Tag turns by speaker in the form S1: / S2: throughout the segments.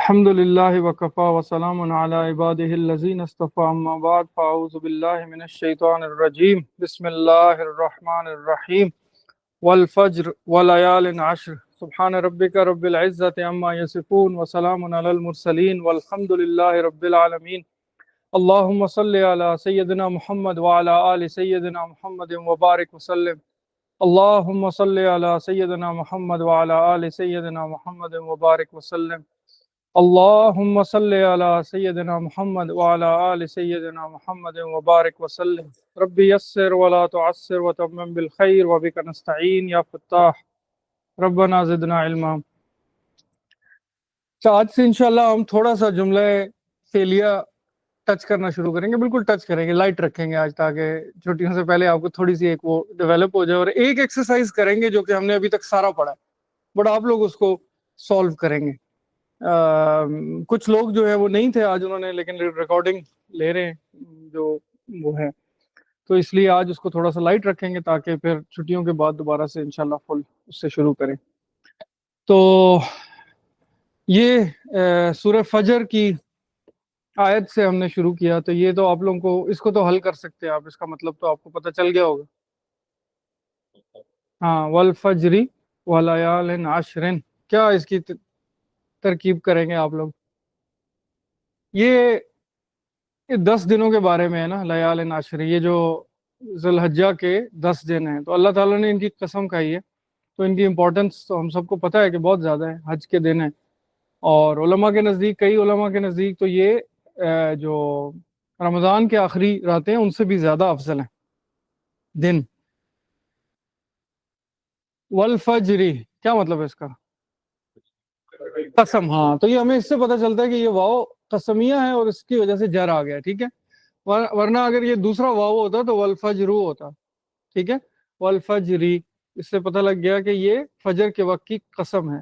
S1: الحمد لله وكفى وسلام على عباده الذين اصطفى أما بعد فأعوذ بالله من الشيطان الرجيم بسم الله الرحمن الرحيم والفجر وليال عشر سبحان ربك رب العزة عما يصفون وسلام على المرسلين والحمد لله رب العالمين اللهم صل على سيدنا محمد وعلى آل سيدنا محمد وبارك وسلم اللهم صل على سيدنا محمد وعلى آل سيدنا محمد وبارك وسلم اللهم صل على سيدنا محمد وعلى آل سيدنا محمد وبارك وسلم ربي يسر ولا تعسر وتمم بالخير وبك نستعين يا فتاح ربنا زدنا علما۔ تو آج سے انشاءاللہ ہم تھوڑا سا جملہ فعلیہ ٹچ کرنا شروع کریں گے، بالکل ٹچ کریں گے، لائٹ رکھیں گے آج، تاکہ چھٹیوں سے پہلے آپ کو تھوڑی سی ایک وہ ڈیولپ ہو جائے، اور ایک ایکسرسائز کریں گے جو کہ ہم نے ابھی تک سارا پڑھا ہے، بٹ آپ لوگ اس کو سولو کریں گے۔ کچھ لوگ جو ہے وہ نہیں تھے آج، انہوں نے لیکن ریکارڈنگ لے رہے ہیں جو وہ ہے، تو اس لیے آج اس کو تھوڑا سا لائٹ رکھیں گے تاکہ پھر چھٹیوں کے بعد دوبارہ سے انشاءاللہ فل اس سے شروع کریں۔ تو یہ سورہ فجر کی آیت سے ہم نے شروع کیا، تو یہ تو آپ لوگوں کو اس کو تو حل کر سکتے ہیں آپ، اس کا مطلب تو آپ کو پتہ چل گیا ہوگا۔ ہاں، والفجر ولیال عشر، کیا اس کی ترکیب کریں گے آپ لوگ؟ یہ 10 دنوں کے بارے میں ہے نا، لیال عشر، یہ جو ذی الحجہ کے 10 دن ہیں، تو اللہ تعالیٰ نے ان کی قسم کھائی ہے، تو ان کی امپورٹنس تو ہم سب کو پتہ ہے کہ بہت زیادہ ہے، حج کے دن ہیں، اور علماء کے نزدیک، کئی علماء کے نزدیک تو یہ جو رمضان کے آخری راتیں ہیں ان سے بھی زیادہ افضل ہیں دن۔ والفجری کیا مطلب ہے اس کا؟ قسم، ہاں، تو یہ ہمیں اس سے پتہ چلتا ہے کہ یہ واو قسمیہ ہے اور اس کی وجہ سے جر آ گیا، ٹھیک ہے، ورنہ اگر یہ دوسرا واو ہوتا تو والفجرو ہوتا، ٹھیک ہے، والفجری، اس سے پتہ لگ گیا کہ یہ فجر کے وقت کی قسم ہے،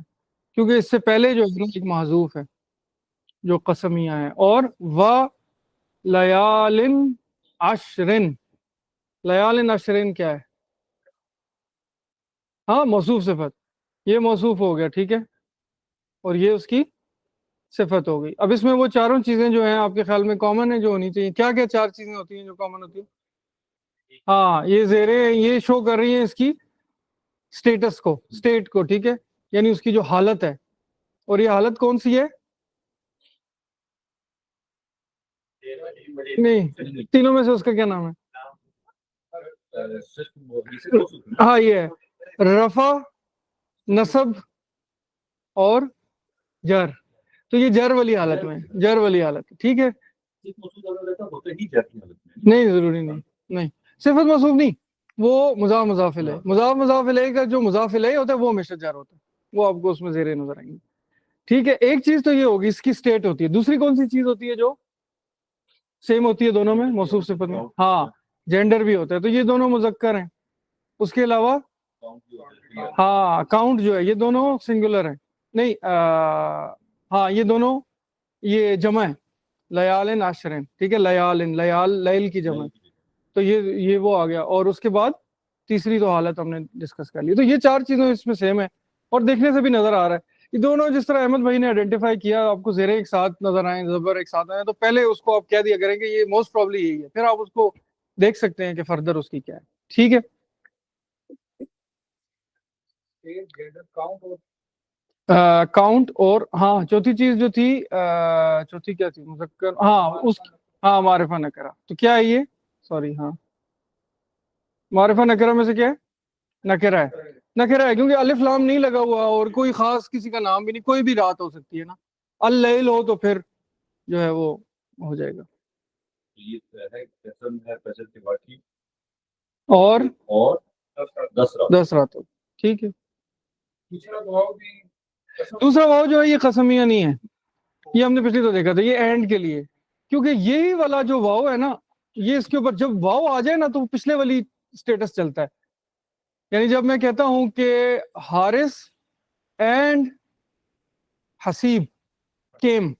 S1: کیونکہ اس سے پہلے جو ایک محذوف ہے جو قسمیہ ہے، اور لیال عشرن، لیال عشرن کیا ہے؟ ہاں، موصوف صفت، یہ موصوف ہو گیا، ٹھیک ہے، اور یہ اس کی صفت ہو گئی۔ اب اس میں وہ چاروں چیزیں جو ہیں آپ کے خیال میں کامن ہیں جو ہونی چاہیے، کیا کیا چار چیزیں ہوتی ہیں جو کامن ہوتی ہیں؟ ہاں، یہ زیریں یہ شو کر رہی ہیں اس کی سٹیٹس کو، سٹیٹ کو، ٹھیک ہے، یعنی اس کی جو حالت ہے، اور یہ حالت کون سی ہے؟ نہیں، تینوں میں سے اس کا کیا نام ہے؟ ہاں، یہ ہے رفع، نصب اور جر، تو یہ جر والی حالت میں، جر والی حالت، ٹھیک ہے، نہیں ضروری نہیں، صفت موصوف نہیں، وہ مضاف مضاف الیہ، مضاف مضاف الیہ کا جو مضاف الیہ ہوتا ہے وہ ہمیشہ جر ہوتا ہے، وہ آپ کو اس میں زیریں نظر آئیں گے، ٹھیک ہے۔ ایک چیز تو یہ ہوگی اس کی سٹیٹ ہوتی ہے، دوسری کون سی چیز ہوتی ہے جو سیم ہوتی ہے دونوں میں موصوف صفت میں؟ ہاں، جینڈر بھی ہوتا ہے، تو یہ دونوں مذکر ہیں، اس کے علاوہ ہاں کاؤنٹ جو ہے یہ دونوں سنگولر ہیں، نہیں ہاں یہ دونوں یہ جمع ہے، لیال عشرین، ٹھیک ہے، لیال لیل کی جمع، تو یہ وہ آ گیا، اور اس کے بعد تیسری تو حالت ہم نے ڈسکس کر لی، تو یہ چار چیزیں اس میں سیم ہے، اور دیکھنے سے بھی نظر آ رہا ہے یہ دونوں، جس طرح احمد بھائی نے آئیڈینٹیفائی کیا، آپ کو زیریں ایک ساتھ نظر آئیں، زبر ایک ساتھ آئیں، تو پہلے اس کو آپ کہہ دیا کریں کہ یہ موسٹ پرابلی یہی ہے، پھر آپ اس کو دیکھ سکتے ہیں کہ فردر اس کی کیا ہے، ٹھیک ہے۔ کاؤنٹ اور ہاں چوتھی چیز جو تھی، چوتھی کیا تھی؟ مذکر، ہاں معرفہ نکرہ، تو کیا ہے یہ؟ سوری، ہاں معرفہ نکرہ میں سے کیا ہے؟ نکرہ ہے، نکرہ ہے کیونکہ الف لام نہیں لگا ہوا، اور کوئی خاص کسی کا نام بھی نہیں، کوئی بھی رات ہو سکتی ہے نا، اللیل ہو تو پھر جو ہے وہ ہو جائے گا، اور 10 راتوں، ٹھیک ہے۔ دوسرا واو جو ہے یہ قسمیہ نہیں ہے، یہ ہم نے پچھلی تو دیکھا تھا، یہ اینڈ کے لیے، کیونکہ یہی والا جو واو ہے نا، یہ اس کے اوپر جب واو آ جائے نا تو پچھلے والی سٹیٹس چلتا ہے، یعنی جب میں کہتا ہوں کہ حارث اینڈ حسیب کیم،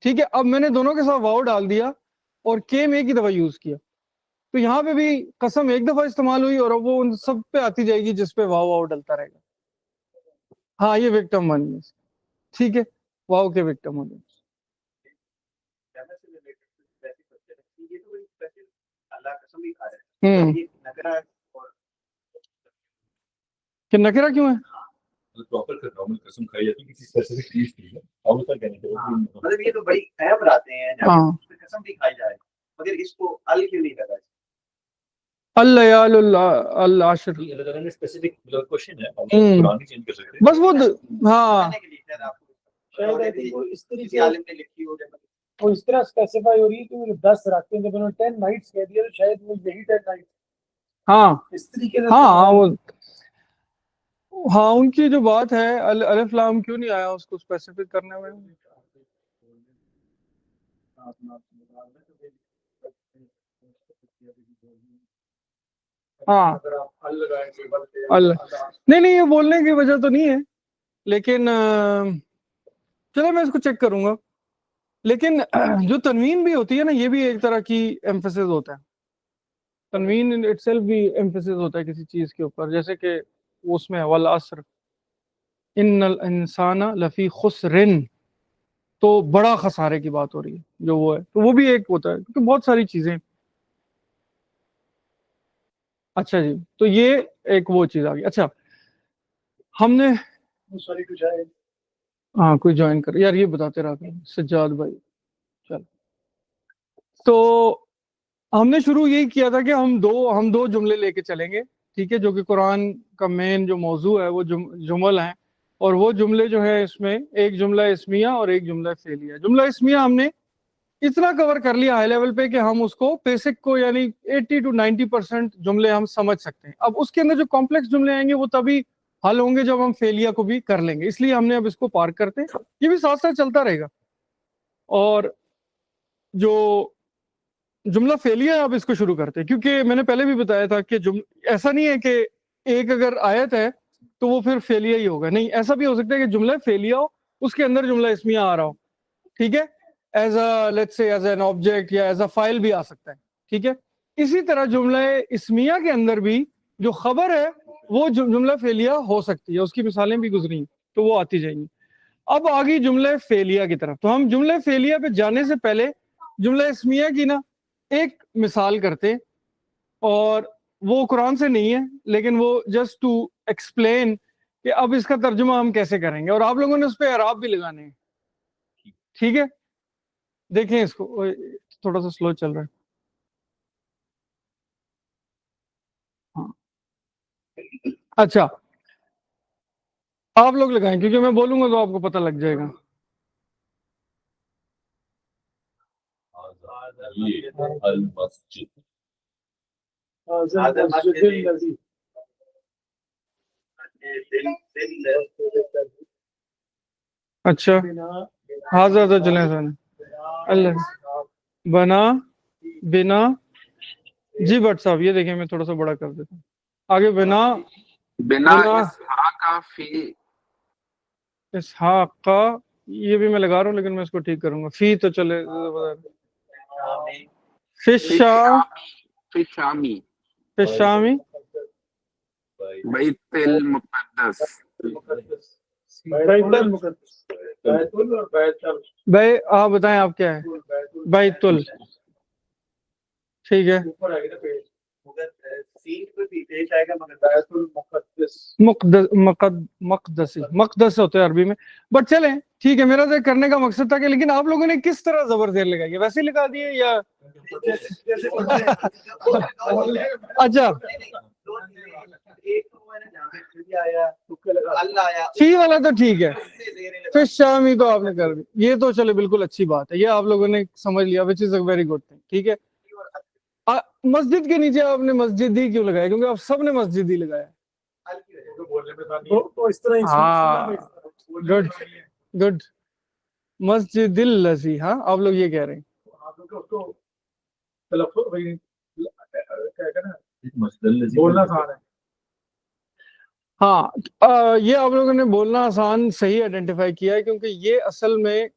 S1: ٹھیک ہے، اب میں نے دونوں کے ساتھ واو ڈال دیا اور کیم ایک ہی دفعہ یوز کیا، تو یہاں پہ بھی قسم ایک دفعہ استعمال ہوئی، اور اب وہ ان سب پہ آتی جائے گی جس پہ واو واو ڈلتا رہے گا، ہاں یہ وکٹم ون، ٹھیک ہے، واو کے وکٹم ہو جائیں. کہ نکرہ کیوں ہے؟
S2: مطلب یہ تو بڑی اہم باتیں ہیں جہاں قسم بھی کھائی جائے مگر اس کو ال کیوں نہیں لگا؟
S1: اللیال العشر بس وہ ہاں
S3: وہ اس طرح اسپیسیفائی ہو رہی ہے کہ وہ 10 رکھتے ہیں، جب انہوں نے 10 نائٹس کہہ دیا تو شاید وہ یہی 10 نائٹس.
S1: ہاں
S3: اس طریقے سے
S1: ہاں وہ ہاں ان کی جو بات ہے الف لام کیوں نہیں آیا اس کو اسپیسیفک کرنے میں. ہاں نہیں یہ بولنے کی وجہ تو نہیں ہے، لیکن چلو میں اس کو چیک کروں گا. لیکن جو تنوین بھی ہوتی ہے نا، یہ بھی ایک طرح کی ایمفیسس ہوتا ہے. تنوین اٹ سیلف بھی ایمفیسس ہوتا ہے کسی چیز کے اوپر، جیسے کہ اس میں والعصر ان الانسان لفی خسر، تو بڑا خسارے کی بات ہو رہی ہے جو وہ ہے، تو وہ بھی ایک ہوتا ہے کیونکہ بہت ساری چیزیں. اچھا جی، تو یہ ایک وہ چیز آ گئی. اچھا ہم نے ہاں کوئی جوائن کر یار، یہ بتاتے رہا کریں سجاد بھائی. چل تو ہم نے شروع یہی کیا تھا کہ ہم دو جملے لے کے چلیں گے، ٹھیک ہے، جو کہ قرآن کا مین جو موضوع ہے وہ جمل ہیں. اور وہ جملے جو ہے اس میں ایک جملہ اسمیہ اور ایک جملہ فعلیہ. جملہ اسمیہ ہم نے اتنا کور کر لیا ہائی لیول پہ کہ ہم اس کو بیسک کو یعنی 80 to 90% جملے ہم سمجھ سکتے ہیں. اب اس کے اندر جو کمپلیکس جملے آئیں گے وہ تبھی حل ہوں گے جب ہم فعلیہ کو بھی کر لیں گے، اس لیے ہم نے اب اس کو پار کرتے، یہ بھی ساتھ ساتھ چلتا رہے گا. اور جو جملہ فعلیہ اب اس کو شروع کرتے ہیں، کیونکہ میں نے پہلے بھی بتایا تھا کہ ایسا نہیں ہے کہ ایک اگر آیت ہے تو وہ پھر فعلیہ ہی ہوگا، نہیں، ایسا بھی ہو سکتا ہے کہ جملہ فعلیہ ہو اس کے اندر جملہ اسمیہ آ رہا ہو، ٹھیک ہے، as a let's say as an object یا ایز اے فائل بھی آ سکتا ہے، ٹھیک ہے. اسی طرح جملہ اسمیہ کے اندر بھی جو خبر ہے وہ جملہ فعلیہ ہو سکتی ہے، اس کی مثالیں بھی گزری ہیں تو وہ آتی جائیں گی. اب آگئی جملہ فعلیہ کی طرف، تو ہم جملہ فعلیہ پہ جانے سے پہلے جملہ اسمیہ کی نا ایک مثال کرتے، اور وہ قرآن سے نہیں ہے لیکن وہ جسٹ ٹو ایکسپلین کہ اب اس کا ترجمہ ہم کیسے کریں گے، اور آپ لوگوں نے اس پہ اعراب بھی لگانے ہیں، ٹھیک ہے. دیکھیں اس کو تھوڑا سا سلو چل رہا ہے. ہاں اچھا آپ لوگ لگائیں کیونکہ میں بولوں گا تو آپ کو پتہ لگ جائے گا. اچھا ہاں زیادہ چلیں سن اللہ بنا بنا جی بٹ صاحب یہ دیکھیں میں تھوڑا سا بڑا کر دیتا ہوں آگے. بنا اسحاق کا، یہ بھی میں لگا رہا ہوں لیکن میں اس کو ٹھیک کروں گا. فی تو چلے فشامی
S4: بیت المقدس.
S1: بھائی آپ بتائیں آپ کیا ہے؟ بیت ال، ٹھیک ہے، مقدس ہوتے ہیں عربی میں، بٹ چلیں ٹھیک ہے. میرا تو کرنے کا مقصد تھا کہ لیکن آپ لوگوں نے کس طرح زبر زیر لگائی ہے، ویسے ہی لگا دیے یا اچھا فی والا تو ٹھیک ہے، پھر شامی تو آپ نے کر دی، یہ تو چلے بالکل اچھی بات ہے، یہ آپ لوگوں نے سمجھ لیا وچ از اے ویری گڈ تھنگ، ٹھیک ہے. مسجد کے نیچے آپ نے مسجد ہی کیوں لگایا؟ کیونکہ آپ سب نے مسجد ہی لگایا. ہاں گڈ گڈ، مسجد الذی، ہاں آپ لوگ یہ کہہ رہے ہیں. ہاں یہ آپ لوگوں نے بولنا آسان صحیح آئیڈینٹیفائی کیا ہے، کیونکہ یہ اصل میں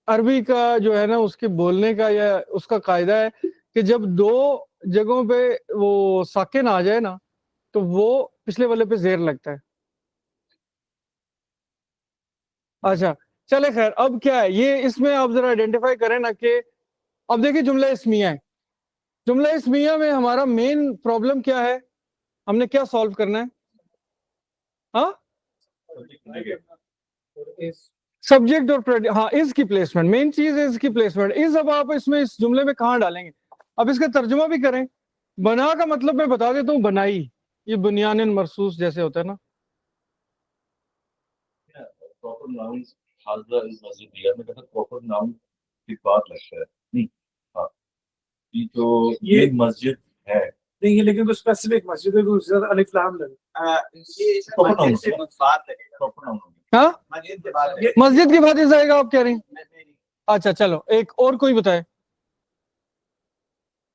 S1: عربی کا جو ہے نا اس کے بولنے کا یا اس کا قاعدہ ہے کہ جب دو جگہوں پہ وہ ساکن آ جائے نا تو وہ پچھلے والے پہ زیر لگتا ہے. اچھا چلے خیر اب کیا ہے یہ اس میں آپ ذرا آئیڈینٹیفائی کریں نا کہ اب دیکھیں جملہ اسمیہ ہے. جملہ اسمیہ میں ہمارا مین پرابلم کیا ہے, ہم نے کیا سالو کرنا ہے؟ ہاں سبجیکٹ اور ہاں از کی پلیسمنٹ, مین چیز از کی پلیسمنٹ. از اب آپ اس میں اس جملے میں کہاں ڈالیں گے؟ اب اس کا ترجمہ بھی کریں. بنا کا مطلب میں بتا دیتا ہوں, بنائی, یہ بنیان مرصوص جیسے ہوتا ہے نا.
S4: پراپر ناؤن حاضرہ اس مسجد دیا میں کہتا پراپر ناؤن کی بات لگتا ہے نہیں. ہاں یہ جو یہ مسجد ہے
S3: نہیں یہ لیکن کوئی اسپیسیفک مسجد ہے کوئی زیادہ الف لام لگے
S2: یہ مسجد سے بات لگے گا.
S4: Proper noun.
S1: ہاں
S2: مسجد کے بعد
S1: مسجد کی بات اس آئے گا آپ کہہ رہی ہیں؟ اچھا چلو ایک اور کوئی بتائے.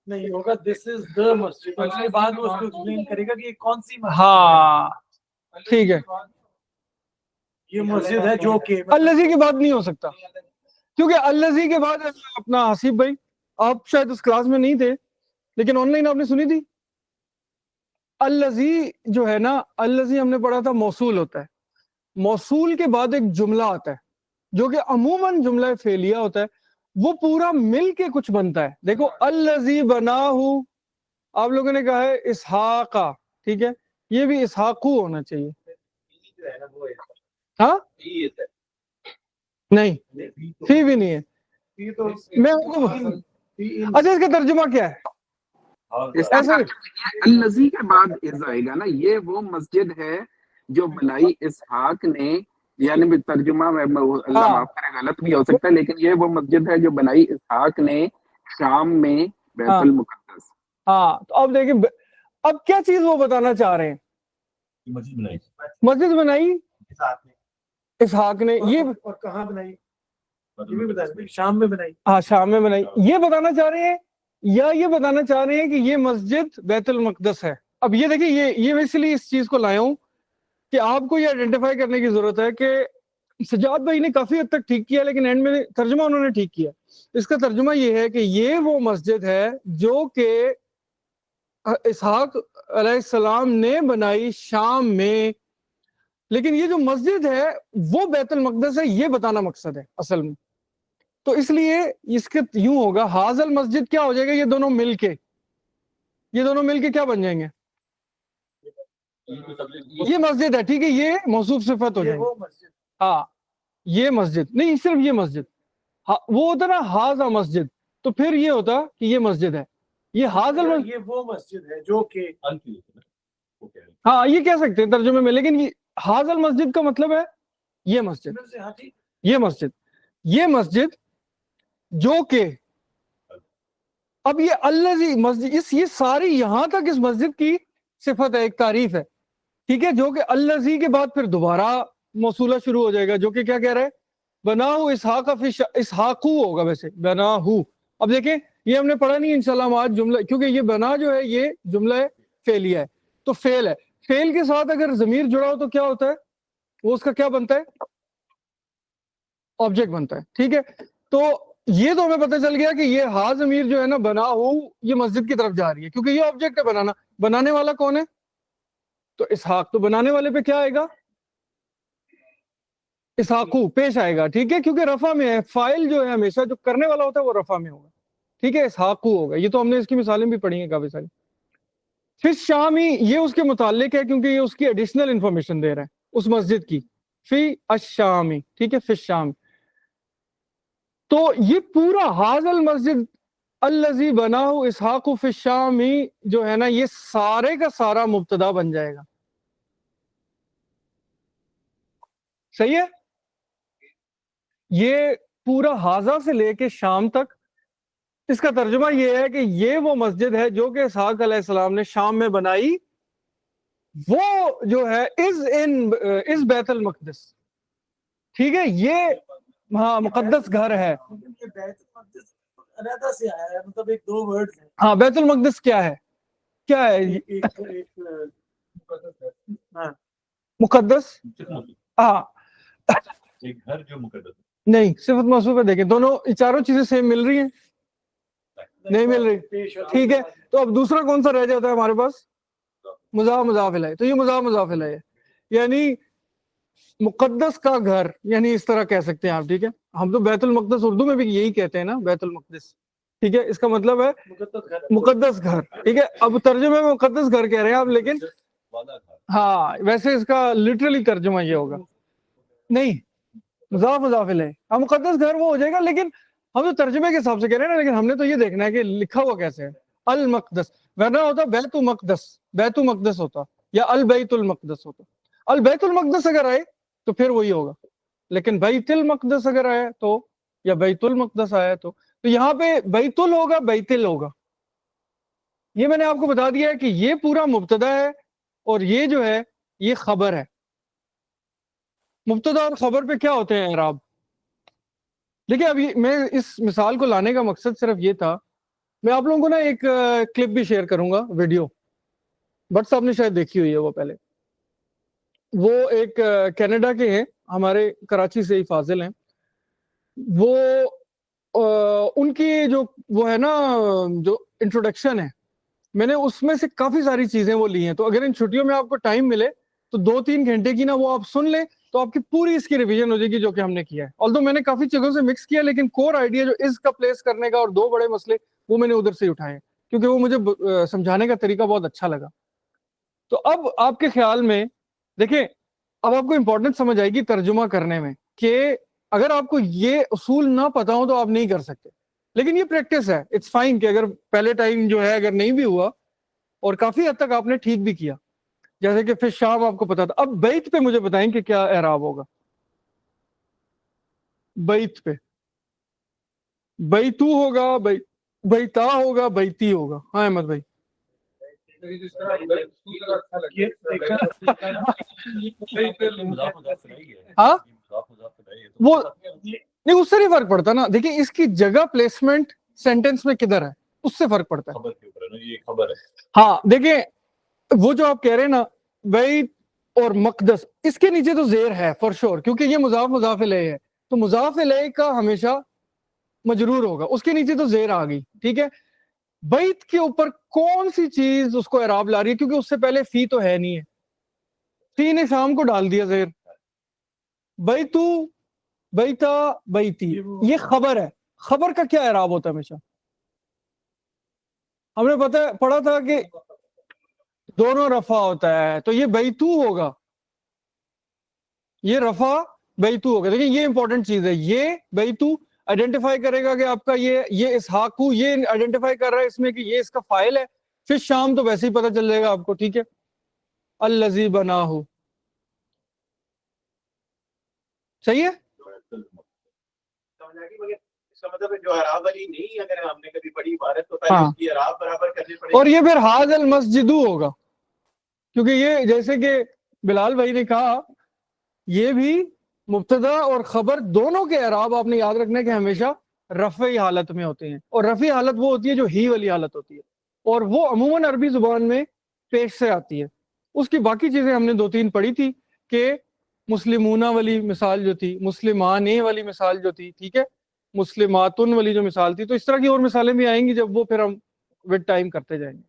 S3: نہیں ہوگا دس از دا مسجد, اس کے بعد وہ اس کو ایکسپلین کرے گا کہ یہ کون سی مسجد
S1: ہاں ٹھیک ہے.
S3: یہ مسجد ہے جو کہ
S1: الذی کی بات نہیں ہو سکتا کیونکہ الذی کے بعد اپنا حسیب بھائی آپ شاید اس کلاس میں نہیں تھے لیکن آن لائن آپ نے سنی تھی. الذی جو ہے نا, الذی ہم نے پڑھا تھا موصول ہوتا ہے. موصول کے بعد ایک جملہ آتا ہے جو کہ عموماً جملہ فعلیہ ہوتا ہے, وہ پورا مل کے کچھ بنتا ہے. دیکھو الذی بناہ, آپ لوگوں نے کہا ہے اسحاق, ٹھیک ہے یہ بھی اسحاقو ہونا چاہیے. ہاں نہیں فی بھی نہیں ہے. میں آپ کو اچھا اس کا ترجمہ کیا ہے؟ ایسا
S5: الذی کے بعد از آئے گا نا, یہ وہ مسجد ہے جو بنائی اسحاق نے, یعنی ترجمہ میں اللہ معاف کرے غلط بھی ہو سکتا ہے, لیکن یہ وہ مسجد ہے جو بنائی اسحاق نے شام میں بیت المقدس.
S1: ہاں تو اب دیکھیں اب کیا چیز وہ بتانا چاہ رہے ہیں.
S4: مسجد بنائی,
S1: مسجد بنائی اسحاق نے, یہ
S3: اور کہاں بنائی یہ بھی بتایا شام میں بنائی.
S1: ہاں شام میں بنائی. یہ بتانا چاہ رہے ہیں یا یہ بتانا چاہ رہے ہیں کہ یہ مسجد بیت المقدس ہے. اب یہ دیکھیں یہ میں اس لیے اس چیز کو لایا ہوں کہ آپ کو یہ آئیڈینٹیفائی کرنے کی ضرورت ہے کہ سجاد بھائی نے کافی حد تک ٹھیک کیا لیکن اینڈ میں ترجمہ انہوں نے ٹھیک کیا. اس کا ترجمہ یہ ہے کہ یہ وہ مسجد ہے جو کہ اسحاق علیہ السلام نے بنائی شام میں, لیکن یہ جو مسجد ہے وہ بیت المقدس ہے, یہ بتانا مقصد ہے اصل میں. تو اس لیے اس کے یوں ہوگا حاضل مسجد کیا ہو جائے گا, یہ دونوں مل کے کیا بن جائیں گے, یہ مسجد ہے ٹھیک ہے, یہ موصوف صفت ہو جائے گی. ہاں یہ مسجد نہیں, صرف یہ مسجد, وہ ہوتا نا حاضہ مسجد, تو پھر یہ ہوتا کہ یہ مسجد ہے, یہ حاضل مسجد,
S3: یہ وہ مسجد ہے جو کہ
S1: ہاں یہ کہہ سکتے ہیں ترجمے میں, لیکن یہ حاضل مسجد کا مطلب ہے یہ مسجد, یہ مسجد جو کہ اب یہ الذی مسجد, یہ ساری یہاں تک اس مسجد کی صفت ہے, ایک تعریف ہے ٹھیک ہے, جو کہ الذی کے بعد پھر دوبارہ موصولہ شروع ہو جائے گا جو کہ کیا کہہ رہا ہے, بناہو اسحاق اسحاقو ہوگا ویسے بناہو. اب دیکھیں یہ ہم نے پڑھا نہیں انشاءاللہ ہم آج جملہ, کیونکہ یہ بنا جو ہے یہ جملہ فعلیہ ہے تو فعل ہے, فعل کے ساتھ اگر ضمیر جڑا ہو تو کیا ہوتا ہے, وہ اس کا کیا بنتا ہے, آبجیکٹ بنتا ہے ٹھیک ہے. تو یہ تو ہمیں پتہ چل گیا کہ یہ ہا ضمیر جو ہے نا بنا ہو یہ مسجد کی طرف جا رہی ہے کیونکہ یہ آبجیکٹ ہے بنانا, بنانے والا کون ہے تو اسحاق, تو بنانے والے پہ کیا آئے گا اسحاقو پیش آئے گا ٹھیک ہے, کیونکہ رفع میں ہے, فاعل جو ہے ہمیشہ جو کرنے والا ہوتا ہے وہ رفع میں ہوگا ٹھیک ہے, اسحاقو ہوگا. یہ تو ہم نے اس کی مثالیں بھی پڑھی ہیں کافی ساری. پھر شامی یہ اس کے متعلق ہے کیونکہ یہ اس کی ایڈیشنل انفارمیشن دے رہا ہے اس مسجد کی, فی الشامی ٹھیک ہے, فی الشام. تو یہ پورا حاضل مسجد الذی بناہ اسحاق فی الشام جو ہے نا یہ سارے کا سارا مبتدا بن جائے گا. صحیح ہے, یہ پورا حاضہ سے لے کے شام تک اس کا ترجمہ یہ ہے کہ یہ وہ مسجد ہے جو کہ اسحاق علیہ السلام نے شام میں بنائی, وہ جو ہے از بیت المقدس ٹھیک ہے, یہ ہاں مقدس گھر ہے.
S3: یہ بیت المقدس علیحدہ سے آیا ہے, مطلب ایک دو ورڈز ہیں.
S1: ہاں بیت المقدس کیا ہے, کیا ہے مقدس, ہاں
S4: ایک گھر جو مقدس
S1: نہیں صفت موصوف ہے. دیکھیں دونوں چاروں چیزیں سیم مل رہی ہیں, نہیں مل رہی ٹھیک ہے. تو اب دوسرا کون سا رہ جاتا ہے ہمارے پاس, مضاف مضاف الیہ. تو یہ مضاف مضاف الیہ ہے, یعنی मुकद्दस का घर, यानी इस तरह कह सकते हैं आप, ठीक है। हम तो बैतुल मक़दस उर्दू में भी यही कहते हैं ना, बैतुल मक़दस, ठीक है। इसका मतलब है मुकद्दस घर, ठीक है। अब तर्जुमे में मुकद्दस घर कह रहे हैं आप, लेकिन
S4: वाला घर।
S1: हाँ वैसे इसका लिटरली तर्जुमा ये होगा, नहीं मुज़ाफ़ इलैह, हाँ मुकद्दस घर वो हो जाएगा, लेकिन हम तो तर्जुमे के हिसाब से कह रहे हैं ना, लेकिन हमने तो ये देखना है कि लिखा हुआ कैसे है। अल मक़दस, वरना होता बैतु मक़दस होता, या अल बैतुल मक़दस होता। अल बैतुल मक़दस अगर आए तो फिर वही होगा, लेकिन बैतुल मक़दस अगर आया तो, या बैतुल मक़दस आया तो यहाँ पे बैतुल होगा, बैतिल होगा। ये मैंने आपको बता दिया है कि ये पूरा मुब्तदा है और ये जो है ये खबर है। मुब्तदा और खबर पे क्या होते हैं एराब? देखिए अभी मैं इस मिसाल को लाने का मकसद सिर्फ ये था, मैं आप लोगों को ना एक क्लिप भी शेयर करूंगा, वीडियो बट साहब ने शायद देखी हुई है वो पहले। वो एक कनाडा के हैं, हमारे कराची से ही फाजिल हैं। वो उनकी जो वो है ना जो इंट्रोडक्शन है, मैंने उसमें से काफी सारी चीजें वो ली हैं। तो अगर इन छुट्टियों में आपको टाइम मिले तो 2-3 घंटे की ना वो आप सुन लें तो आपकी पूरी इसकी रिवीजन हो जाएगी, जो कि हमने किया है। ऑल्दो मैंने काफी चीजों से मिक्स किया, लेकिन कोर आइडिया जो इसका प्लेस करने का और 2 बड़े मसले वो मैंने उधर से उठाए, क्योंकि वो मुझे समझाने का तरीका बहुत अच्छा लगा। तो अब आपके ख्याल में देखिए, अब आपको इंपॉर्टेंट समझ आएगी तर्जुमा करने में कि अगर आपको ये उसूल ना पता हो तो आप नहीं कर सकते, लेकिन ये प्रैक्टिस है, इट्स फाइन कि अगर पहले टाइम जो है अगर नहीं भी हुआ और काफी हद तक आपने ठीक भी किया, जैसे कि फिर शाम आपको पता था। अब बैत पे मुझे बताएं कि क्या एराब होगा। बैत पे बैतू होगा, बैता होगा, बैती होगा। हाँ अहमद भाई,
S3: ये देखा
S4: मुज़ाफ़ इलैही है।
S1: हाँ
S4: मुज़ाफ़ इलैही है तो
S1: वो नहीं, उससे नहीं फर्क पड़ता ना। देखिए इसकी जगह प्लेसमेंट सेंटेंस में किधर है उससे फर्क पड़ता है।
S4: खबर के ऊपर है ना, ये खबर है।
S1: हाँ देखिए, वो जो आप कह रहे हैं ना बैत और मक़दस, इसके नीचे तो ज़ेर है फॉर श्योर, क्योंकि ये मुज़ाफ़ इलैही है, तो मुज़ाफ़ इलैही का हमेशा मजरूर होगा, उसके नीचे तो ज़ेर आ गई, ठीक है। बैत के ऊपर कौन सी चीज उसको एराब ला रही है, क्योंकि उससे पहले फी तो है नहीं है, फी ने शाम को डाल दिया ज़ेर। बैतू, बैता, बैती, ये खबर है। खबर का क्या एराब होता है हमेशा? हमने पढ़ा था कि दोनों रफा होता है, तो ये बैतू होगा, ये रफा बैतू होगा। देखिए ये इंपॉर्टेंट चीज है, ये बैतू आइडेंटिफाई करेगा कि आपका ये इसहाकू, ये आइडेंटिफाई कर रहा है इसमें कि ये इसका फाइल है। फिर शाम तो वैसे ही पता चल जाएगा आपको, ठीक है। अल्लज़ी बनाहु, सही है।
S2: समझ आ गई, मगर इसका मतलब है जो अराब वाली नहीं, अगर हमने कभी बड़ी इबारत तो पहले
S1: हाँ।
S2: उसकी अराब बराबर करनी पड़ेगी।
S1: और ये फिर हाज़ल मस्जिदू होगा, क्योंकि ये जैसे कि बिलाल भाई ने कहा, ये भी मुब्तदा और खबर दोनों के एराब आपने याद रखने के हमेशा रफ़ी हालत में होते हैं, और रफ़ी हालत वो होती है जो ही वाली हालत होती है, और वो अमूमन अरबी जुबान में पेश से आती है। उसकी बाकी चीजें हमने 2-3 पढ़ी थी कि मुस्लिमूना वाली मिसाल जो थी, मुस्लिमाने वाली मिसाल जो थी, ठीक है, मुस्लिमातुन वाली जो मिसाल थी, तो इस तरह की और मिसालें भी आएंगी जब वो फिर हम विद टाइम करते जाएंगे,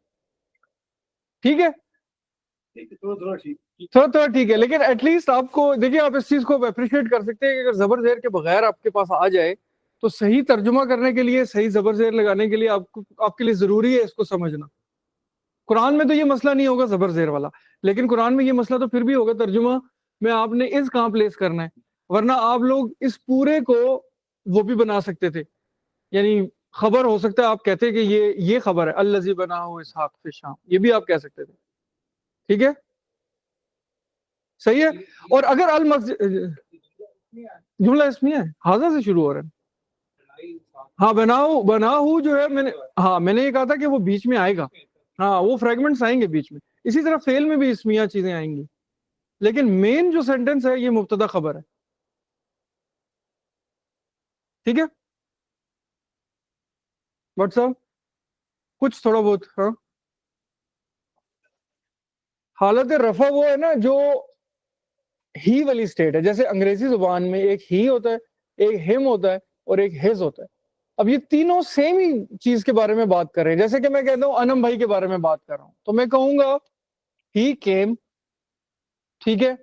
S1: ठीक है।
S3: थोड़ा ठीक
S1: थोड़ा ठीक है, लेकिन एटलीस्ट आपको देखिए, आप इस चीज को अप्रिशिएट कर सकते हैं कि अगर जबर जेर के बगैर आपके पास आ जाए तो सही तर्जुमा करने के लिए, सही जबर जेर लगाने के लिए आपके लिए जरूरी है इसको समझना। कुरान में तो ये मसला नहीं होगा जबर जेर वाला, लेकिन कुरान में ये मसला तो फिर भी होगा तर्जुमा में आपने इस कहाँ प्लेस करना है, वरना आप लोग इस पूरे को वो भी बना सकते थे, यानी खबर हो सकता है आप कहते कि ये खबर है, अल्लज़ी बनाहु इसहाक फी शाम, ये भी आप कह सकते थे, ठीक है, सही है। और अगर अल मस्जिद जुमला इसमें है, हाजा से शुरू हो रहा है। हाँ बनाहु जो है, मैंने ये कहा था कि वो बीच में आएगा, हाँ वो फ्रेगमेंट्स आएंगे बीच में। इसी तरह फेल में भी इसमिया चीजें आएंगी, लेकिन मेन जो सेंटेंस है ये मुब्तदा खबर है, ठीक है। व्हाट्सअप कुछ थोड़ा बहुत, हाँ हालत रफा वो है ना जो ही वाली स्टेट है, जैसे अंग्रेजी जुबान में एक ही होता है, एक हिम होता है और एक हिज होता है। अब ये तीनों सेम ही चीज के बारे में बात कर रहे हैं। जैसे कि मैं कहता हूँ अनम भाई के बारे में बात कर रहा हूं, तो मैं कहूंगा ही केम, ठीक है,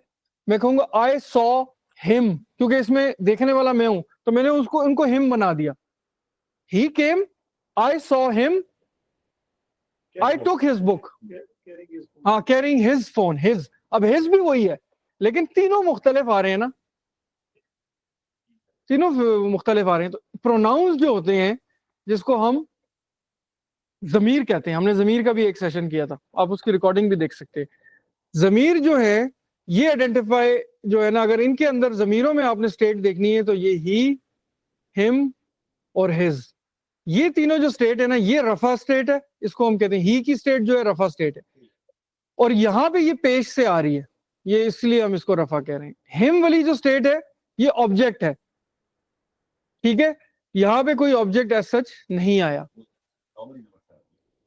S1: मैं कहूंगा आई सॉ हिम, क्योंकि इसमें देखने वाला मैं हूं, तो मैंने उसको उनको हिम बना दिया. He came, I saw him, I took his book. हाँ, कैरिंग हिज फोन, हिज. अब हिज भी वही है, लेकिन तीनों मुख्तलिफ आ रहे हैं ना, तीनों मुख्तलिफ आ रहे हैं. तो प्रोनाउंस जो होते हैं, जिसको हम ज़मीर कहते हैं, हमने ज़मीर का भी एक सेशन किया था, आप उसकी रिकॉर्डिंग भी देख सकते हैं. ज़मीर जो है ये आइडेंटिफाई जो है ना, अगर इनके अंदर ज़मीरों में आपने स्टेट देखनी है तो ये ही, हिम और हिज, ये तीनों जो स्टेट है ना, ये रफा स्टेट है, इसको हम कहते हैं. ही की स्टेट जो है रफा स्टेट है, और यहां पे ये पेश से आ रही है, ये इसलिए हम इसको रफा कह रहे हैं. हिम वाली जो स्टेट है ये ऑब्जेक्ट है, ठीक है, यहां पे कोई ऑब्जेक्ट एज सच नहीं आया.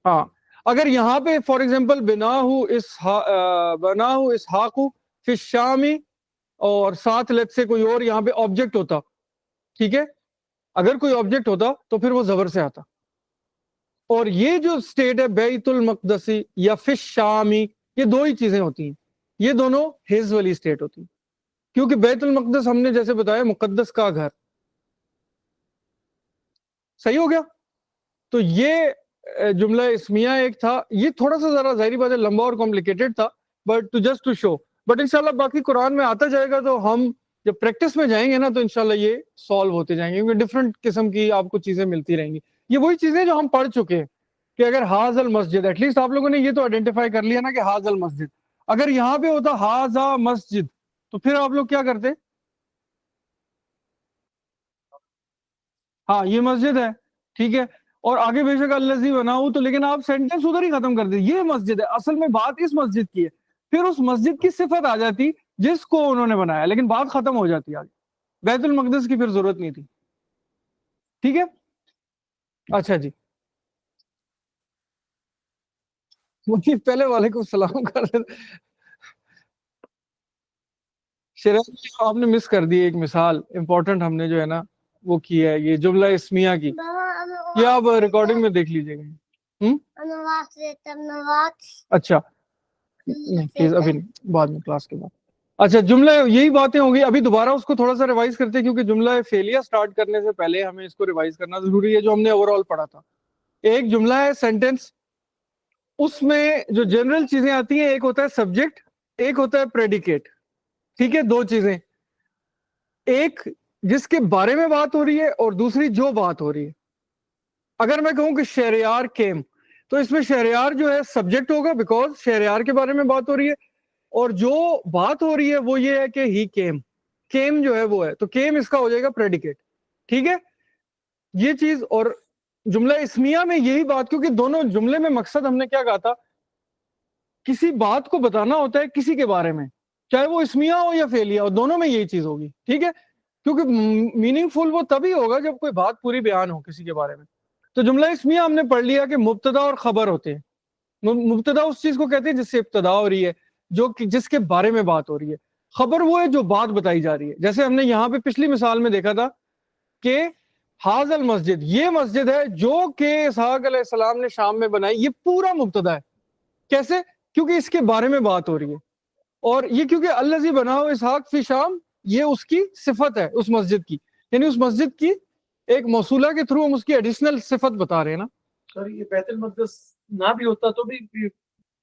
S1: हाँ, अगर यहाँ पे फॉर एग्जाम्पल बनाहु इसहाकु फिश शामी, और साथ लेट से कोई और यहाँ पे ऑब्जेक्ट होता, ठीक है, अगर कोई ऑब्जेक्ट होता तो फिर वो जबर से आता. और ये जो स्टेट है बैतुल मक़दसी या फिश शामी, ये दो ही चीजें होती हैं, ये दोनों हिज वाली स्टेट होती है, क्योंकि बैतुल मक़दस हमने जैसे बताया मुक़द्दस का घर. सही हो गया. तो ये जुमला इस्मिया एक था, ये थोड़ा सा जरा जाहिर बात है लंबा और कॉम्प्लिकेटेड था, but to just to show. But इंशाल्लाह बाकी कुरान में आता जाएगा, तो हम जब प्रैक्टिस में जाएंगे ना तो इंशाल्लाह ये सॉल्व होते जाएंगे, क्योंकि डिफरेंट किस्म की आपको चीजें मिलती रहेंगी. ये वही चीजें जो हम पढ़ चुके हैं कि अगर हाजल मस्जिद, एटलीस्ट आप लोगों ने ये तो आइडेंटिफाई कर लिया ना कि हाजल मस्जिद, अगर यहाँ पे होता हाजा मस्जिद, तो फिर आप लोग क्या करते? हाँ, ये मस्जिद है, ठीक है, और आगे बेशक अल्लज़ी बनाऊं, तो लेकिन आप सेंटेंस उधर ही खत्म कर दे, ये मस्जिद है, असल में बात इस मस्जिद की है, फिर उस मस्जिद की सिफत आ जाती जिसको उन्होंने बनाया, लेकिन बात खत्म हो जाती आगे, बैतुल मक़दस की फिर जरूरत नहीं थी. ठीक है, अच्छा जी, मुझे पहले वालेकुम सलाम कर रहे थे. शेराज, आपने मिस कर दी एक मिसाल इंपॉर्टेंट, हमने जो है ना वो की है, ये जुमला इस्मिया की, ये आप रिकॉर्डिंग में देख लीजिएगा. अच्छा, नहीं प्लीज अभी नहीं, बाद में क्लास के बाद. अच्छा, जुमला यही बातें होंगी, अभी दोबारा उसको थोड़ा सा रिवाइज करते हैं, क्योंकि जुमला फेलिया स्टार्ट करने से पहले हमें इसको रिवाइज करना जरूरी है, जो हमने ओवरऑल पढ़ा था. एक जुमला है सेंटेंस, उसमें जो जनरल चीजें आती हैं, एक होता है सब्जेक्ट, एक होता है प्रेडिकेट. ठीक है, दो चीजें, एक जिसके बारे में बात हो रही है और दूसरी जो बात हो रही है. अगर मैं कहूं कि शहरयार केम, तो इसमें शहरयार जो है सब्जेक्ट होगा, बिकॉज शहरयार के बारे में बात हो रही है, और जो बात हो रही है वो ये है कि ही केम, केम जो है वो है, तो केम इसका हो जाएगा प्रेडिकेट. ठीक है, ये चीज. और जुमला इस्मिया में यही बात, क्योंकि दोनों जुमले में मकसद हमने क्या कहा था, किसी बात को बताना होता है किसी के बारे में, चाहे वो इस्मिया हो या फेलिया हो, दोनों में यही चीज होगी. ठीक है, क्योंकि मीनिंगफुल वो तभी होगा जब कोई बात पूरी बयान हो किसी के बारे में. तो जुमला इस्मिया हमने पढ़ लिया कि मुब्तदा और खबर होते हैं. मुब्तदा उस चीज को कहते हैं जिससे इब्तदा हो रही है, जो जिसके बारे में बात हो रही है. खबर वो है जो बात बताई जा रही है. जैसे हमने यहाँ पे पिछली मिसाल में देखा था कि हाजल मस्जिद, ये मस्जिद है जो कि इसहाक अलैहिस्सलाम ने शाम में बनाई, ये पूरा मुब्तदा है. कैसे? क्योंकि इसके बारे में बात हो रही है, और ये क्योंकि अल्लज़ी बनाओ इसहाक फी शाम, ये उसकी सिफत है उस मस्जिद की, यानी उस मस्जिद की एक मौसूला के थ्रू हम उसकी एडिशनल सिफत बता रहे हैं ना.
S3: सर ये बैतुल मक़दस ना भी होता तो भी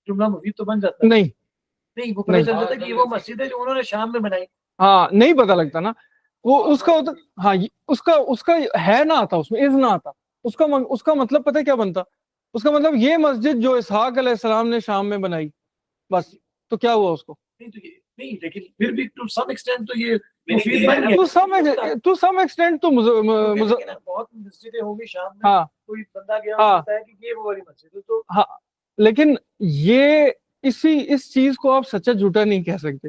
S3: जुमला मुफीद तो बन जाता.
S1: नहीं
S3: नहीं, वो पता चल जाता कि वो मस्जिद है जो उन्होंने शाम में बनाई.
S1: हाँ, नहीं पता लगता ना, वो उसका होता. हाँ, उसका उसका है ना आता, उसमें इज ना आता, उसका मतलब पता है क्या बनता, उसका मतलब ये मस्जिद जो इसहाक अलैहिस्सलाम ने शाम में बनाई, बस. तो क्या हुआ उसको?
S3: नहीं, तो ये नहीं, लेकिन फिर भी टू सम एक्सटेंट तो ये मुफीद बन गया.
S1: टू सम एक्सटेंट तो
S3: बहुत मस्जिदें होंगी शाम में.
S1: हाँ,
S3: कोई बंदा गया
S1: हाँ,
S3: होता है कि ये वो वाली मस्जिद है, तो
S1: हाँ, लेकिन ये इस चीज को आप सच्चा झूठा नहीं कह सकते.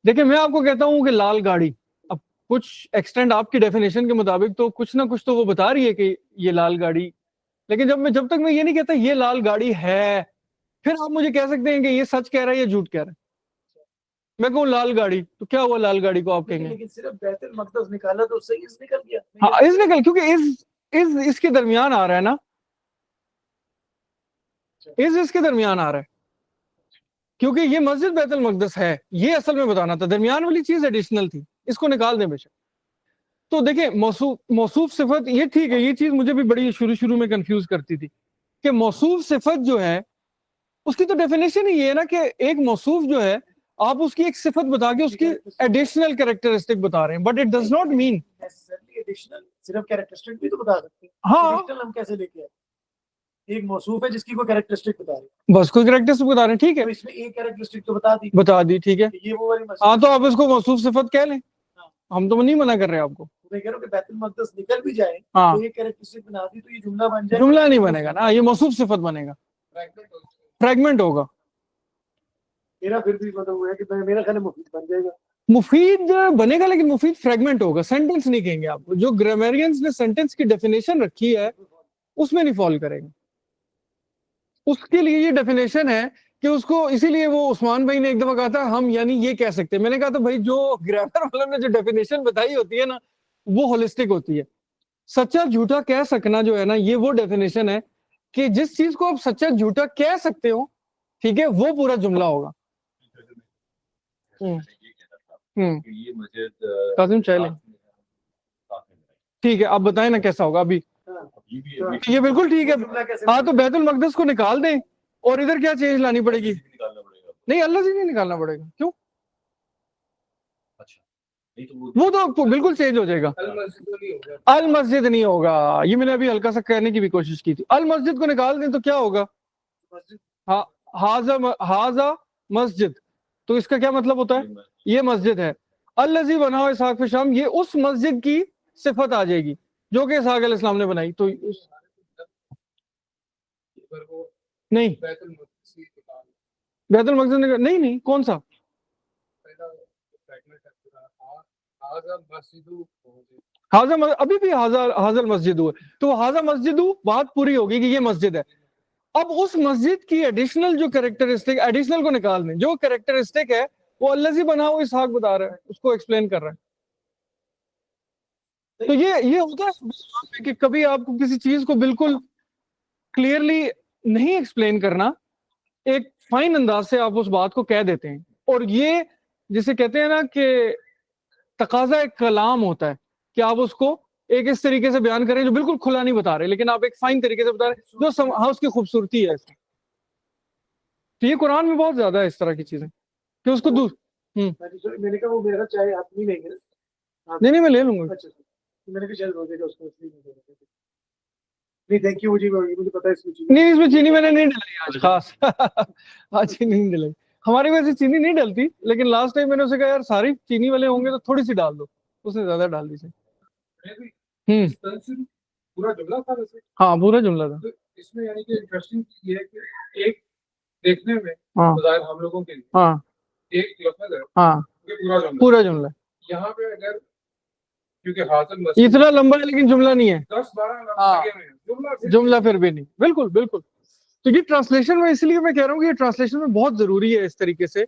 S1: देखिए, मैं आपको कहता हूँ कि लाल गाड़ी, अब कुछ एक्सटेंड आपकी डेफिनेशन के मुताबिक तो कुछ ना कुछ तो वो बता रही है कि ये लाल गाड़ी, लेकिन जब तक मैं ये नहीं कहता ये लाल गाड़ी है, फिर आप मुझे कह सकते हैं कि ये सच कह रहा है या झूठ कह रहा है. मैं कहूँ लाल गाड़ी, तो क्या हुआ लाल गाड़ी को आप कहेंगे?
S3: लेकिन सिर्फ बैतुल मक़दस निकाला तो सही इस निकल गया.
S1: हाँ, इस निकल, क्योंकि इस इसके दरमियान आ रहा है ना, इसके दरमियान आ रहा है. کیونکہ یہ مسجد بیت المقدس ہے، یہ اصل میں بتانا تھا، درمیان والی چیز ایڈیشنل تھی، اس کو نکال دیں بے شک. تو دیکھیں موصوف صفت یہ ٹھیک ہے، یہ چیز مجھے بھی بڑی شروع میں کنفیوز کرتی تھی کہ موصوف صفت جو ہے اس کی تو ڈیفینیشن ہی یہ ہے نا کہ ایک موصوف جو ہے آپ اس کی ایک صفت بتا کے اس کی ایڈیشنل کریکٹرسٹک بتا رہے ہیں، but it does not mean.
S3: صرف کیریکٹرسٹک بھی تو بتا سکتے ہیں.
S1: ہاں
S3: ایڈیشنل ہم کیسے لے کے آئے؟ ایک موصوف ہے جس کی کوئی کیریکٹرسٹک بتا رہے ہیں،
S1: بس کوئی کریکٹرسٹک بتا رہے ہیں، ٹھیک ہے
S3: تو اس میں ایک کیریکٹرسٹک تو بتا دی
S1: بتا دی، ٹھیک ہے.
S3: کہ یہ وہ والی
S1: ہاں
S3: مسجد.
S1: تو آپ اس کو موصوف صفت کہہ لیں، ہم تو نہیں منع کر رہے آپ کو.
S3: میں کہہ رہا ہوں کہ بیت المقدس نکل بھی جائے
S1: ہاں
S3: تو ایک کیریکٹرسٹک بنا دی تو یہ جملہ بن جائے.
S1: جملہ نہیں بنے گا نا، یہ موصوف صفت بنے گا، فریگمنٹ ہوگا.
S3: میرا پھر بھی مطلب وہ ہے کہ میرا خیال ہے مفید بن جائے گا.
S1: مفید بنے گا لیکن مفید فریگمنٹ ہوگا، سینٹنس نہیں کہیں گے آپ کو. جو گرامرینز نے سینٹنس کی ڈیفینیشن رکھی ہے اس میں نہیں فال کرے گا. اس کے لیے یہ ڈیفینیشن ہے کہ اس کو، اسی لیے وہ عثمان بھائی نے ایک دفعہ کہا تھا ہم یعنی یہ کہہ سکتے ہیں. میں نے کہا تھا بھائی جو گرامر والوں نے جو ڈیفینیشن بتائی ہوتی ہے نا وہ ہولسٹک ہوتی ہے. سچا جھوٹا کہہ سکنا جو ہے نا یہ وہ ڈیفینیشن ہے کہ جس چیز کو آپ سچا جھوٹا کہہ سکتے ہو، ٹھیک ہے، وہ پورا جملہ ہوگا.
S4: یہ مسجد
S1: قاسم چلیں ٹھیک ہے، آپ بتائیں نا کیسا ہوگا. ابھی یہ بالکل ٹھیک ہے.
S3: جملہ کیسے
S1: ہاں تو بیت المقدس کو نکال دیں اور ادھر کیا چینج لانی پڑے گی؟
S4: نکالنا پڑے گا.
S1: نہیں اللہ سے نہیں نکالنا پڑے گا. کیوں؟
S4: اچھا نہیں تو
S1: وہ تو بالکل چینج ہو جائے گا. المسجد نہیں ہوگا، یہ میں نے ابھی ہلکا سا کہنے کی بھی کوشش کی تھی. المسجد کو نکال دیں تو کیا ہوگا؟ ہاذا مسجد، تو اس کا کیا مطلب ہوتا ہے؟ یہ مسجد ہے. الذی بنا اسحاق فی الشام، یہ اس مسجد کی صفت آ جائے گی جو کہ اسحاق علیہ السلام نے بنائی. تو نہیں بیت المقدس نہیں کون سا ابھی بھی حاضر مسجد ہوئے تو حاضر مسجد بات پوری ہوگی کہ یہ مسجد ہے. اب اس مسجد کی ایڈیشنل جو کریکٹرسٹک، ایڈیشنل کو نکال دیں، جو کریکٹرسٹک ہے وہ الذی بنا ہوا اسحاق بتا رہا ہے، اس کو ایکسپلین کر رہا ہے. تو یہ ہوتا ہے کہ کبھی آپ کو کسی چیز کو بالکل کلیئرلی نہیں ایکسپلین کرنا، ایک فائن انداز سے آپ اس بات کو کہہ دیتے ہیں. اور یہ جسے کہتے ہیں نا کہ تقاضا ایک کلام ہوتا ہے کہ آپ اس کو ایک اس طریقے سے بیان کریں جو بالکل کھلا نہیں بتا رہے لیکن آپ ایک فائن طریقے سے بتا رہے جو ہاں اس کی خوبصورتی ہے. تو یہ قرآن میں بہت زیادہ ہے اس طرح کی چیزیں کہ اس کو
S3: میں نے کہا وہ میرا چائے آپ نہیں لیں گے.
S1: نہیں میں لے لوں گا.
S3: میں نے کہا شاید ہو جائے گا اس کو نہیں. تھینک یو جی، مجھے پتا ہے اس میں
S1: نہیں، اس میں چینی میں نے نہیں ڈلائی آج خاص. آج چینی نہیں ڈلائی. ہماری ویسے چینی نہیں ڈلتی لیکن لاسٹ ٹائم میں نے اسے کہا یار ساری چینی والے ہوں گے تو تھوڑی سی ڈال دو، اس نے زیادہ ڈال دی تھی.
S3: پورا جملہ تھا ویسے.
S1: ہاں پورا جملہ تھا.
S3: اس میں یعنی کہ انٹرسٹنگ یہ ہے کہ ایک دیکھنے میں
S1: ہاں
S3: بظاہر ہم لوگوں کے لیے
S1: ہاں
S3: ایک لفظ ہے
S1: ہاں پورا جملہ.
S3: یہاں پہ اگر کیونکہ حاصل
S1: اتنا لمبا ہے لیکن جملہ نہیں ہے،
S3: 10-12
S1: ہاں جملہ پھر بھی نہیں. بالکل بالکل. تو یہ ٹرانسلیشن میں اس لیے میں کہہ رہا ہوں کہ یہ ٹرانسلیشن میں بہت ضروری ہے. اس طریقے سے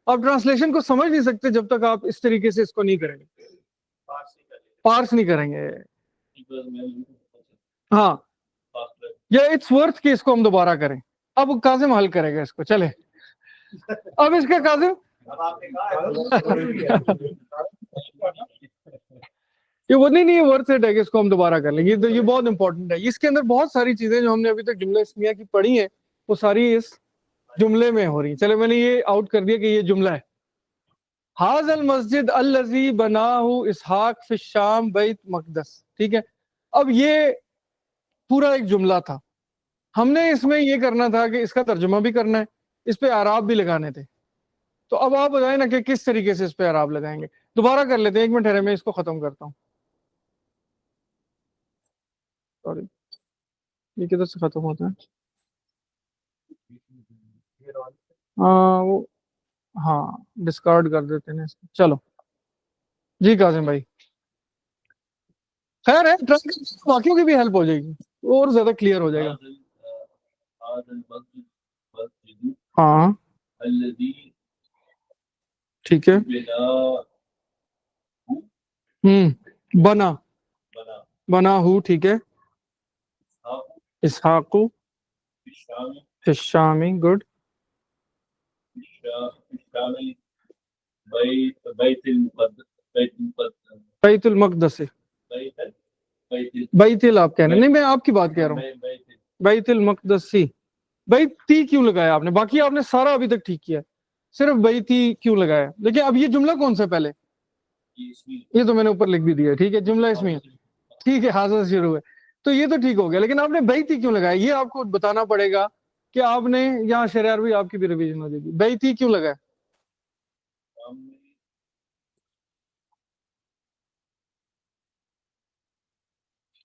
S1: آپ ٹرانسلیشن کو سمجھ نہیں سکتے جب تک آپ اس طریقے سے اس کو نہیں کریں گے، پارس نہیں کریں گے. ہاں یا اٹس ورتھ کہ اس کو ہم دوبارہ کریں. اب قاسم حل کرے گا اس کو. چلے اب اس کا قاسم یہ وہ نہیں ورتھ اٹ ہے کہ اس کو ہم دوبارہ کر لیں گے. تو یہ بہت امپورٹنٹ ہے. اس کے اندر بہت ساری چیزیں جو ہم نے ابھی تک جملہ اسمیہ کی پڑھی ہیں وہ ساری اس جملے میں ہو رہی ہیں. چلے میں نے یہ آؤٹ کر دیا کہ یہ جملہ ہے. حاذ المسجد الذی بناہ اسحاق فی الشام بیت مقدس. ٹھیک ہے، اب یہ پورا ایک جملہ تھا. ہم نے اس میں یہ کرنا تھا کہ اس کا ترجمہ بھی کرنا ہے، اس پہ اعراب بھی لگانے تھے. تو اب آپ بتائیں نا کہ کس طریقے سے اس پہ اعراب لگائیں گے. دوبارہ کر لیتے ہیں، 1 منٹ ٹھہرے میں اس کو ختم کرتا ہوں. سوری یہ کدھر سے ختم ہوتا ہے؟ وہ ہاں ڈسکارڈ کر دیتے ہیں اس کو. چلو جی قاسم بھائی خیر ہے، باقیوں کی بھی ہیلپ ہو جائے گی اور زیادہ کلیئر ہو جائے گا. ہاں ٹھیک ہے. بنا ہو ٹھیک ہے. اسحاق الشامی گڈ.
S4: شامل بیت المقدس
S1: بیت المقدس بیت آپ کہہ رہے ہیں, نہیں میں آپ کی بات کہہ رہا ہوں, بیت المقدسی. بیتی کیوں لگایا آپ نے؟ باقی آپ نے سارا ابھی تک ٹھیک کیا, صرف بیتی کیوں لگایا؟ دیکھیں اب یہ جملہ کون سا پہلے, یہ تو میں نے اوپر لکھ بھی دیا, ٹھیک ہے جملہ اس میں, ٹھیک ہے حاضر سے شروع ہے تو یہ تو ٹھیک ہو گیا, لیکن آپ نے بیتی کیوں لگایا یہ آپ کو بتانا پڑے گا کہ آپ نے یہاں شریعر بھی آپ کی بھی ریویژن ہو جائے گی. بیتی کیوں لگایا؟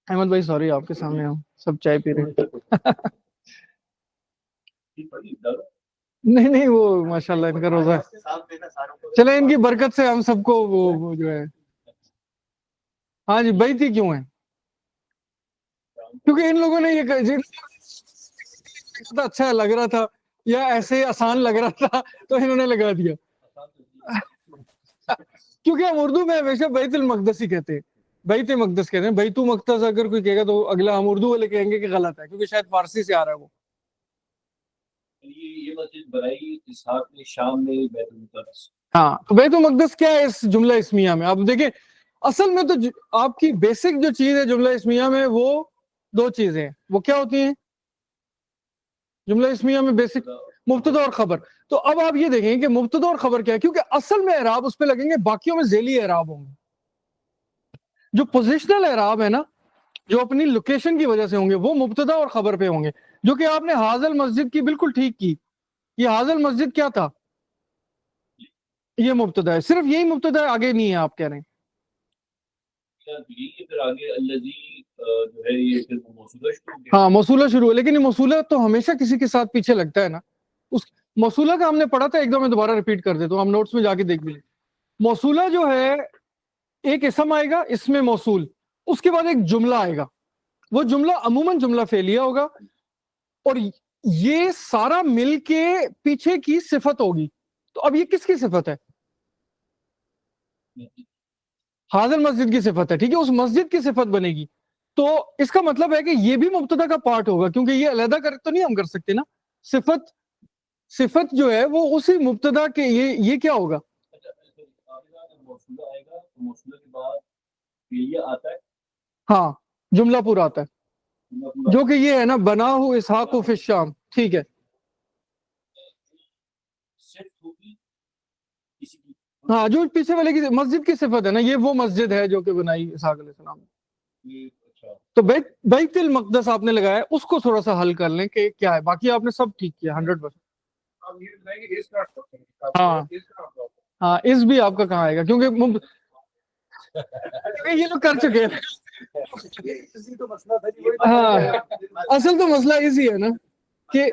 S1: احمد بھائی سوری آپ کے سامنے ہم سب چائے پی رہے ہیں. نہیں نہیں وہ ماشاءاللہ ان کا روزہ ہے, چلے ان کی برکت سے ہم سب کو وہ جو ہے. ہاں جی بیتی کیوں ہے؟ کیونکہ ان لوگوں نے یہ اچھا لگ رہا تھا یا ایسے آسان لگ رہا تھا تو انہوں نے لگا دیا. کیونکہ ہم اردو میں ہمیشہ بیت المقدس ہی کہتے ہیں, بیت مقدس کہتے ہیں. بیت مقدس اگر کوئی کہے گا تو اگلا ہم اردو والے کہیں گے کہ غلط ہے, کیونکہ شاید فارسی سے آ رہا ہے وہ.
S4: یہ مسجد بنائی اسحاق نے شام میں بیت المقدس.
S1: ہاں تو بیت المقدس کیا ہے اس جملہ اسمیہ میں؟ آپ دیکھیں اصل میں تو آپ کی بیسک جو چیز ہے جملہ اسمیہ میں وہ دو چیزیں ہیں. وہ کیا ہوتی ہیں جملہ اسمیہ میں؟ بیسک مبتدا اور خبر. تو اب آپ یہ دیکھیں کہ مبتدا اور خبر کیا ہے, کیونکہ اصل میں اعراب اس پہ لگیں گے, باقیوں میں ذیلی اعراب ہوں گے. جو پوزیشنل اعراب ہے نا جو اپنی لوکیشن کی وجہ سے ہوں گے وہ مبتدا اور خبر پہ ہوں گے, جو کہ آپ نے حاضل مسجد کی بالکل ٹھیک کی. یہ حاضل مسجد کیا تھا؟ یہ مبتدا ہے, صرف یہی مبتدا ہے, آگے نہیں ہے آپ کہہ رہے ہیں.
S4: پھر آگے الذی جو ہے یہ پھر موصولہ شروع ہو گیا.
S1: ہاں موصولہ شروع ہے, لیکن یہ موصولہ تو ہمیشہ کسی کے ساتھ پیچھے لگتا ہے نا. اس موصولہ کا ہم نے پڑھا تھا, ایک دو میں دوبارہ ریپیٹ کر دیتا ہوں, ہم نوٹس میں جا کے دیکھ بھی لیں. موصولہ جو ہے ایک اسم آئے گا اس میں موصول, اس کے بعد ایک جملہ آئے گا, وہ جملہ عموماً جملہ فعلیہ ہوگا, اور یہ سارا مل کے پیچھے کی صفت ہوگی. تو اب یہ کس کی صفت ہے؟ حاضر مسجد کی صفت ہے, ٹھیک ہے, اس مسجد کی صفت بنے گی. تو اس کا مطلب ہے کہ یہ بھی مبتدا کا پارٹ ہوگا, کیونکہ یہ علیحدہ کر تو نہیں ہم کر سکتے نا. صفت جو ہے وہ اسی مبتدا کے, یہ کیا ہوگا؟
S4: موصولہ آئے گا, موصولہ کے بعد فعلیہ آتا ہے,
S1: ہاں جملہ پورا آتا ہے, جو کہ یہ ہے نا بناہ اسحاق فی الشام, ٹھیک ہے.
S4: صفت ہوگی کسی کی.
S1: ہاں جو پیچھے والے کی مسجد کی صفت ہے نا, یہ وہ مسجد ہے جو کہ بنائی اسحاق علیہ السلام نے. تو بیت المقدس آپ نے لگایا, اس کو تھوڑا سا حل کر لیں کہ کیا ہے. باقی آپ نے سب ٹھیک کیا 100%. ہاں ہاں اس بھی آپ کا کہاں آئے گا, کیونکہ یہ لوگ کر چکے ہیں. ہاں اصل تو مسئلہ اسی ہے نا کہ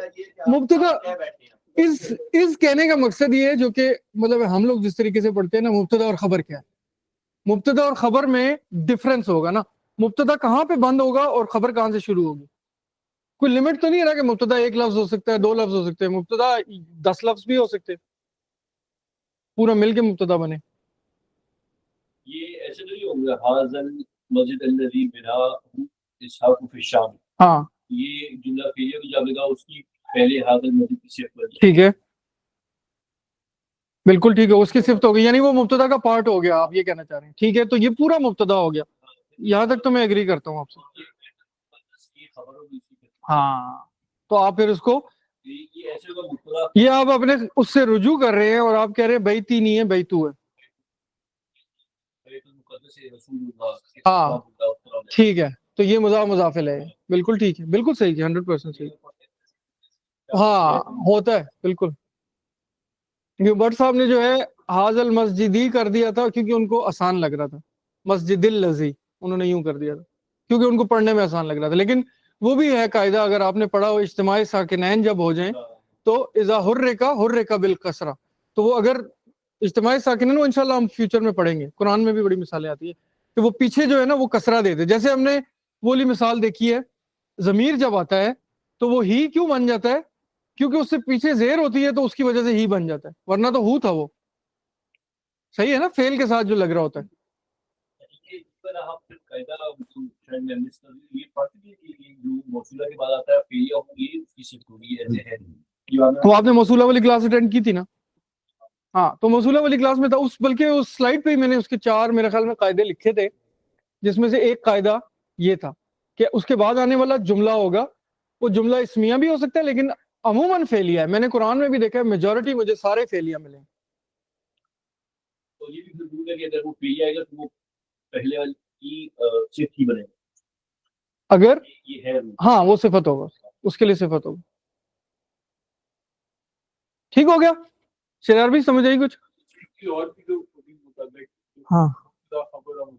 S1: مبتدا اس کہنے کا مقصد یہ ہے, جو کہ مطلب ہم لوگ جس طریقے سے پڑھتے ہیں نا مبتدا اور خبر کیا ہے. مبتدا اور خبر میں ڈفرنس ہوگا نا, مبتدا کہاں پہ بند ہوگا اور خبر کہاں سے شروع ہوگی. کوئی لمٹ تو نہیں رہا کہ مبتدا ایک لفظ ہو سکتا ہے, دو لفظ ہو سکتے ہیں, مبتدا 10 لفظ بھی ہو سکتے, پورا مل کے مبتدا بنے.
S4: یہ ایسے نہیں ہوگا حاضر مسجد الذی بناہ اسحاق فی الشام,
S1: ہاں
S4: یہ جملہ فعلیہ کی جب لگا اس کی پہلے حاضر مسجد کی صفت بنی.
S1: ٹھیک ہے بالکل ٹھیک ہے, اس کی صفت ہوگی, یعنی وہ مبتدا کا پارٹ ہو گیا, آپ یہ کہنا چاہ رہے ہیں. ٹھیک ہے تو یہ پورا مبتدا ہو گیا, یہاں تک تو میں ایگری کرتا ہوں آپ سے.
S4: خبر ہوگی اسی کی.
S1: ہاہ تو آپ پھر اس کو
S4: یہ ایسے ہوگا مبتدا
S1: یہ آپ اپنے اس سے رجوع کر رہے ہیں, اور آپ کہہ رہے ہیں بیتی نہیں ہے بیتو ہے.
S4: بیت المقدس رسول اللہ.
S1: ہاں ٹھیک ہے, تو یہ مضاف مضاف الیہ ہے, بالکل ٹھیک ہے, بالکل صحیح ہے, 100% صحیح. ہاں ہوتا ہے بالکل. بٹ صاحب نے جو ہے حاضل مسجدی کر دیا تھا کیونکہ ان کو آسان لگ رہا تھا, مسجد اللذی انہوں نے یوں کر دیا تھا کیونکہ ان کو پڑھنے میں آسان لگ رہا تھا. لیکن وہ بھی ہے قاعدہ, اگر آپ نے پڑھا ہو اجتماعی ساکنین جب ہو جائیں تو اذا حرک بالکسرہ, تو وہ اگر اجتماعی ساکنین وہ انشاءاللہ ہم فیوچر میں پڑھیں گے, قرآن میں بھی بڑی مثالیں آتی ہیں کہ وہ پیچھے جو ہے نا وہ کسرہ دے دے. جیسے ہم نے وہ والی مثال دیکھی ہے, ضمیر جب آتا ہے تو وہ ہی کیوں بن جاتا ہے, کیونکہ اس سے پیچھے زیر ہوتی ہے تو اس کی وجہ سے ہی بن جاتا ہے, ورنہ تو ہو تھا وہ. صحیح ہے نا, فعل کے ساتھ جو لگ رہا ہوتا ہے. تو آپ نے موصولہ والی کلاس اٹینڈ کی تھی نا, हाँ, तो मौसूला वाली क्लास में था, उस बल्कि उस स्लाइड पे ही मैंने उसके 4 मेरे ख्याल में कायदे लिखे थे, जिसमें से एक कायदा ये था कि उसके बाद आने वाला जुमला होगा वो जुमला इस्मिया भी हो सकता है लेकिन अमूमन फेलिया है। मैंने कुरान में भी देखा है, मेजॉरिटी मुझे सारे फेलिया मिले।
S4: तो ये भी जरूर है कि अगर वो फेलिया आएगा तो वो पहले वाली की सिर्फ ही बनेगा,
S1: अगर
S4: ये है रूल।
S1: हाँ वो सिफत होगा, उसके लिए सिफत होगा। ठीक हो गया? शरार भी समझ आई कुछ?
S4: और भी जो मुताबिक
S1: हाँ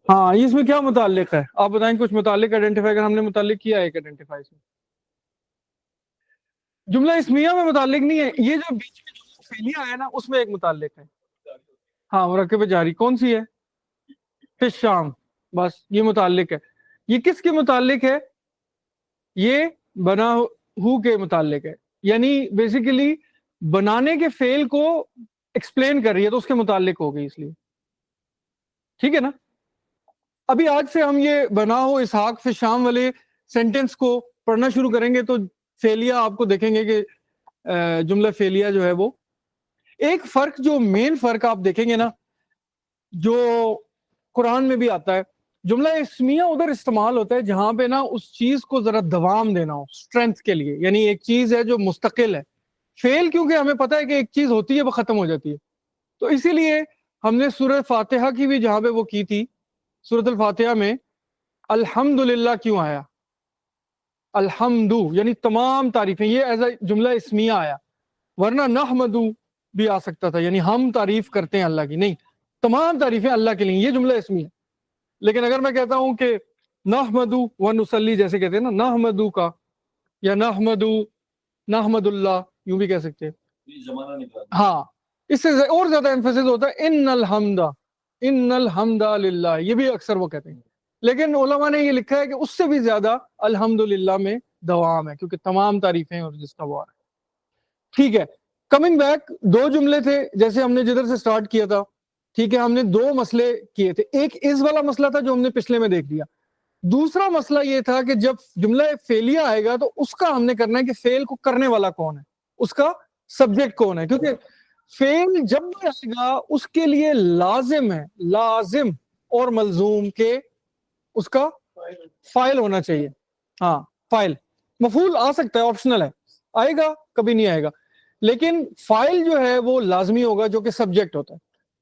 S1: हाँ, इसमें क्या मुताल्लिक है आप बताएं, कुछ मुताल्लिक आइडेंटिफाई अगर हमने मुताल्लिक किया है एक आइडेंटिफाई इसमें। जुमला इस्मिया में मुताल्लिक नहीं है, ये जो बीच में जो फेलिया है ना उसमें एक मुताल्लिक है। हाँ मुरक्कब जारी कौन सी है? फिश शाम, बस ये मुताल्लिक है। ये किसके मुताल्लिक है? ये बना हु के मुताल्लिक है, यानी बेसिकली बनाने के फेल को एक्सप्लेन कर रही है तो उसके मुताल्लिक हो गई, इसलिए ठीक है ना। अभी आज से हम ये बना हो इसहाक फिर शाम वाले सेंटेंस को पढ़ना शुरू करेंगे तो फेलिया आपको देखेंगे कि जुमला फेलिया जो है वो एक फर्क, जो मेन फर्क आप देखेंगे ना जो कुरान में भी आता है, जुमला इस्मिया उधर इस्तेमाल होता है जहां पे ना उस चीज को जरा दवाम देना हो, स्ट्रेंथ के लिए, यानी एक चीज है जो मुस्तकिल है। फेल क्योंकि हमें पता है कि एक चीज होती है वो खत्म हो जाती है, तो इसीलिए हमने सूरह फातिहा की भी जहां पे वो की थी, सूरत अल फातिहा में अल्हम्दुलिल्लाह क्यों आया? अल्हम्दु यानी तमाम तारीफें, ये एज अ जुमला इस्मिया आया, वरना नहमदु भी आ सकता था, यानी हम तारीफ करते हैं अल्लाह की, नहीं, तमाम तारीफें अल्लाह के लिए, ये जुमला इस्मिया। लेकिन अगर मैं कहता हूं कि नहमदु व नुसल्ली, जैसे कहते हैं ना नहमदु का, या नहमदुल्लाह यूं भी कह सकते हैं,
S4: जमाना निकाल।
S1: हाँ, इससे और ज्यादा एम्फेसिस होता है इन्नल हम्दा लिल्लाह, ये भी अक्सर वो कहते हैं, लेकिन उलमा ने ये लिखा है कि उससे भी ज्यादा अल्हम्दुलिल्लाह में दवाम है क्योंकि तमाम तारीफें और जिसका वो आ रहा है। ठीक है, कमिंग बैक, दो जुमले थे जैसे हमने जिधर से स्टार्ट किया था, ठीक है, हमने दो मसले किए थे, एक इस वाला मसला था जो हमने पिछले में देख लिया, दूसरा मसला ये था कि जब जुमला फेलिया आएगा तो उसका हमने करना है कि फेल को करने वाला कौन है, उसका सब्जेक्ट कौन है, क्योंकि फेल जब भी आएगा उसके लिए लाजिम है, लाजिम और मलजूम के उसका फाइल होना चाहिए। हाँ, फाइल, मफूल आ सकता है, ऑप्शनल है, आएगा कभी नहीं आएगा, लेकिन फाइल जो है वो लाजमी होगा जो कि सब्जेक्ट होता है।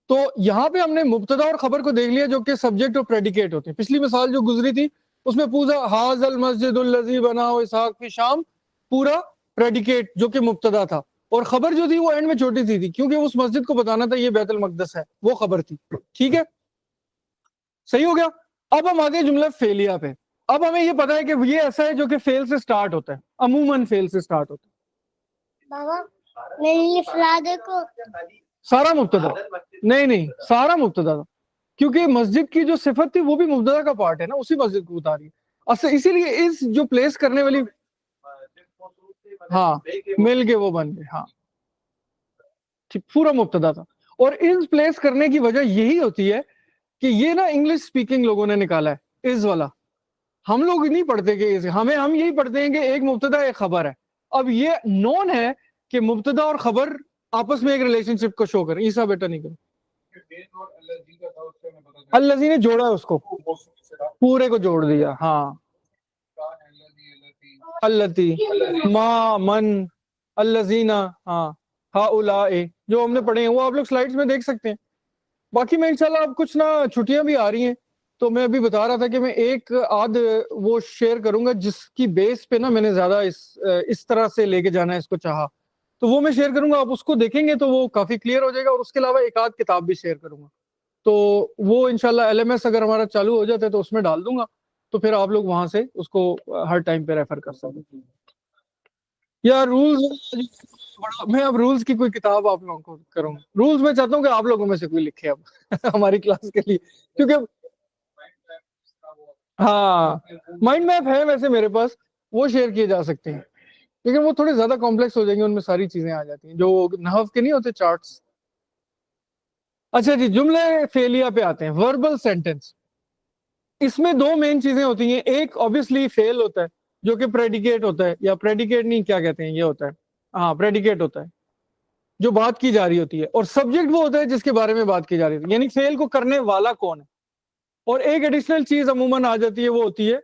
S1: तो यहाँ पे हमने मुब्तदा और खबर को देख लिया जो कि सब्जेक्ट और प्रेडिकेट होते हैं। पिछली मिसाल जो गुजरी थी उसमें पूरा हाजल मस्जिदुल लज़ी बना इसहाक फी शाम पूरा प्रेडिकेट जो कि मुब्तदा था, और खबर जो थी वो एंड में छोटी सी थी क्योंकि उस मस्जिद को बताना था ये बैतुल मक़दस है, वो खबर थी। ठीक है, सही हो गया। अब हम आगे जुमला फेलिया पे। अब हमें ये पता है कि ये ऐसा है जो कि फेल से स्टार्ट होता है, अमूमन फेल से स्टार्ट होता है।
S6: बाबा मेरी फ्लादे को
S1: सारा मुब्तदा, नहीं सारा मुब्तदा था, क्योंकि मस्जिद की जो सिफत थी वो भी मुब्तदा का पार्ट है ना, उसी मस्जिद को बता रही है। अच्छा, इसीलिए इस जो प्लेस करने वाली, हाँ, मिल के वो बन गए, हाँ ठीक, पूरा मुब्तदा था। और इस प्लेस करने की वजह यही होती है कि ये ना इंग्लिश स्पीकिंग लोगों ने निकाला है इस वाला, हम लोग नहीं पढ़ते कि इस, हम यही पढ़ते हैं कि एक मुब्तदा एक खबर है। अब ये नॉन है कि मुब्तदा और खबर आपस में एक रिलेशनशिप को शो करें। ईसा बेटा नहीं करें, अल्लाजी ने जोड़ा है उसको, पूरे को जोड़ दिया, हाँ, अल्लती मा मन अल्लजीना, हाँ हाउलाए जो हमने पढ़े हैं वो आप लोग स्लाइड्स में देख सकते हैं। बाकी मैं इंशाल्लाह अब कुछ ना छुट्टियां भी आ रही हैं तो मैं अभी बता रहा था कि मैं एक आध वो शेयर करूंगा जिसकी बेस पे ना मैंने ज्यादा इस तरह से लेके जाना है इसको चाहा, तो वो मैं शेयर करूंगा, आप उसको देखेंगे तो वो काफी क्लियर हो जाएगा। और उसके अलावा एक आध किताब भी शेयर करूंगा, तो वो इंशाल्लाह LMS अगर हमारा चालू हो जाता है तो उसमें डाल दूंगा, तो फिर आप लोग वहां से उसको हर टाइम पे रेफर कर सकते हैं। या रूल्स, मैं अब रूल्स की कोई किताब आप लोगों को करूंगा, रूल्स मैं चाहता हूँ कि आप लोगों में से कोई लिखे अब हमारी क्लास के लिए, क्योंकि हाँ माइंड मैप है वैसे मेरे पास, वो शेयर किए जा सकते हैं, लेकिन वो थोड़े ज्यादा कॉम्प्लेक्स हो जाएंगे, उनमें सारी चीजें आ जाती हैं जो नहव के नहीं होते चार्ट्स। अच्छा जी, जुमले फेलिया पे आते हैं, वर्बल सेंटेंस। इसमें दो मेन चीजें होती हैं, एक ऑब्वियसली फेल होता है जो कि प्रेडिकेट होता है, या प्रेडिकेट नहीं क्या कहते हैं ये होता है, हाँ प्रेडिकेट होता है, جو بات کی جا رہی ہوتی ہے, اور سبجیکٹ وہ ہوتا ہے جس کے بارے میں بات کی جا رہی ہوتی ہے, یعنی فعل کو کرنے والا کون ہے. اور ایک ایڈیشنل چیز عموماً آ جاتی ہے, وہ ہوتی ہے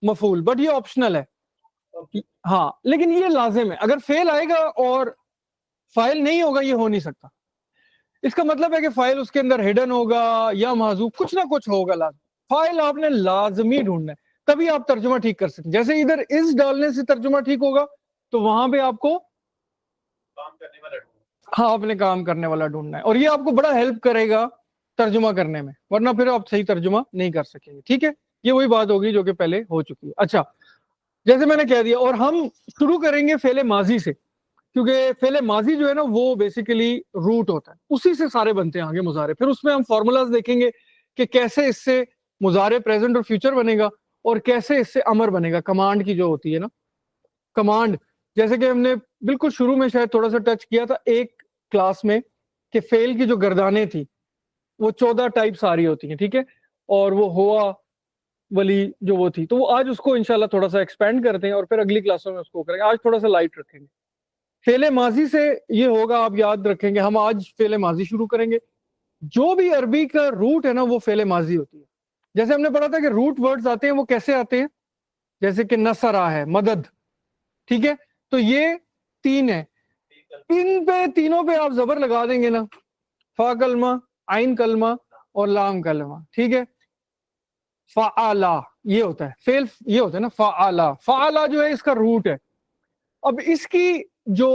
S1: مفعول, بٹ یہ آپشنل ہے. ہاں لیکن یہ لازم ہے, اگر فعل آئے گا اور فاعل نہیں ہوگا یہ ہو نہیں سکتا. اس کا مطلب ہے کہ فاعل اس کے اندر ہڈن ہوگا یا محذوف, کچھ نہ کچھ ہوگا لازم. فاعل آپ نے لازمی ڈھونڈنا ہے, تبھی آپ ترجمہ ٹھیک کر سکتے ہیں. جیسے ادھر اس ڈالنے سے ترجمہ ٹھیک ہوگا, تو وہاں پہ آپ کو
S2: کام کرنے والا ڈھونڈنا.
S1: ہاں اپنے کام کرنے والا ڈھونڈنا ہے, اور یہ آپ کو بڑا ہیلپ کرے گا ترجمہ کرنے میں, ورنہ پھر آپ صحیح ترجمہ نہیں کر سکیں گے. ٹھیک ہے, یہ وہی بات ہوگی جو کہ پہلے ہو چکی ہے. اچھا, جیسے میں نے کہہ دیا, اور ہم شروع کریں گے فعل ماضی سے, کیونکہ فعل ماضی جو ہے نا وہ بیسیکلی روٹ ہوتا ہے, اسی سے سارے بنتے ہیں آگے مضارع. پھر اس میں ہم فارمولاز دیکھیں گے کہ کیسے اس سے مضارع پریزنٹ اور فیوچر بنے گا, اور کیسے اس سے امر بنے گا, کمانڈ کی جو ہوتی ہے نا کمانڈ. جیسے کہ ہم نے بالکل شروع میں شاید تھوڑا سا ٹچ کیا تھا ایک کلاس میں, کہ فعل کی جو گردانیں تھی وہ 14 ٹائپس آ رہی ہوتی ہیں. ٹھیک ہے, اور وہ ہوا ولی جو وہ تھی, تو وہ آج اس کو انشاءاللہ تھوڑا سا ایکسپینڈ کرتے ہیں, اور پھر اگلی کلاسوں میں اس کو کریں گے. آج تھوڑا سا لائٹ رکھیں گے. فعل ماضی سے یہ ہوگا, آپ یاد رکھیں گے, ہم آج فعل ماضی شروع کریں گے. جو بھی عربی کا روٹ ہے نا وہ فعل ماضی ہوتی ہے. جیسے ہم نے پڑھا تھا کہ روٹ ورڈز آتے ہیں, وہ کیسے آتے ہیں, جیسے کہ نصرہ ہے, مدد. ٹھیک ہے, تو یہ 3 ہے, ان پہ تینوں پہ آپ زبر لگا دیں گے نا, فا کلمہ, عین کلمہ اور لام کلمہ. ٹھیک ہے, فعلا یہ ہوتا ہے فعل, یہ ہوتا ہے نا فعلا. فعلا جو ہے اس کا روٹ ہے. اب اس کی جو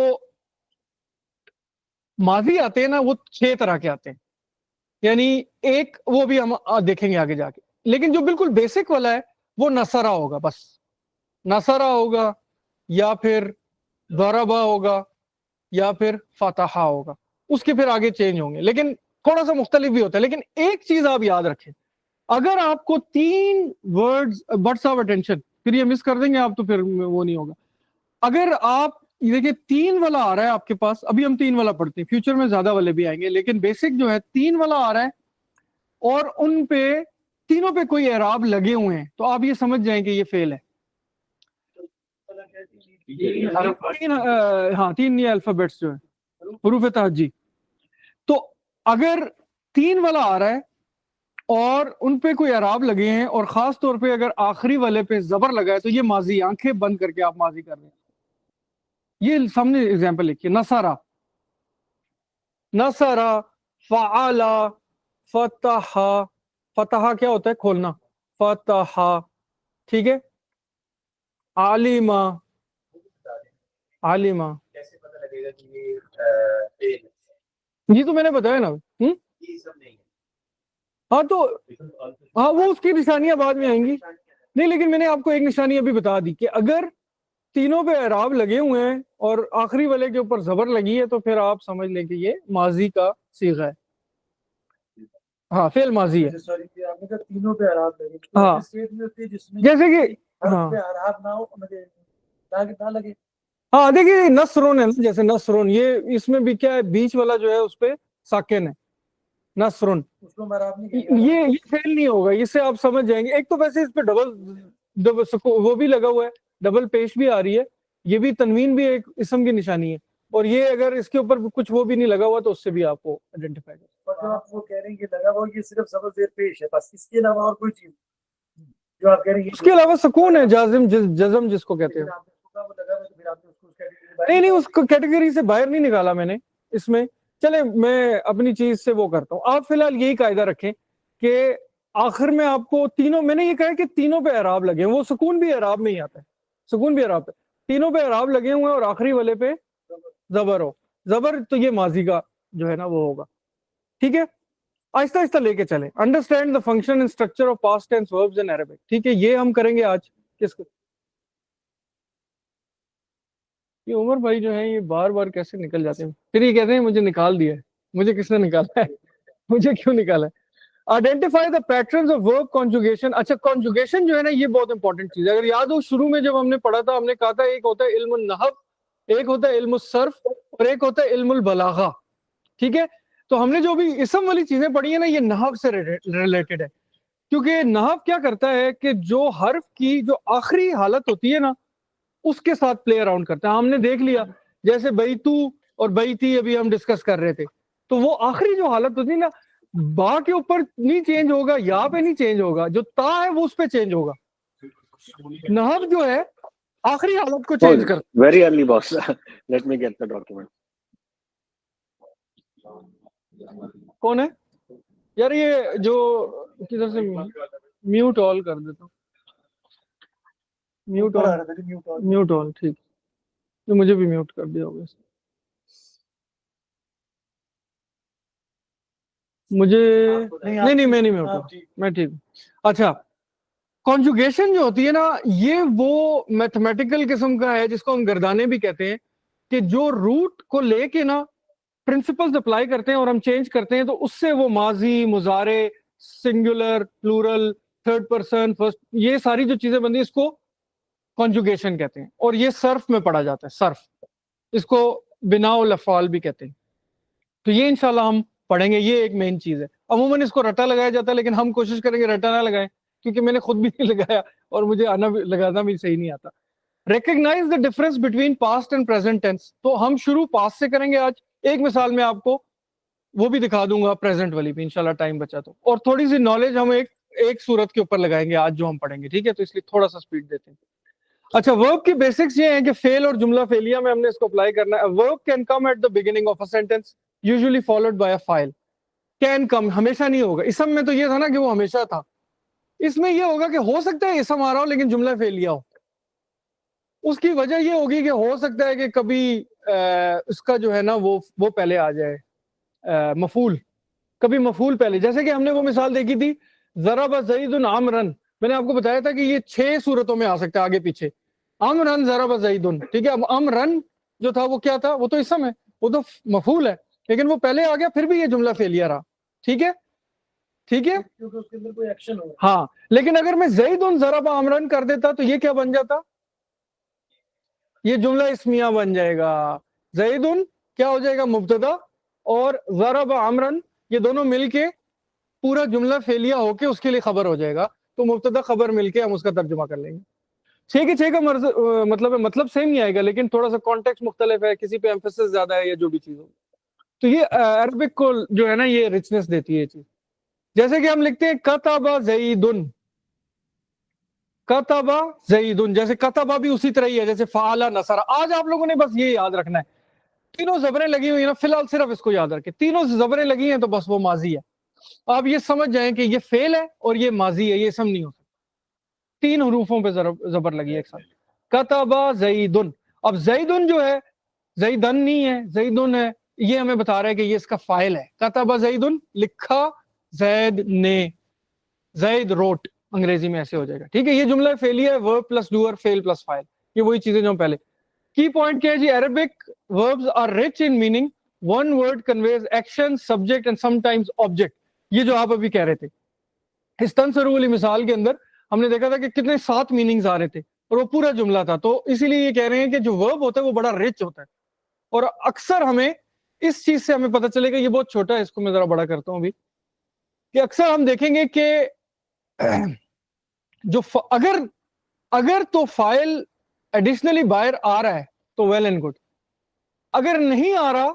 S1: ماضی آتے ہیں نا وہ 6 طرح کے آتے ہیں, یعنی ایک وہ بھی ہم دیکھیں گے آگے جا کے, لیکن جو بالکل بیسک والا ہے وہ نصرہ ہوگا. بس نصرہ ہوگا, یا پھر ضربہ ہوگا, یا پھر فتحہ ہوگا. اس کے پھر آگے چینج ہوں گے, لیکن تھوڑا سا مختلف بھی ہوتا ہے. لیکن ایک چیز آپ یاد رکھیں, اگر آپ کو 3 ورڈز, بٹس آف اٹینشن, پھر یہ مس کر دیں گے آپ تو پھر وہ نہیں ہوگا. اگر آپ دیکھیں 3 والا آ رہا ہے آپ کے پاس, ابھی ہم 3 والا پڑھتے ہیں, فیوچر میں زیادہ والے بھی آئیں گے, لیکن بیسک جو ہے 3 والا آ رہا ہے, اور ان پہ تینوں پہ کوئی اعراب لگے ہوئے ہیں, تو آپ یہ سمجھ جائیں کہ یہ فعل ہے. ہاں 3 یہ الفابیٹس جو ہے حروف تہجی. تو اگر 3 والا آ رہا ہے اور ان پہ کوئی اعراب لگے ہیں, اور خاص طور پہ اگر آخری والے پہ زبر لگا ہے, تو یہ ماضی, آنکھیں بند کر کے آپ ماضی کر رہے ہیں. یہ سامنے اگزامپل لکھیے, نصرہ, نصرہ, فعلا, فتحہ. فتحہ کیا ہوتا ہے, کھولنا, فتحہ. ٹھیک ہے, عالمہ, عالمہ.
S2: کیسے پتہ لگے گا کہ یہ فعل ہے؟
S1: یہ تو میں نے بتایا نا.
S2: یہ سب نہیں ہے.
S1: ہاں تو ہاں وہ اس کی نشانیاں بعد میں آئیں گی. نہیں, لیکن میں نے آپ کو ایک نشانی ابھی بتا دی کہ اگر تینوں پہ اعراب لگے ہوئے ہیں اور آخری والے کے اوپر زبر لگی ہے, تو پھر آپ سمجھ لیں کہ یہ ماضی کا صیغہ ہے. ہاں فعل ماضی ہے.
S3: سوری آپ نے کہا تینوں پہ اعراب لگے,
S1: ہاں
S3: جس میں
S1: جیسے کہ ہاں
S3: حرف پہ اعراب نہ ہو, مجھے نہ لگے.
S1: ہاں دیکھیے نصرون ہے, جیسے نصرون, یہ اس میں بھی کیا ہے, بیچ والا جو ہے اس پہ ساکن ہے, نصرون.
S3: اس کو اعراب نہیں کرے گا.
S1: یہ فعل نہیں ہوگا, اس سے آپ سمجھ جائیں گے. ایک تو ویسے اس پہ ڈبل وہ بھی لگا ہوا ہے, ڈبل پیش بھی آ رہی ہے, یہ بھی تنوین بھی ایک اسم کی نشانی ہے, اور یہ اگر اس کے اوپر کچھ وہ بھی نہیں لگا ہوا تو اس سے بھی آپ کو آئیڈینٹیفائی کر.
S3: اور جو آپ وہ کہہ رہے ہیں کہ لگا ہوا, یہ صرف زبر زیر پیش ہے بس, اس کے علاوہ اور کوئی چیز جو آپ کہہ رہے ہیں.
S1: اس کے علاوہ سکون ہے, جازم, جزم جس کو کہتے ہیں. نہیں اس کو کیٹیگری سے باہر نہیں نکالا میں نے اس میں. چلے میں اپنی چیز سے وہ کرتا ہوں. آپ فی الحال یہی قاعدہ رکھیں کہ آخر میں آپ کو تینوں, میں نے یہ کہا کہ تینوں پہ اعراب لگے ہیں, وہ سکون بھی اعراب میں ہی آتا ہے, سکون بھی اعراب پہ, تینوں پہ اعراب لگے ہوئے ہیں, اور آخری والے پہ زبر ہو. زبر تو یہ ماضی کا جو ہے نا وہ ہوگا. ٹھیک ہے, آہستہ آہستہ لے کے چلیں. Understand the function and structure of past tense verbs in Arabic. ٹھیک ہے, یہ ہم کریں گے آج. کس کو یہ عمر بھائی جو ہیں یہ بار بار کیسے نکل جاتے ہیں, پھر یہ کہتے ہیں مجھے نکال دیا ہے. مجھے کس نے نکالا ہے, مجھے کیوں نکالا ہے؟ Identify the patterns of verb کانجوگیشن. اچھا کانجوگیشن جو ہے نا یہ بہت انپورٹنٹ چیز ہے. اگر یاد ہو شروع میں جب ہم نے پڑھا تھا, ہم نے کہا تھا ایک ہوتا ہے علم النحو, ایک ہوتا ہے علم الصرف, اور ایک ہوتا ہے علم البلاغہ. ٹھیک ہے, تو ہم نے جو بھی اسم والی چیزیں پڑھی ہیں نا یہ نحو سے ریلیٹڈ ہے, کیونکہ نحو کیا کرتا ہے کہ جو حرف کی جو آخری حالت ہوتی ہے نا اس کے ساتھ پلے اراؤنڈ کرتا ہے. ہم نے دیکھ لیا جیسے بیتو اور بیتی ابھی ہم ڈسکس کر رہے تھے. تو وہ آخری جو حالت ہوتی ہے نا, با کے اوپر نہیں چینج ہوگا, یا پہ نہیں چینج ہوگا, جو تا ہے وہ اس پہ چینج ہوگا. نحو جو ہے آخری حالت کو چینج کر.
S7: Very early, boss. Let me get the document.
S1: کون ہے یار یہ جو کدھر سے میوٹ آل کر دیتا ہوں, میوٹ آل ٹھیک, مجھے بھی میوٹ کر دیا ہوگا. مجھے نہیں میں نہیں میوٹ ہوں, میں ٹھیک ہوں. اچھا, کانجوگیشن جو ہوتی ہے نا, یہ وہ میتھمیٹیکل قسم کا ہے جس کو ہم گردانے بھی کہتے ہیں, کہ جو روٹ کو لے کے نا پرنسپلز اپلائی کرتے ہیں اور ہم چینج کرتے ہیں, تو اس سے وہ ماضی, مضارع, singular, plural, third person, first, یہ ساری جو چیزیں بنتی ہیں اس کو کانجوگیشن کہتے ہیں. اور یہ صرف میں پڑھا جاتا ہے, صرف, اس کو بناء الافعال بھی کہتے ہیں. تو یہ انشاءاللہ ہم پڑھیں گے, یہ ایک مین چیز ہے. عموماً اس کو رٹا لگایا جاتا ہے, لیکن ہم کوشش کریں گے رٹا نہ لگائیں, کیونکہ میں نے خود بھی نہیں لگایا اور مجھے لگانا بھی صحیح نہیں آتا. Recognize the difference between past and present tense. تو ہم شروع پاسٹ سے کریں گے آج. ایک مثال میں آپ کو وہ بھی دکھا دوں گا پریزنٹ والی بھی, انشاءاللہ ٹائم بچا تو. اور تھوڑی سی نالج ہم ایک صورت کے اوپر لگائیں گے آج جو ہم پڑھیں گے, ٹھیک ہے؟ تو اس لیے تھوڑا سا سپیڈ دیتے ہیں. اچھا, ورب کی بیسکس یہ ہیں کہ فعل اور جملہ فعلیہ میں ہم نے اس کو اپلائی کرنا ہے. Verb can come at the beginning of a sentence usually followed by a فاعل. کین کم, ہمیشہ نہیں ہوگا. اسم میں تو یہ تھا نا کہ وہ ہمیشہ تھا. اس میں یہ ہوگا کہ ہو سکتا ہے اسم آ رہا ہو لیکن جملہ فعلیہ ہو. اس کی وجہ یہ ہوگی کہ ہو سکتا ہے کہ کبھی اس کا جو ہے نا وہ پہلے آ جائے مفعول, کبھی مفعول پہلے. جیسے کہ ہم نے وہ مثال دیکھی تھی, ضرب زید عمرا. میں نے آپ کو بتایا تھا کہ یہ 6 صورتوں میں آ سکتا ہے آگے پیچھے. عمرا ضرب زید, ٹھیک ہے. اب عمرا جو تھا وہ کیا تھا, وہ تو اسم ہے, وہ تو مفعول ہے, لیکن وہ پہلے آ گیا, پھر بھی یہ جملہ فعلیہ رہا. ٹھیک ہے, ٹھیک ہے,
S3: کیونکہ اس کے اندر کوئی ایکشن ہو.
S1: ہاں. لیکن اگر میں زید ضرب عمرا کر دیتا تو یہ کیا بن جاتا, یہ جملہ اسمیہ بن جائے گا. زید کیا ہو جائے گا, مبتدا, اور ضرب عمرا یہ دونوں مل کے پورا جملہ فعلیہ ہو کے اس کے لیے خبر ہو جائے گا. تو مبتدا خبر مل کے ہم اس کا ترجمہ کر لیں گے. 6 کے 6 کا مطلب سیم نہیں آئے گا, لیکن تھوڑا سا کانٹیکسٹ مختلف ہے, کسی پہ ایمفیسس زیادہ ہے یا جو بھی چیز ہو. تو یہ عربک کو جو ہے نا یہ رچنس دیتی ہے یہ چیز. جیسے کہ ہم لکھتے ہیں کتب زیدن, کتبہ زیدن, جیسے کتبہ بھی اسی طرح ہی ہے جیسے فعل نصر. آج آپ لوگوں نے بس یہ یاد رکھنا ہے, تینوں زبریں لگی ہوئی ہیں نا, فی الحال صرف اس کو یاد رکھیں, تینوں زبریں لگی ہیں تو بس وہ ماضی ہے. آپ یہ سمجھ جائیں کہ یہ فعل ہے اور یہ ماضی ہے, یہ اسم نہیں ہو سکتا. 3 حروفوں پہ زبر لگی ہے ایک ساتھ. کتبہ زیدن. اب زیدن جو ہے, زیدن نہیں ہے, زیدن ہے, یہ ہمیں بتا رہا ہے کہ یہ اس کا فاعل ہے. کتبہ زیدن, لکھا زید نے, زید روٹ, انگریزی میں ایسے ہو جائے گا. ٹھیک ہے, یہ جملہ فعلیہ ہے, ورب پلس ڈوئر, فعل پلس فاعل, یہ وہی چیزیں جو ہم پہلے. کی پوائنٹ کیا ہے جی, Arabic verbs are rich in meaning. One word conveys action, subject and sometimes object. یہ جو آپ ابھی کہہ رہے تھے, اس تنصروا والی مثال کے اندر ہم نے دیکھا تھا کہ کتنے 7 میننگز آ رہے تھے اور وہ پورا جملہ تھا. تو اسی لیے یہ کہہ رہے ہیں کہ جو ورب ہوتا ہے وہ بڑا رچ ہوتا ہے. اور اکثر ہمیں اس چیز سے ہمیں پتہ چلے گا, یہ بہت چھوٹا ہے, اس کو میں ذرا بڑا کرتا ہوں ابھی, کہ اکثر ہم دیکھیں گے کہ جو اگر تو فائل ایڈیشنلی باہر آ رہا ہے تو ویل اینڈ گڈ, اگر نہیں آ رہا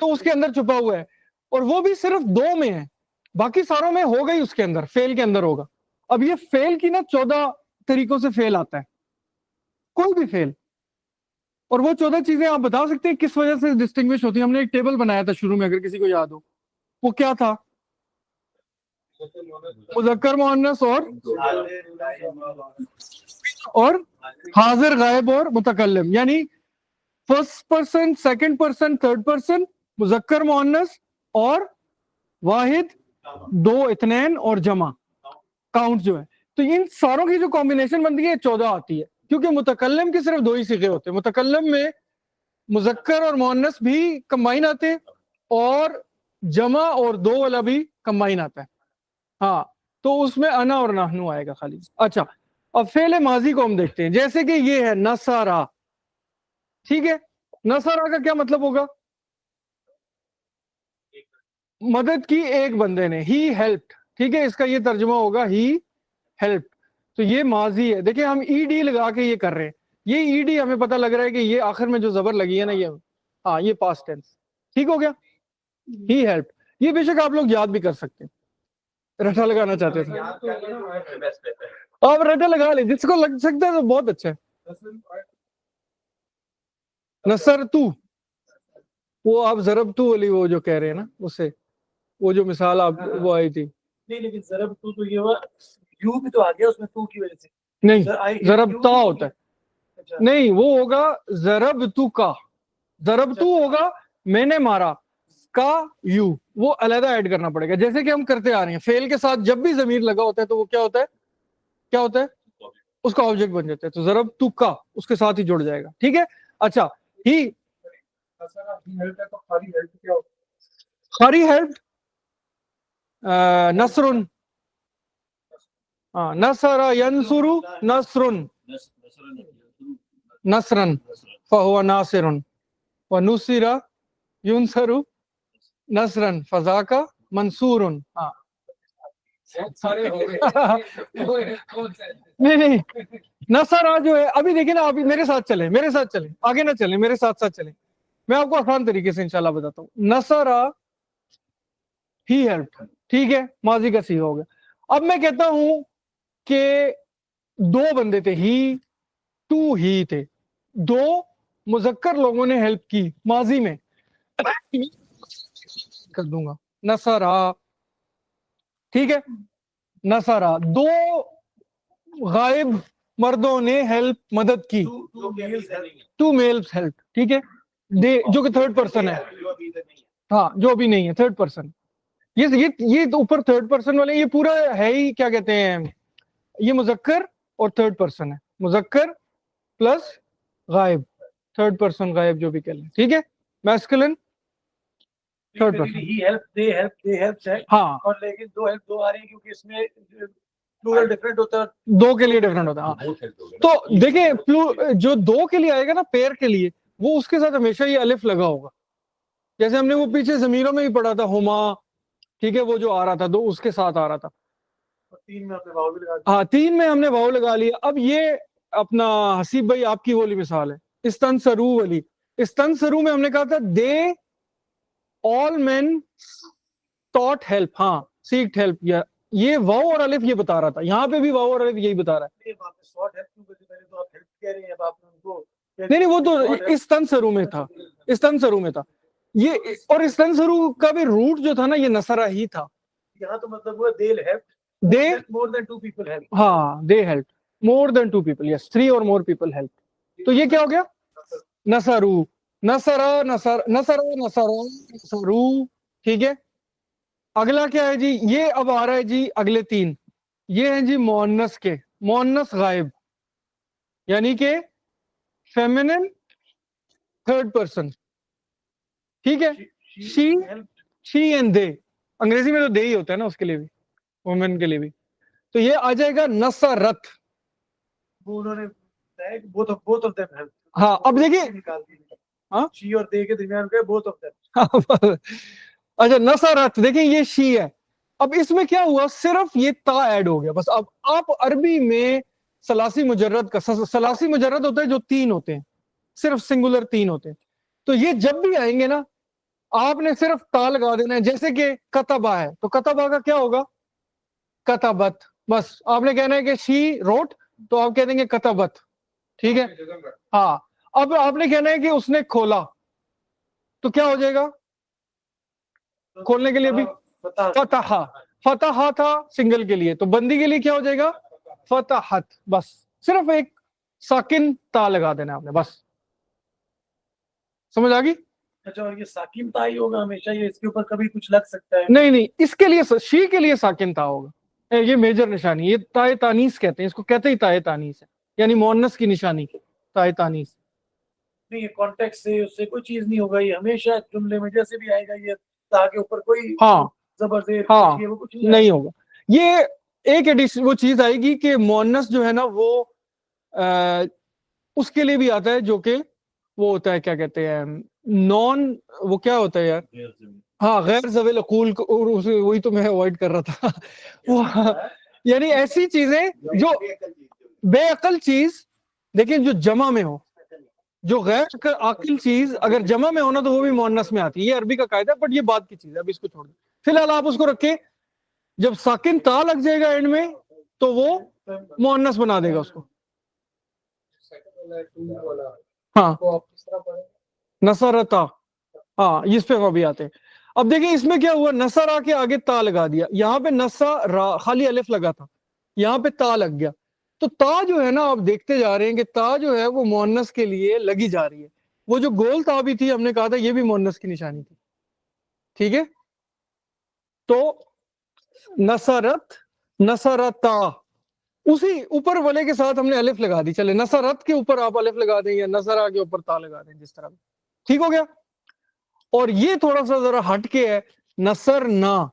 S1: تو اس کے اندر چھپا ہوا ہے, اور وہ بھی صرف 2 میں ہے, باقی ساروں میں ہوگا ہی, اس کے اندر فعل کے اندر ہوگا. اب یہ فعل کی نا 14 طریقوں سے فعل آتا ہے, کوئی بھی فعل, اور وہ 14 چیزیں آپ بتا سکتے ہیں کس وجہ سے ڈسٹنگوش ہوتی ہیں. ہم نے ایک ٹیبل بنایا تھا شروع میں, اگر کسی کو یاد ہو, وہ کیا تھا, مذکر مؤنث اور حاضر غائب اور متکلم, یعنی first person, second person, third person, مذکر مؤنث اور واحد, 2 اثنین اور جمع کاؤنٹ جو ہے. تو ان ساروں کی جو کمبینیشن بنتی ہے 14 آتی ہے, کیونکہ متکلم کے صرف 2 ہی صیغے ہوتے ہیں. متکلم میں مذکر اور مؤنث بھی کمبائن آتے ہیں اور جمع اور 2 والا بھی کمبائن آتا ہے. ہاں, تو اس میں انا اور نحنو آئے گا خالی. اچھا, اب فعل ماضی کو ہم دیکھتے ہیں, جیسے کہ یہ ہے نصرہ. ٹھیک ہے, نصرہ کا کیا مطلب ہوگا, مدد کی ایک بندے نے, ہی ہیلپڈ. ٹھیک ہے, اس کا یہ ترجمہ ہوگا ہی ہیلپڈ. تو یہ ماضی ہے. دیکھیں ہم ای ڈی لگا کے یہ کر رہے ہیں, یہ ای ڈی ہمیں پتہ لگ رہا ہے کہ یہ آخر میں جو زبر لگی ہے نا, یہ हाँ ये पास्ट टेंस, ठीक हो गया, ही हेल्प। ये बेशक आप लोग याद भी कर सकते हैं, रटा लगाना चाहते थे
S2: याद कर ले तो बेस्ट रहता है।
S1: आप रटा लगा ले, जिसको लग सकता है तो बहुत अच्छा है। नसर तू, वो आप जरब तू वाली वो जो कह रहे हैं ना, उससे वो जो मिसाल आप वो आई थी,
S3: नहीं लेकिन जरब तू तो ये हुआ, यू भी तो आ गया उसमें तू की वजह से।
S1: नहीं
S3: I-
S1: जरब
S3: you-
S1: ता होता है,
S3: अच्छा,
S1: नहीं वो होगा जरब तू का, जरब तू होगा मैंने मारा, का यू वो अलग ऐड करना पड़ेगा, जैसे कि हम करते आ रहे हैं। फेल के साथ जब भी जमीर लगा होता है तो वो क्या होता है, क्या होता है, उसका ऑब्जेक्ट बन जाता है। तो जरब तू का उसके साथ ही जुड़ जाएगा, ठीक है। अच्छा ही
S3: हेल्प है तो खाली हेल्प क्या हो?
S1: खारी हेल्प नसरुन, हाँ नसरा यंसुरु नसरुन, नसरन फहुवा नासिरुन व नुसिरा युनसरु नसरन फजाका मंसूरुन। हाँ
S3: सारे हो
S1: नहीं नहीं, नसरा जो है, अभी देखिए ना, अभी मेरे साथ चले, मेरे साथ चले, आगे ना चले, मेरे साथ साथ चले, मैं आपको आसान तरीके से इंशाल्लाह बताता हूँ। नसरा ही हेल्प, ठीक है, माजी का सी हो गया। अब मैं कहता हूं कि दो बंदे थे, ही टू ही थे, दो मुजक्कर लोगों ने हेल्प की माजी में, कर दूंगा नसरा, ठीक है, नसरा, दो गायब मर्दों ने हेल्प मदद की, टू मेल्स हेल्प, ठीक है, दे जो कि थर्ड पर्सन है, हाँ जो अभी नहीं है, थर्ड पर्सन। ये तो ऊपर थर्ड पर्सन वाले, ये पूरा है ही क्या कहते हैं, ये मुजक्कर और थर्ड पर्सन है, मुजक्कर प्लस गायब, थर्ड पर्सन गायब जो भी कह लें, ठीक है, masculine third person,
S3: he help they help है।
S1: हाँ
S3: और लेकिन दो हेल्प दो आ रही है क्योंकि इसमें प्लूरल डिफरेंट होता है,
S1: दो के लिए डिफरेंट होता है, हाँ। तो देखिए जो दो के लिए आएगा ना, पेयर के लिए, वो उसके साथ हमेशा ये अलिफ लगा होगा, जैसे हमने वो पीछे जमीरों में ही पढ़ा था, हुमा, ठीक है, वो जो आ रहा था दो उसके साथ आ रहा था,
S3: तीन में आपने वाव भी लगा दिया।
S1: हाँ तीन में हमने वाव लगा लिया। अब ये अपना हसीब भाई आपकी वाली मिसाल है, इस्तनसरू वाली, इस्तनसरू में हमने कहा था they all main taught help, हाँ सीक्ड हेल्प, ये वाव और अलिफ ये बता रहा था, यहाँ पे भी वाव और अलिफ यही बता रहा है।
S3: वहाँ पे शॉर्ट हेल्प क्यों करते, पहले तो आप हेल्प कह रहे हैं, अब आपने उनको
S1: नहीं वो तो इस्तनसरू में था, इस्तनसरू में था ये, और इस्तनसरू का भी रूट जो था ना ये नसरा ही था।
S3: यहाँ तो मतलब वो they'll help
S1: they
S3: more than two people help.
S1: हाँ they help more than two people, yes, three और मोर पीपल हेल्प, तो ये क्या हो गया, नसरू, नसरा नसर नसरा नसरा नसरू, ठीक है। अगला क्या है जी, ये अब आ रहा है जी अगले तीन, ये हैं जी मोअन्नस के, मोअन्नस गायब, यानी कि फेमिनिन थर्ड पर्सन, ठीक है, शी एंड दे, अंग्रेजी में तो दे ही होता है ना उसके लिए भी, वुमेन के लिए भी, तो ये आ जाएगा नसरत।
S3: वो उन्होंने बोथ ऑफ देम हेल्प।
S1: हाँ अब देखिए, हाँ
S3: शी और दे के दरमियान के बोथ ऑफ देम।
S1: अच्छा नसरत, देखिए ये शी है, अब इसमें क्या हुआ, सिर्फ ये ता ऐड हो गया बस। अब आप अरबी में सलासी मुजर्रद का, सलासी मुजर्रद होता है जो तीन होते हैं, सिर्फ सिंगुलर तीन होते हैं, तो ये जब भी आएंगे ना आपने सिर्फ ता लगा देना है, जैसे कि कतबा है तो कतबा का क्या होगा, कतबत, बस आपने कहना है कि शी रोट तो आप कह देंगे कतबत, ठीक है। हाँ अब आपने कहना है कि उसने खोला तो क्या हो जाएगा, खोलने के लिए भी फतहा, फतहा था सिंगल के लिए, तो बंदी के लिए क्या हो जाएगा, फतहत, बस सिर्फ एक साकिन ता लगा देना आपने, बस समझ आ गई।
S3: अच्छा, और ये साकिन ता ही होगा हमेशा, ये इसके ऊपर कभी कुछ लग सकता है?
S1: नहीं नहीं, इसके लिए शी के लिए साकिन ता होगा, ये मेजर निशानी, ये ताए तानीस कहते हैं इसको, कहते ही ताए तानीस है, यानी मोअन्नस की निशानी ताए तानीस।
S3: नहीं, ये कॉन्टेक्स्ट से उससे कोई चीज नहीं होगा, ये हमेशा जुमले में जैसे भी आएगा ये ता के ऊपर कोई
S1: हाँ
S3: जबरदस्त
S1: हाँ
S3: वो कुछ
S1: नहीं होगा। ये एक एडिशन वो चीज आएगी कि मोअन्नस जो है ना वो उसके लिए भी आता है जो कि वो होता है क्या कहते हैं नॉन, वो क्या होता है यार, हाँ गैर ज़वील अक़ूल, वही तो मैं अवॉइड कर रहा था वो यानी ऐसी चीजें जो बेअकल चीज, लेकिन जो जमा में हो, جو غیر عاقل چیز اگر جمع میں ہونا تو وہ بھی مؤنث میں آتی ہے. یہ عربی کا قاعدہ ہے, بٹ یہ بعد کی چیز ہے, اب اس کو چھوڑ دیں. فی الحال آپ اس کو رکھیں, جب ساکن تا لگ جائے گا اینڈ میں تو وہ مؤنث بنا دے گا اس کو. ہاں نصرتا, ہاں اس پہ وہ بھی آتے ہیں. اب دیکھیں اس میں کیا ہوا, نصرا کے آگے تا لگا دیا, یہاں پہ نصرا خالی الف لگا تھا, یہاں پہ تا لگ گیا. تو تا جو ہے نا آپ دیکھتے جا رہے ہیں کہ تا جو ہے وہ مؤنث کے لیے لگی جا رہی ہے. وہ جو گول تا بھی تھی ہم نے کہا تھا یہ بھی مؤنث کی نشانی تھی, ٹھیک ہے. تو نصرت نصرتا, اسی اوپر والے کے ساتھ ہم نے الف لگا دی. چلے نصرت کے اوپر آپ الف لگا دیں یا نصرا کے اوپر تا لگا دیں, جس طرح بھی, ٹھیک ہو گیا. اور یہ تھوڑا سا ذرا ہٹ کے ہے, نصر نا,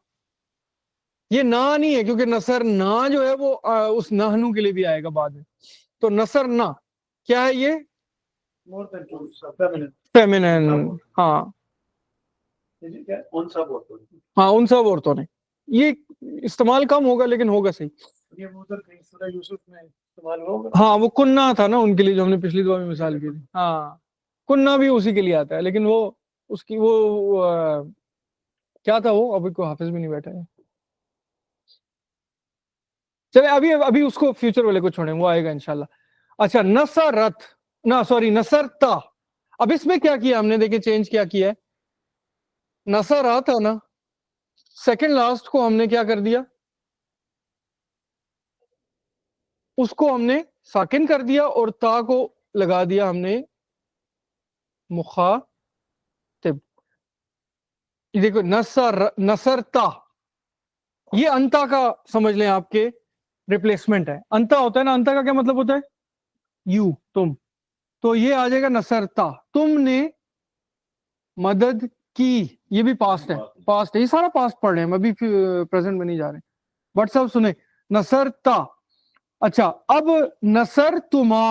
S1: یہ نا نہیں ہے کیونکہ نصر نا جو ہے وہ اس نحنو کے لیے بھی آئے گا بعد میں. تو نصر نا کیا ہے, یہ فیمینن, ہاں
S2: ان سب عورتوں نے.
S1: ہاں ان سب عورتوں نے. یہ استعمال کم ہوگا لیکن ہوگا صحیح.
S3: یہ ادھر کہیں سورہ یوسف میں استعمال ہوگا.
S1: ہاں وہ کننا تھا نا ان کے لیے جو ہم نے پچھلی دعا میں مثال کی تھی. ہاں کننا بھی اسی کے لیے آتا ہے, لیکن وہ اس کی وہ کیا تھا, وہ ابھی کوئی حافظ بھی نہیں بیٹھا ہے. چلے ابھی اس کو فیوچر والے کو چھوڑیں, وہ آئے گا انشاءاللہ. اچھا نصرت نا, سوری نصرتا. اب اس میں کیا کیا ہم نے, دیکھیں چینج کیا کیا ہے. نصرا تھا نا, سیکنڈ لاسٹ کو ہم نے کیا کر دیا, اس کو ہم نے ساکن کر دیا اور تا کو لگا دیا ہم نے مخاطب. دیکھو نصرتا, یہ انتا کا سمجھ لیں آپ کے ریپلیسمنٹ ہے. انتا ہوتا ہے نا, انتا کا کیا مطلب ہوتا ہے, یو, تم. تو یہ آ جائے گا نصرتا, تم نے مدد کی. یہ بھی پاسٹ ہے, پاسٹ ہے, یہ سارا پاسٹ پڑھ رہے ہیں, ہم ابھی پریزنٹ میں نہیں جا رہے. بٹ سب سنیں, نصرتا. اچھا اب نصرتما,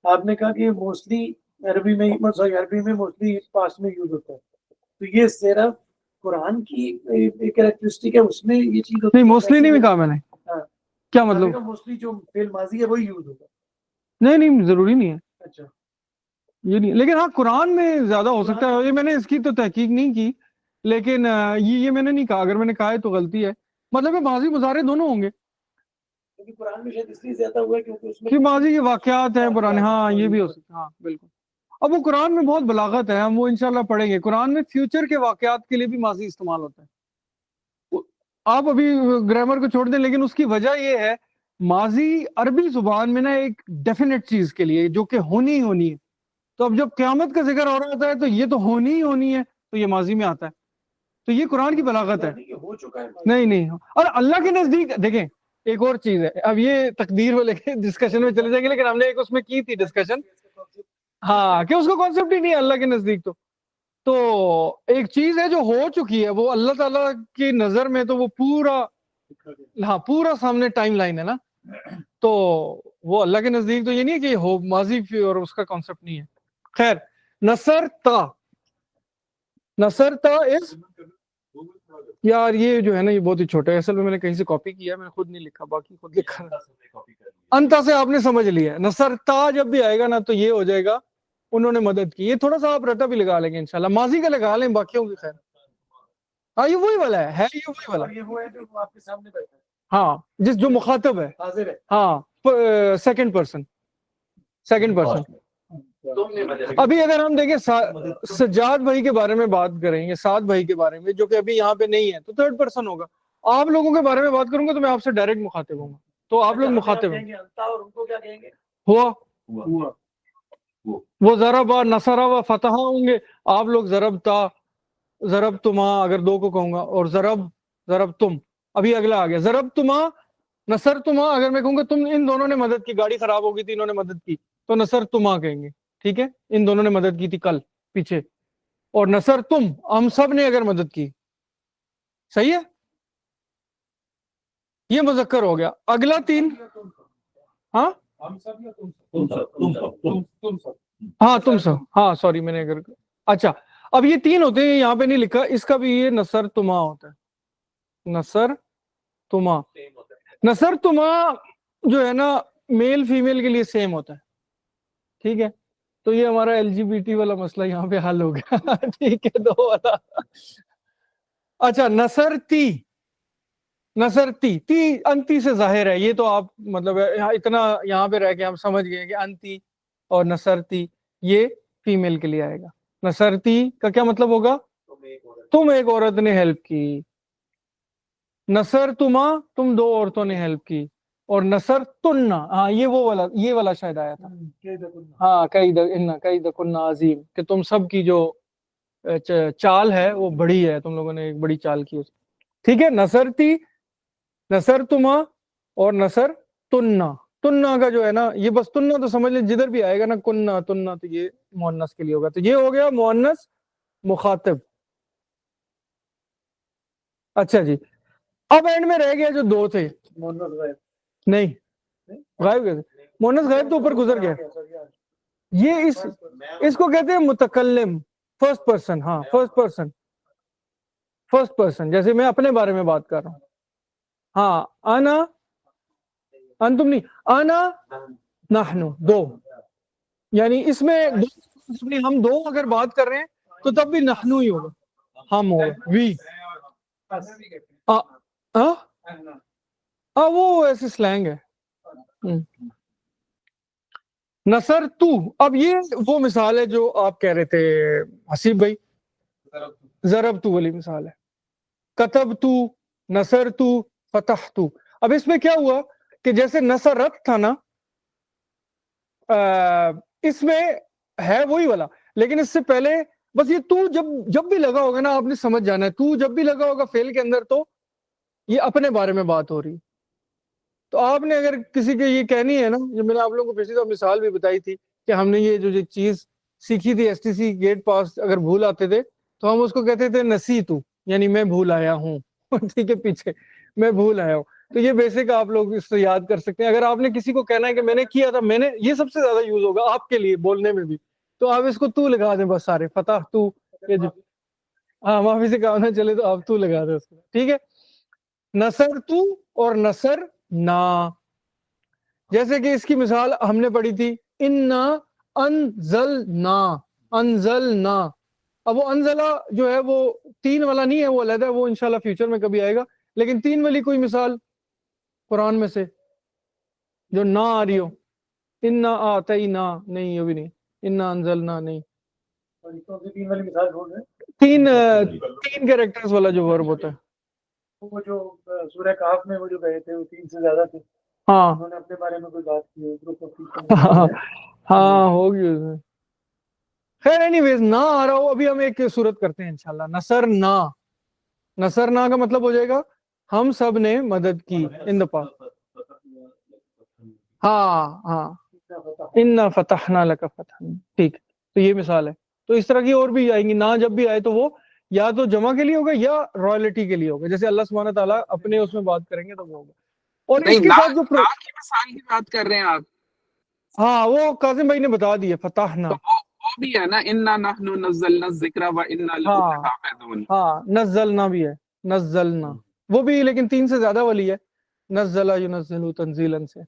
S3: آپ نے کہا کہ یہ موسٹلی عربی میں موسٹلی پاسٹ میں یوز ہوتا ہے, تو یہ صرف قرآن کی کریکٹرسٹک ہے, اس میں یہ چیز
S1: نہیں موسٹلی نہیں کہا میں نے. کیا مطلب,
S3: موسٹلی جو فعل ماضی ہے وہی یوز ہوتا ہے.
S1: نہیں ضروری نہیں ہے,
S3: اچھا
S1: یہ نہیں, لیکن ہاں قرآن میں زیادہ ہو سکتا ہے. یہ میں نے اس کی تو تحقیق نہیں کی, لیکن یہ میں نے نہیں کہا, اگر میں نے کہا ہے تو غلطی ہے. مطلب ہے ماضی مضارع دونوں ہوں گے,
S3: قرآن میں شاید اس لیے زیادہ ہوا ہے کیونکہ اس میں
S1: کہ ماضی کے واقعات ہیں پرانے. ہاں یہ بھی ہو سکتا ہے, ہاں بالکل. اب وہ قرآن میں بہت بلاغت ہے, ہم وہ انشاءاللہ پڑھیں گے. قرآن میں فیوچر کے واقعات کے لیے بھی ماضی استعمال ہوتا ہے. آپ ابھی گرامر کو چھوڑ دیں, لیکن اس کی وجہ یہ ہے, ماضی عربی زبان میں نا ایک ڈیفینیٹ چیز کے لیے جو کہ ہونی ہونی ہے. تو اب جب قیامت کا ذکر ہو رہا ہوتا ہے تو یہ تو ہونی ہی ہونی ہے, تو یہ ماضی میں آتا ہے. تو یہ قرآن کی بلاغت ہے.
S3: ہو چکا ہے.
S1: نہیں, اور اللہ کے نزدیک دیکھیں ایک اور چیز ہے, اب یہ تقدیر والے ڈسکشن میں چلے جائیں گے, لیکن ہم نے ایک اس میں کی تھی ڈسکشن, ہاں کہ اس کو کانسیپٹ ہی نہیں ہے اللہ کے نزدیک. تو ایک چیز ہے جو ہو چکی ہے, وہ اللہ تعالیٰ کی نظر میں تو وہ پورا سامنے ٹائم لائن ہے نا, تو وہ اللہ کے نزدیک تو یہ نہیں ہے کہ ہو ماضی اور اس کا کانسیپٹ نہیں ہے. خیر, نصرتا از, یار یہ جو ہے نا یہ بہت ہی چھوٹا ہے, اصل میں نے کہیں سے کاپی کیا ہے, میں نے خود نہیں لکھا, باقی خود لکھا. انتا سے آپ نے سمجھ لیا, نصرتا جب بھی آئے گا نا تو یہ ہو جائے گا انہوں نے مدد کی. یہ تھوڑا سا آپ رٹا بھی لگا لیں گے انشاءاللہ, ماضی کا لگا لیں, باقیوں کی خیر. ہاں یہ وہی والا ہے, یہ وہی والا.
S3: یہ وہ ہے جو آپ کے سامنے بیٹھا ہے,
S1: ہاں جو مخاطب ہے,
S3: حاضر ہے.
S1: ہاں سیکنڈ پرسن. ابھی اگر ہم دیکھیں سجاد بھائی کے بارے میں بات کریں گے, سعد بھائی کے بارے میں جو کہ ابھی یہاں پہ نہیں ہے, تو تھرڈ پرسن ہوگا. آپ لوگوں کے بارے میں بات کروں گا تو میں آپ سے ڈائریکٹ مخاطب ہوں گا, تو آپ لوگ مخاطب ہیں.
S3: اور ان کو کیا کہیں گے,
S1: ہوا وہ ضربا نصرا و فتح ہوں گے, آپ لوگ ضرب تما اگر دو کو کہوں گا, اور ضرب تم. ابھی اگلا آ گیا, ضرب تما نصر تما, اگر میں کہوں گا تم ان دونوں نے مدد کی, گاڑی خراب ہو گئی تھی انہوں نے مدد کی, تو نصر تما کہیں گے, ٹھیک ہے, ان دونوں نے مدد کی تھی کل پیچھے. اور نصر تم, ہم سب نے اگر مدد کی, صحیح ہے, یہ مذکر ہو گیا. اگلا تین, ہاں ہاں تم سب, ہاں سوری میں نے اگر, اچھا اب یہ تین ہوتے ہیں, یہاں پہ نہیں لکھا, اس کا بھی یہ نصر تما ہوتا ہے. نصر تما جو ہے نا मेल फीमेल के लिए सेम होता है, ठीक है। तो ये हमारा LGBT वाला मसला यहाँ पे हल हो गया ठीक है, दो वाला। अच्छा, नसरती, नसरती, ती अंती से जाहिर है, ये तो आप मतलब इतना यहाँ पे रह के हम समझ गए कि अंती और नसरती ये फीमेल के लिए आएगा। नसरती का क्या मतलब होगा? तुम एक औरत ने हेल्प की। नसर तुमा, तुम दो औरतों ने हेल्प की। और नसर तुन्ना, हाँ ये वो वाला, ये वाला शायद आया था। हाँ, कई दकुन्ना अजीम, कि तुम सब की जो चाल है वो बड़ी है, तुम लोगों ने एक बड़ी चाल की। ठीक है, नसरती, नसर तुमा और नसर तुन्ना। तुन्ना का जो है ना, ये बस तुन्ना तो समझ ले, जिधर भी आएगा ना कुन्ना तुन्ना तो ये मुअन्नस के लिए होगा। तो ये हो गया मुअन्नस मुखातिब। अच्छा जी, अब एंड में रह गया जो दो थे। नहीं, गायब गए थे। मुअन्नस गायब तो ऊपर गुजर गया। ये इसको कहते हैं मुतकल्लिम, फर्स्ट पर्सन। हाँ, फर्स्ट पर्सन, फर्स्ट पर्सन, जैसे मैं अपने बारे में बात कर रहा हूँ। हाँ, आना, अंतुम नहीं, आना नहनु, दो। यानी इसमें हम दो अगर बात कर रहे हैं तो तब भी नहनु ही होगा, हम होगा, वी। वो ऐसे स्लैंग है। नसर तू, अब ये वो मिसाल है जो आप कह रहे थे हसीब भाई, ज़रब तू वाली मिसाल है। कतब तू, नसर तू, फतह तू। अब इसमें क्या हुआ कि जैसे नसरत था ना, इसमें है वही वाला, लेकिन इससे पहले बस ये तू जब भी लगा होगा ना, आपने समझ जाना है, तू जब भी लगा होगा फेल के अंदर तो ये अपने बारे में बात हो रही। तो आपने अगर किसी के ये कहनी है ना, जो मैंने आप लोगों को पिछली दफा मिसाल भी बताई थी कि हमने ये जो चीज सीखी थी STC गेट पास, अगर भूल आते थे तो हम उसको कहते थे नसी तू, यानी मैं भूल आया हूँ ठीक है, पीछे मैं भूल आया हूँ। तो ये बेसिक आप लोग इससे याद कर सकते हैं। अगर आपने किसी को कहना है कि मैंने किया था, मैंने, ये सबसे ज्यादा यूज होगा आपके लिए बोलने में भी, तो आप इसको तू लगा दें बस सारे, फतह तू, ये जो, हाँ माफी से काम ना चले तो आप तू लगा दें उसको, ठीक है। नसर तू और नसर ना, जैसे कि इसकी मिसाल हमने पढ़ी थी, इन्ना अनज़लना, अनज़लना। अब वो अनज़ला जो है वो तीन वाला नहीं है, वो अलग है, वो इंशाल्लाह फ्यूचर में कभी आएगा। लेकिन तीन वाली कोई मिसाल कुरान में से जो ना आ रही हो, इन्ना आतैना, नहीं ये भी नहीं, इन्ना अनज़लना नहीं।
S3: तीन वाली मिसाल बोल रहे हैं,
S1: तीन कैरेक्टर्स वाला जो वर्ब होता है,
S3: वो जो सूरह कहफ में वो जो गए थे वो तीन से ज्यादा थे।
S1: हाँ
S3: उन्होंने अपने बारे में कोई बात की है, ग्रुप ऑफ पीपल।
S1: हाँ होगी उसमें। खैर एनीवेज, ना आ रहा हो, अभी हम एक सूरत करते हैं इंशाल्लाह। नसर ना, नसर ना का मतलब हो जाएगा हम सब ने मदद की इन द पास्ट। हाँ हाँ, इन्ना फतहना लका फतहन, ठीक। तो ये मिसाल है। तो इस तरह की और भी आएंगी। ना जब भी आए तो वो या तो जमा के लिए होगा या रॉयल्टी के लिए होगा। जैसे अल्लाह सुब्हानहू ताला अपने उसमें बात करेंगे तो वो होगा। और
S5: नहीं,
S1: इसके
S5: ना
S1: साथ जो
S5: की मिसाल की बात कर रहे हैं आप,
S1: हाँ वो काजिम भाई ने बता दिया, फतहना।
S5: तो वो भी है ना, इन्ना नहनु नज़्ज़लना ज़िक्रा व इन्ना लहु
S1: हाँ
S5: लहाफ़िज़ून।
S1: हाँ, नज़्ज़लना भी है, नज़्ज़लना वो भी, लेकिन तीन से ज्यादा वाली है, नज़्ज़ला युनज़्ज़िलु तंज़ीलन से।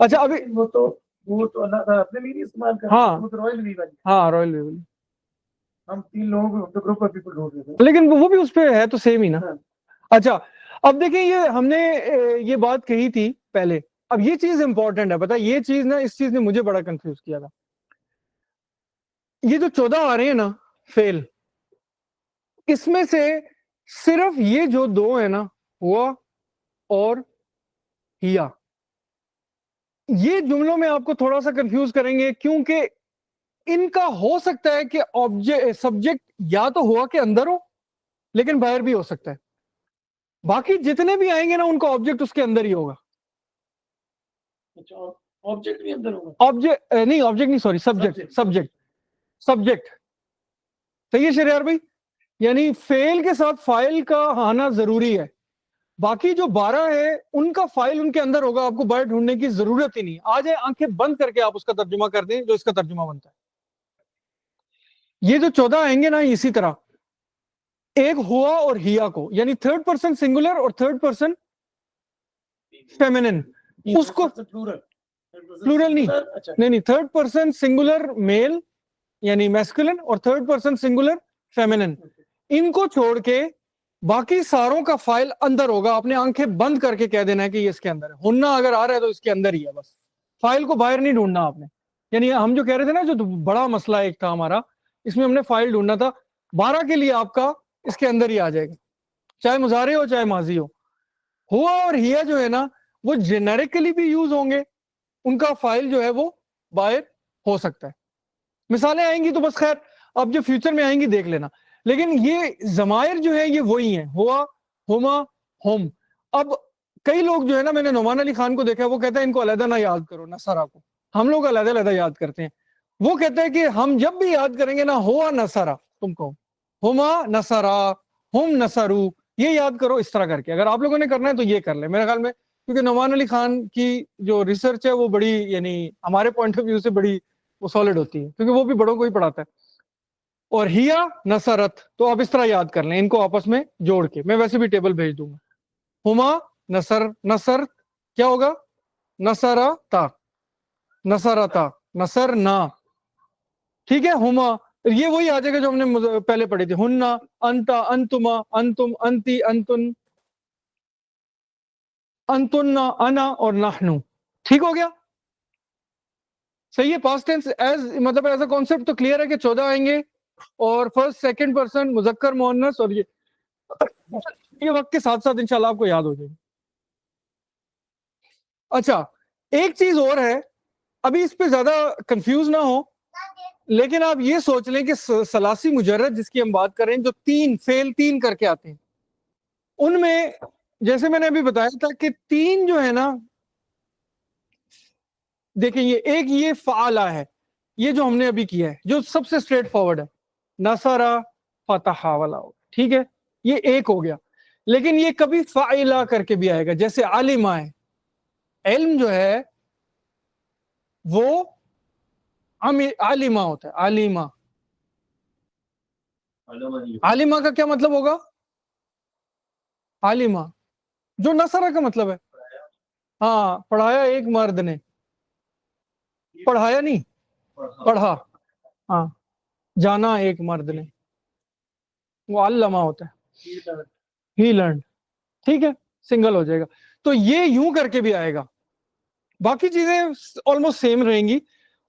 S1: अच्छा अभी
S3: वो तो अपने लिए नहीं इस्तेमाल करते,
S1: हाँ
S3: वो तो रॉयल वी वाली।
S1: हाँ, रॉयल वी वाली,
S3: हम तीन लोगों को ग्रुप ऑफ पीपल ढूंढ रहे थे।
S1: लेकिन वो भी उस पे है तो सेम ही ना।
S3: हाँ।
S1: अच्छा, अब देखिए ये हमने ये बात कही थी पहले। अब ये चीज इंपॉर्टेंट है, पता है ये चीज ना, इस चीज ने मुझे बड़ा कंफ्यूज किया था। ये जो 14 आ रहे हैं ना फेल, इसमें से सिर्फ ये जो दो है ना, हुआ और हिया, ये जुमलों में आपको थोड़ा सा कंफ्यूज करेंगे, क्योंकि इनका हो सकता है कि ऑब्जेक्ट सब्जेक्ट या तो हुआ के अंदर हो, लेकिन बाहर भी हो सकता है। बाकी जितने भी आएंगे ना, उनका ऑब्जेक्ट उसके अंदर ही होगा।
S3: अच्छा, ऑब्जेक्ट भी अंदर होगा?
S1: ऑब्जेक्ट नहीं, ऑब्जेक्ट नहीं, सॉरी, सब्जेक्ट, सब्जेक्ट, सब्जेक्ट। सही है शरियार भाई, यानी फेल के साथ फाइल का आना जरूरी है। बाकी जो 12 है उनका फाइल उनके अंदर होगा, आपको बाहर ढूंढने की जरूरत ही नहीं। आ जाए आंखें बंद करके आप उसका तर्जुमा कर दें जो इसका तर्जुमा बनता है। ये जो 14 आएंगे ना, इसी तरह एक हुआ और हिया को, यानी थर्ड पर्सन सिंगुलर और थर्ड पर्सन फेमिनिन, उसको प्लूरल नहीं,
S3: अच्छा
S1: नहीं नहीं, थर्ड पर्सन सिंगुलर मेल यानी मैस्कुलिन और थर्ड पर्सन सिंगुलर फेमिनिन, इनको छोड़ के बाकी सारों का फाइल अंदर होगा। आपने आंखें बंद करके कह देना है कि ये इसके अंदर है। हुन्ना अगर आ रहा है तो इसके अंदर ही है, बस फाइल को बाहर नहीं ढूंढना आपने। यानी हम जो कह रहे थे ना, जो बड़ा मसला एक था हमारा, इसमें हमने फाइल ढूंढना था, 12 के लिए आपका इसके अंदर ही आ जाएगा, चाहे मुजारे हो चाहे माजी हो। हुआ और हिया जो है ना, वो जेनेरिकली भी यूज होंगे, उनका फाइल जो है वो बाहर हो सकता है। मिसालें आएंगी तो बस खैर अब जो फ्यूचर में आएंगी देख लेना, लेकिन ये जमायर जो है ये वही है, हुआ, हुमा, हुम। अब कई लोग जो है ना, मैंने नोमान अली खान को देखा है, वो कहता है इनको अलहदा ना याद करो, नसरा को हम लोग अलहदा अलहदा याद करते हैं। वो कहता है कि हम जब भी याद करेंगे ना, हुआ नसरा, तुम कहो हुमा नसरा, हुम नसरू, ये याद करो इस तरह करके। अगर आप लोगों ने करना है तो ये कर ले मेरे ख्याल में, क्योंकि नोमान अली खान की जो रिसर्च है वो बड़ी, यानी हमारे पॉइंट ऑफ व्यू से बड़ी वो सॉलिड होती है, क्योंकि वो भी बड़ों को ही पढ़ाता है। और हिया नसरत, तो आप इस तरह याद कर लें इनको आपस में जोड़ के, मैं वैसे भी टेबल भेज दूंगा। हुमा नसर, नसर क्या होगा, नसरता, नसरता, नसर ना, ठीक है। हुमा ये वही आ जाएगा जो हमने पहले पढ़ी थी, हुन्ना, अंता, अंतुमा, अंतुम, अंती, अंतुन, अंतुन्ना, अना और नहनु, ठीक हो गया, सही है। पास्ट टेंस एज मतलब एज अ कॉन्सेप्ट तो क्लियर है कि 14 आएंगे, और फर्स्ट सेकंड पर्सन मुजक्कर मुअन्नस, और ये वक्त के साथ साथ इंशाल्लाह आपको याद हो जाएगी। अच्छा, एक चीज और है, अभी इस पे ज्यादा कंफ्यूज ना हो, लेकिन आप ये सोच लें कि सलासी मुजर्रद जिसकी हम बात करें, जो तीन फेल तीन करके आते हैं, उनमें जैसे मैंने अभी बताया था कि तीन जो है ना, देखिए ये एक ये फाला है, ये जो हमने अभी किया है जो सबसे स्ट्रेट फॉरवर्ड है, नसरा फतहा वाला, ठीक है, ये एक हो गया। लेकिन ये कभी फाइला करके भी आएगा, जैसे आलिमा है, इल्म जो है वो आलिमा होता है, आलिमा। आलिमा का क्या मतलब होगा, आलिमा जो नसरा का मतलब है, हाँ, पढ़ाया एक मर्द ने, पढ़ाया नहीं, पढ़ा, हाँ, जाना एक मर्द ने, वो अल्लमा होता है, ही लर्न, ठीक है, सिंगल हो जाएगा। तो ये यूं करके भी आएगा, बाकी चीजें ऑलमोस्ट सेम रहेंगी,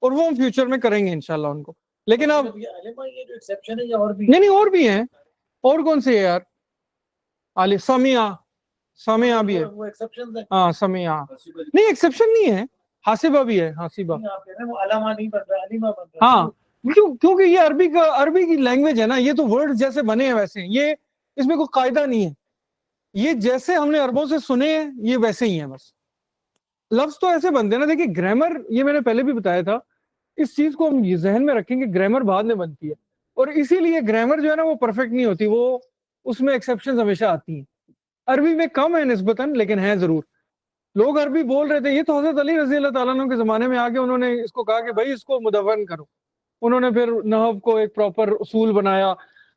S1: और वो हम फ्यूचर में करेंगे इंशाल्लाह उनको। लेकिन अब
S3: ये जो एक्सेप्शन है या और भी
S1: नहीं और भी हैं, और कौन से है यार, आले समिया, समिया भी है,
S3: वो एक्सेप्शन है,
S1: हाँ समिया, नहीं एक्सेप्शन नहीं है, हासिबा भी है, हासिबा,
S3: आप कह रहे हैं वो अलामा नहीं बन रहा, अलीमा बन रहा है।
S1: हाँ, क्योंकि ये अरबी की लैंग्वेज है ना, ये तो वर्ड जैसे बने हैं वैसे हैं, ये इसमें कोई कायदा नहीं है, ये जैसे हमने अरबों से सुने हैं ये वैसे ही है, बस लफ्ज तो ऐसे बनते हैं ना। देखिए ग्रामर, ये मैंने पहले भी बताया था, इस चीज को हम जहन में रखेंगे, ग्रामर बाद में बनती है, और इसीलिए ग्रामर जो है ना वो परफेक्ट नहीं होती, वो उसमें एक्सेप्शन हमेशा आती हैं। अरबी में कम है निस्बतन, लेकिन है जरूर। लोग अरबी बोल रहे थे, ये तो हजरत अली रजी अल्लाह तआला अन्हु के जमाने में आके उन्होंने इसको कहा कि भाई इसको मुदव्वन करो, उन्होंने फिर नहव को एक प्रॉपर उसूल बनाया,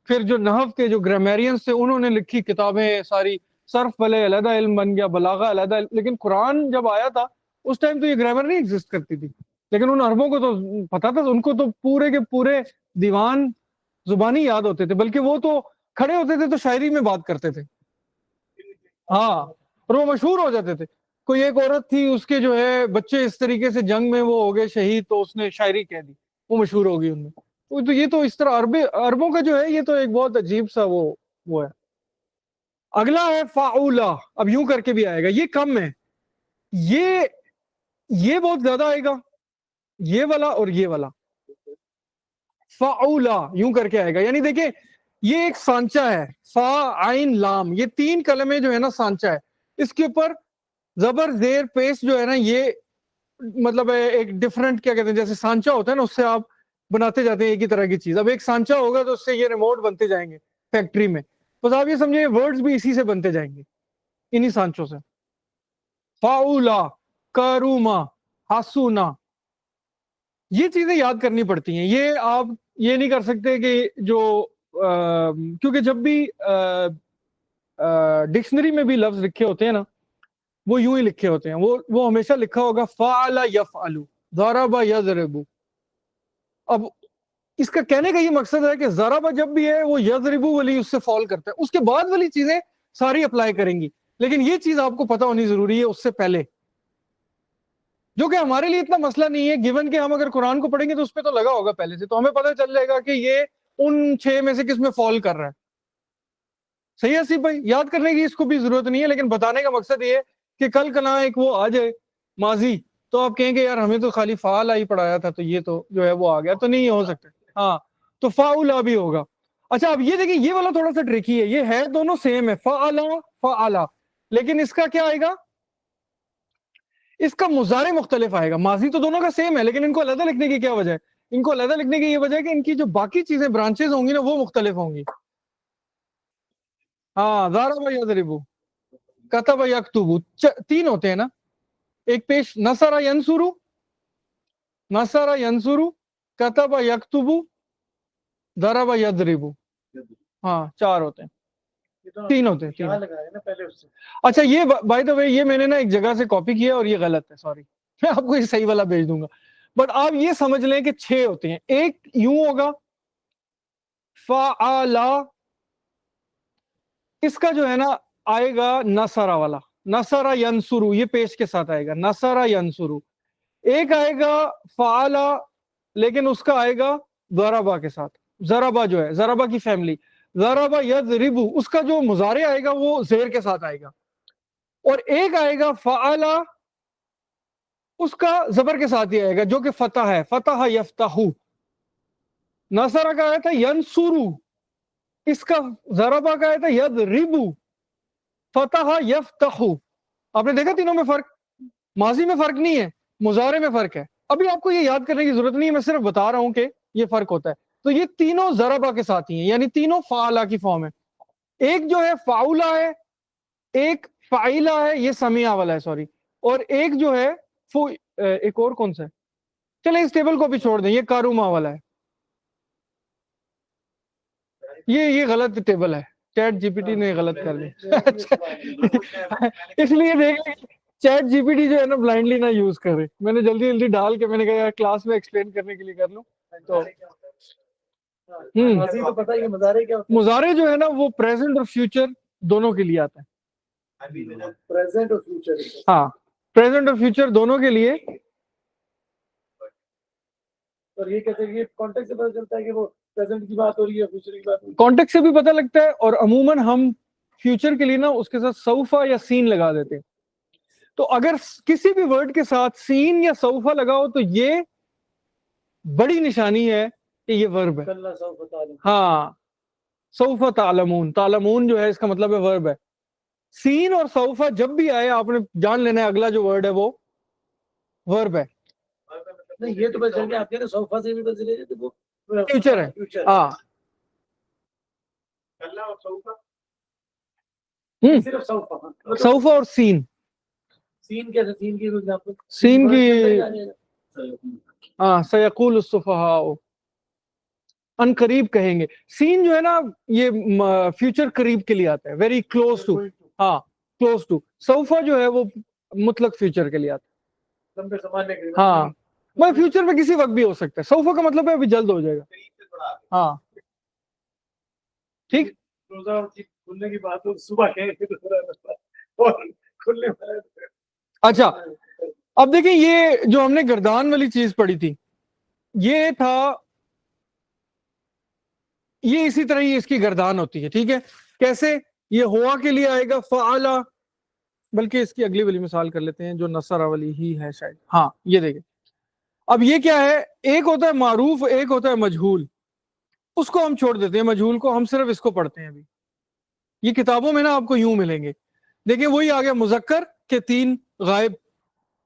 S1: फिर जो नहव के जो ग्रामेरियंस थे उन्होंने लिखी किताबें सारी, सर्फ वाले अलहदा इल्म बन गया, बलागा अलहदा। लेकिन कुरान जब आया था उस टाइम तो ये ग्रामर नहीं एग्जिस्ट करती थी, लेकिन उन अरबों को तो पता था, उनको तो पूरे के पूरे दीवान जुबानी याद होते थे, बल्कि वो तो खड़े होते थे तो शायरी में बात करते थे, हाँ, और वो मशहूर हो जाते थे। कोई एक औरत थी, उसके जो है बच्चे इस तरीके से जंग में वो हो गए शहीद, तो उसने शायरी कह दी, वो मशहूर हो गई उनमें। तो ये तो इस तरह अरबों का जो है ये तो एक बहुत अजीब सा वो है। अगला है फाउला, अब यूं करके भी आएगा, ये कम है, ये बहुत ज्यादा आएगा, ये वाला और ये वाला। फाउला यूं करके आएगा, यानी देखिए ये एक सांचा है, फा आइन लाम, ये तीन कलमे जो है ना सांचा है, इसके ऊपर जबर जेर पेश जो है ना, ये मतलब एक डिफरेंट क्या कहते हैं, जैसे सांचा होता है ना, उससे आप बनाते जाते हैं एक ही तरह की चीज। अब एक सांचा होगा तो उससे ये रिमोट बनते जाएंगे फैक्ट्री में, बस आप ये समझिए वर्ड्स भी इसी से बनते जाएंगे, इन्हीं सांचों से। फाउला, करूमा, हासूना, ये चीजें याद करनी पड़ती हैं। ये आप ये नहीं कर सकते कि जो क्योंकि जब भी डिक्शनरी में भी लफ्ज लिखे होते हैं ना, वो यूं ही लिखे होते हैं, वो हमेशा लिखा होगा फ़अला यफ़अलु, ज़रबा यज़रिबु। अब इसका कहने का ये मकसद है कि ज़रबा जब भी है वो यज़रिबु वाली उससे फॉल करता है, उसके बाद वाली चीजें सारी अप्लाई करेंगी, लेकिन ये चीज आपको पता होनी जरूरी है उससे पहले, जो कि हमारे लिए इतना मसला नहीं है, गिवन कि हम अगर कुरान को पढ़ेंगे तो उस पर तो लगा होगा पहले से, तो हमें पता चल जाएगा कि ये उन 6 में से किस में फॉल कर रहा है। सही है भाई, याद करने की इसको भी जरूरत नहीं है, लेकिन बताने का मकसद ये है कि कल कना एक वो आ जाए माजी, तो आप कहेंगे यार हमें तो खाली फाला ही पढ़ाया था, तो ये तो जो है वो आ गया, तो नहीं हो सकता। हाँ, तो फाउला भी होगा। अच्छा, अब ये देखिए, ये वाला थोड़ा सा ट्रिकी है, ये है दोनों सेम है, फाला फाला, लेकिन इसका क्या आएगा, इसका मुजारे मुख्तलिफ आएगा। माजी तो दोनों का सेम है, लेकिन इनको अलग लिखने की क्या वजह है? इनको अलग लिखने की ये वजह है कि इनकी जो बाकी चीजें ब्रांचेस होंगी ना वो मुख्तलिफ होंगी। हाँ, ज़रबा यज़रिबु, कतबा यक्तुबु, 3 होते हैं ना, एक पेश नसरा यंसुरु, नसरा यंसुरु, कतबा यक्तुबु, ज़रबा यज़रिबु। हाँ, 4 होते हैं, 3 होते हैं, 3
S3: लगाया ना पहले उससे।
S1: अच्छा, ये बाय द वे ये मैंने ना एक जगह से कॉपी किया और ये गलत है, सॉरी, मैं आपको ये सही वाला भेज दूंगा, बट आप ये समझ लें कि 6 होते हैं। एक यूं होगा फ़अला, इसका जो है ना आएगा नसरा वाला, नसरा यंसुरु, ये पेश के साथ आएगा, नसरा यंसुरु। एक आएगा फ़अला, लेकिन उसका आएगा ज़रबा के साथ, ज़रबा जो है ज़रबा की फैमिली, ज़रबा यज़रिबु, उसका जो मुजारे आएगा वो ज़ेर के साथ आएगा। और एक आएगा फ़अला, उसका जबर के साथ ही आएगा, जो कि फतह है, फतह यफ्तहु। नसरा का आया था यंसुरु, इसका ज़रबा का आया था यज़रिबु, फतह यफ्तहु। आपने देखा तीनों में फर्क, माजी में फर्क नहीं है, मुजारे में फर्क है। अभी आपको ये याद करने की जरूरत नहीं है, मैं सिर्फ बता रहा हूं कि ये फर्क होता है। तो ये तीनों ज़रबा के साथ ही हैं, यानी तीनों फ़अला की फॉर्म है। एक जो है फ़ाउला है, एक फ़ाइला है, ये समिया वाला है सॉरी, और एक जो है एक और कौन सा है, चले इस टेबल को भी छोड़ दें, ये कारुमा वाला है, ये गलत टेबल है, चैट जीपीटी ने गलत कर दिया। इसलिए देख, चैट जीपीटी जो है ना ब्लाइंडली ना यूज करे, मैंने जल्दी जल्दी डाल के मैंने कहा यार क्लास में एक्सप्लेन करने के लिए कर लूं। तो
S3: माजी तो पता ही है, मुजारे क्या होता है?
S1: मुजारे जो है ना वो प्रेजेंट और फ्यूचर दोनों के लिए आता है।
S3: प्रेजेंट और फ्यूचर।
S1: हाँ, प्रेजेंट और फ्यूचर दोनों के लिए।
S3: और ये कहते हैं कि कॉन्टेक्स्ट से पता चलता है कि वो प्रेजेंट की बात हो रही है, फ्यूचर की बात हो रही है।
S1: कॉन्टेक्स्ट से भी पता लगता है, और अमूमन हम फ्यूचर के लिए ना उसके साथ सौफा या सीन लगा देते हैं। तो अगर किसी भी वर्ड के साथ सीन या सौफा लगाओ तो ये बड़ी निशानी है कि ये वर्ब है।
S3: कल्ला सौफ तालिम।
S1: हाँ, सौफा तालमून, तालमून जो है इसका मतलब है वर्ब है। सीन और सौफा जब भी आए आपने जान लेना है अगला जो वर्ड है वो वर्ब है।
S3: नहीं, ये तो पता चल गया, आप कह रहे सौफा से भी पता चलेगा तो वो
S1: फ्यूचर है।
S3: फ्यूचर।
S1: हाँ,
S2: कल्ला और सौफा,
S3: सिर्फ सौफा।
S1: सौफा और सीन,
S3: सीन कैसे, सीन की एग्जांपल?
S1: सीन की हाँ, सयक़ूल सुफ़हाओ, अन करीब कहेंगे। सीन जो है ना ये फ्यूचर करीब के लिए आता है, वेरी क्लोज टू। हाँ, क्लोज टू। सौफा जो है वो मुतलक फ्यूचर के लिए आता है।
S3: लंबे जमाने के लिए।
S1: हाँ, मैं फ्यूचर में किसी वक्त भी हो सकता है। सौफा का मतलब है अभी जल्द हो जाएगा।
S2: करीब से थोड़ा आगे।
S1: हाँ, ठीक।
S3: रोजा और खुलने की बात हो, सुबह कहेंगे तो थोड़ा और खुलने वाला।
S1: अच्छा, अब देखिए ये जो हमने गर्दान वाली चीज पढ़ी थी, ये था, ये इसी तरह ही इसकी गर्दान होती है। ठीक है, कैसे? ये हुआ के लिए आएगा फ़अला, बल्कि इसकी अगली वाली मिसाल कर लेते हैं जो नसरा वाली ही है शायद। हाँ, ये देखिए, अब ये क्या है, एक होता है मारूफ, एक होता है मजहूल। उसको हम छोड़ देते हैं, मजहूल को, हम सिर्फ इसको पढ़ते हैं। अभी ये किताबों में ना आपको यूं मिलेंगे। देखिए वही आ गया, मुजक्कर के 3 गायब,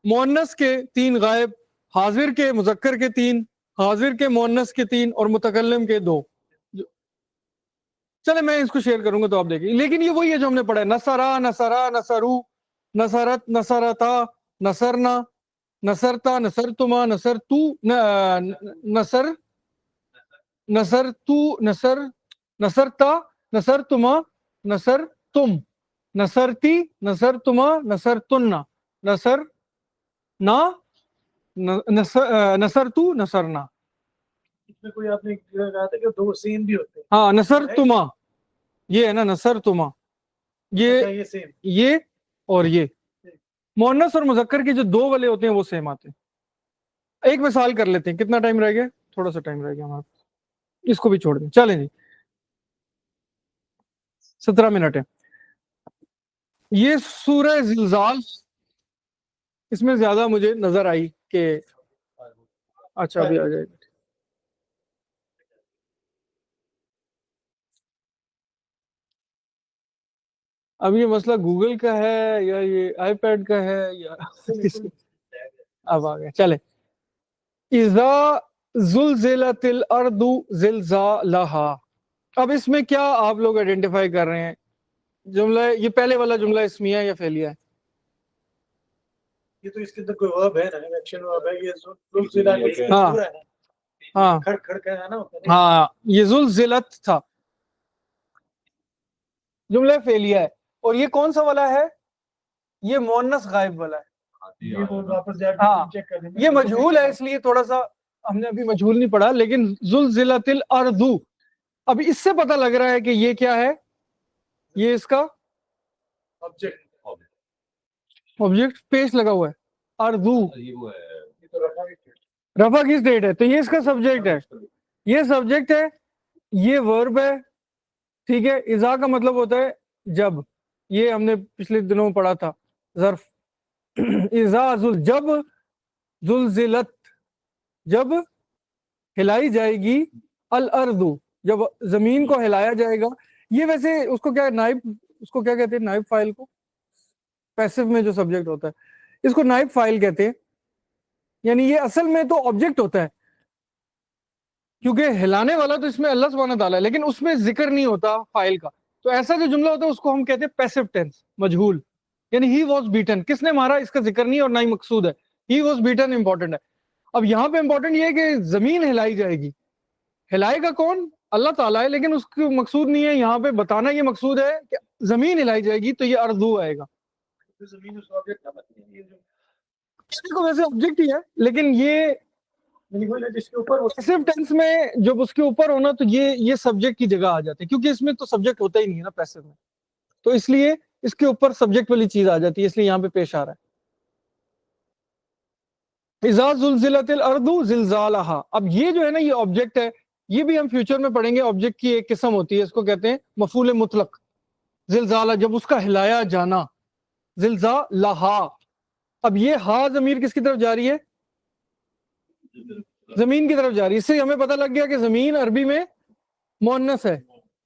S1: मुअन्नस के 3 गायब, हाजिर के मुजक्कर के 3, हाजिर के मुअन्नस के 3 और मुतकल्लिम के 2। चले मैं इसको शेयर करूंगा तो आप देखिए, लेकिन ये वही है जो हमने पढ़ा है, नसरा, नसरा, नसरू, नसरत, नसरता, नसरना, नसरता, नसरतुमा, नसरतू, नसर, नसरतू, नसर, नसरता, नसरतुमा, नसर तुम, नसरती, नसरतुमा, नसरतुन्ना, नसर ना, नसरतु, नसरना।
S3: इसमें कोई आपने कहा था कि दो सेम भी होते हैं।
S1: हाँ, नसरतुमा ये है ना, नसरतुमा
S3: अच्छा,
S1: ये
S3: ये सेम।
S1: ये और ये मुअन्नस और मुज़क्कर के जो दो वाले होते हैं वो सेम आते हैं। एक मिसाल कर लेते हैं, कितना टाइम रह गया? थोड़ा सा टाइम रह गया हमारे, इसको भी छोड़ दें, चलें जी, 17 मिनट है। ये सूरह ज़िलज़ाल, इसमें ज्यादा मुझे नजर आई कि अच्छा अभी आ जाएगा। अब ये मसला गूगल का है या ये आईपैड का है या अब आ गया, चले। इज़ा ज़ुलज़िलतिल अर्दु ज़िलज़ालहा। अब इसमें क्या आप लोग आइडेंटिफाई कर रहे हैं? जुमला, ये पहले वाला जुमला इस्मिया या फेलिया है?
S3: ये तो इसके अंदर कोई वर्ब है ना, एक्शन वर्ब है। ये ज़ुलज़िला के
S1: हाँ।
S3: पूरा है ना,
S1: हाँ
S3: खड़ खड़ का है ना, होता है।
S1: हाँ, ये ज़ुलज़िलत था, जुमला फेलिया है। और ये कौन सा वाला है? ये मुअन्नस गायब वाला है।
S3: ये वो वापस जाके
S1: हाँ,
S3: चेक कर लेंगे।
S1: ये मजहूल है, इसलिए थोड़ा सा हमने अभी मजहूल नहीं पढ़ा, लेकिन ज़ुलज़िलतिल अर्दु, अब इससे पता लग रहा है कि ये क्या है, ये इसका
S3: ऑब्जेक्ट
S1: ऑब्जेक्ट पेश लगा हुआ है, अर्दु,
S4: ये वो है,
S3: ये तो रखा है।
S1: रफा की स्टेट है, तो ये इसका सब्जेक्ट है, ये सब्जेक्ट है, ये वर्ब है, ठीक है। इज़ा का मतलब होता है जब, ये हमने पिछले दिनों में पढ़ा था, ज़र्फ। इज़ा जब ज़ुलज़िलत, जब हिलाई जाएगी, अल अर्दु, जब जमीन को हिलाया जाएगा। ये वैसे उसको क्या नाइब, उसको क्या कहते हैं नाइब फाइल को? पैसिव में जो सब्जेक्ट होता है इसको नाइब फाइल कहते हैं, यानी ये असल में तो ऑब्जेक्ट होता है, क्योंकि हिलाने वाला तो इसमें अल्लाह सुब्हानहू तआला है, लेकिन उसमें जिक्र नहीं होता फाइल का। तो ऐसा जो जुमला होता है उसको हम कहते हैं पैसिव टेंस, मजहूल, यानी ही वॉज बीटन, किसने मारा इसका जिक्र नहीं और ना ही मकसूद है, ही वॉज बीटन इंपॉर्टेंट है। अब यहाँ पे इंपॉर्टेंट ये है कि जमीन हिलाई जाएगी, हिलाएगा कौन? अल्लाह ताला है, लेकिन उसका मकसूद नहीं है यहाँ पे बताना, ये मकसूद है कि जमीन हिलाई जाएगी तो ये अर्दू आएगा।
S3: तो जमीन उस ऑब्जेक्ट का मतलब ये जो
S1: इसको वैसे ऑब्जेक्ट ही है, लेकिन ये
S3: यानी वो जिसके ऊपर वो
S1: पैसिव टेंस में जब उसके ऊपर होना तो ये सब्जेक्ट की जगह आ जाते हैं, क्योंकि इसमें तो सब्जेक्ट होता ही नहीं है ना पैसिव में, तो इसलिए इसके ऊपर सब्जेक्ट वाली चीज आ जाती है, इसलिए यहाँ पे पेश आ रहा है। इज़ा ज़ुलज़िलतिल अर्दु ज़िलज़ालहा। अब ये जो है ना, ये ऑब्जेक्ट है, ये भी हम फ्यूचर में पढ़ेंगे, ऑब्जेक्ट की एक किस्म होती है, इसको कहते हैं मफूल मुतलक। ज़िलज़ाला, जब उसका हिलाया जाना, ज़िलज़ालहा। अब ये हा ज़मीर किसकी तरफ जा रही है? जमीन की तरफ जा रही है। इससे हमें पता लग गया कि जमीन अरबी में मुअन्नस है,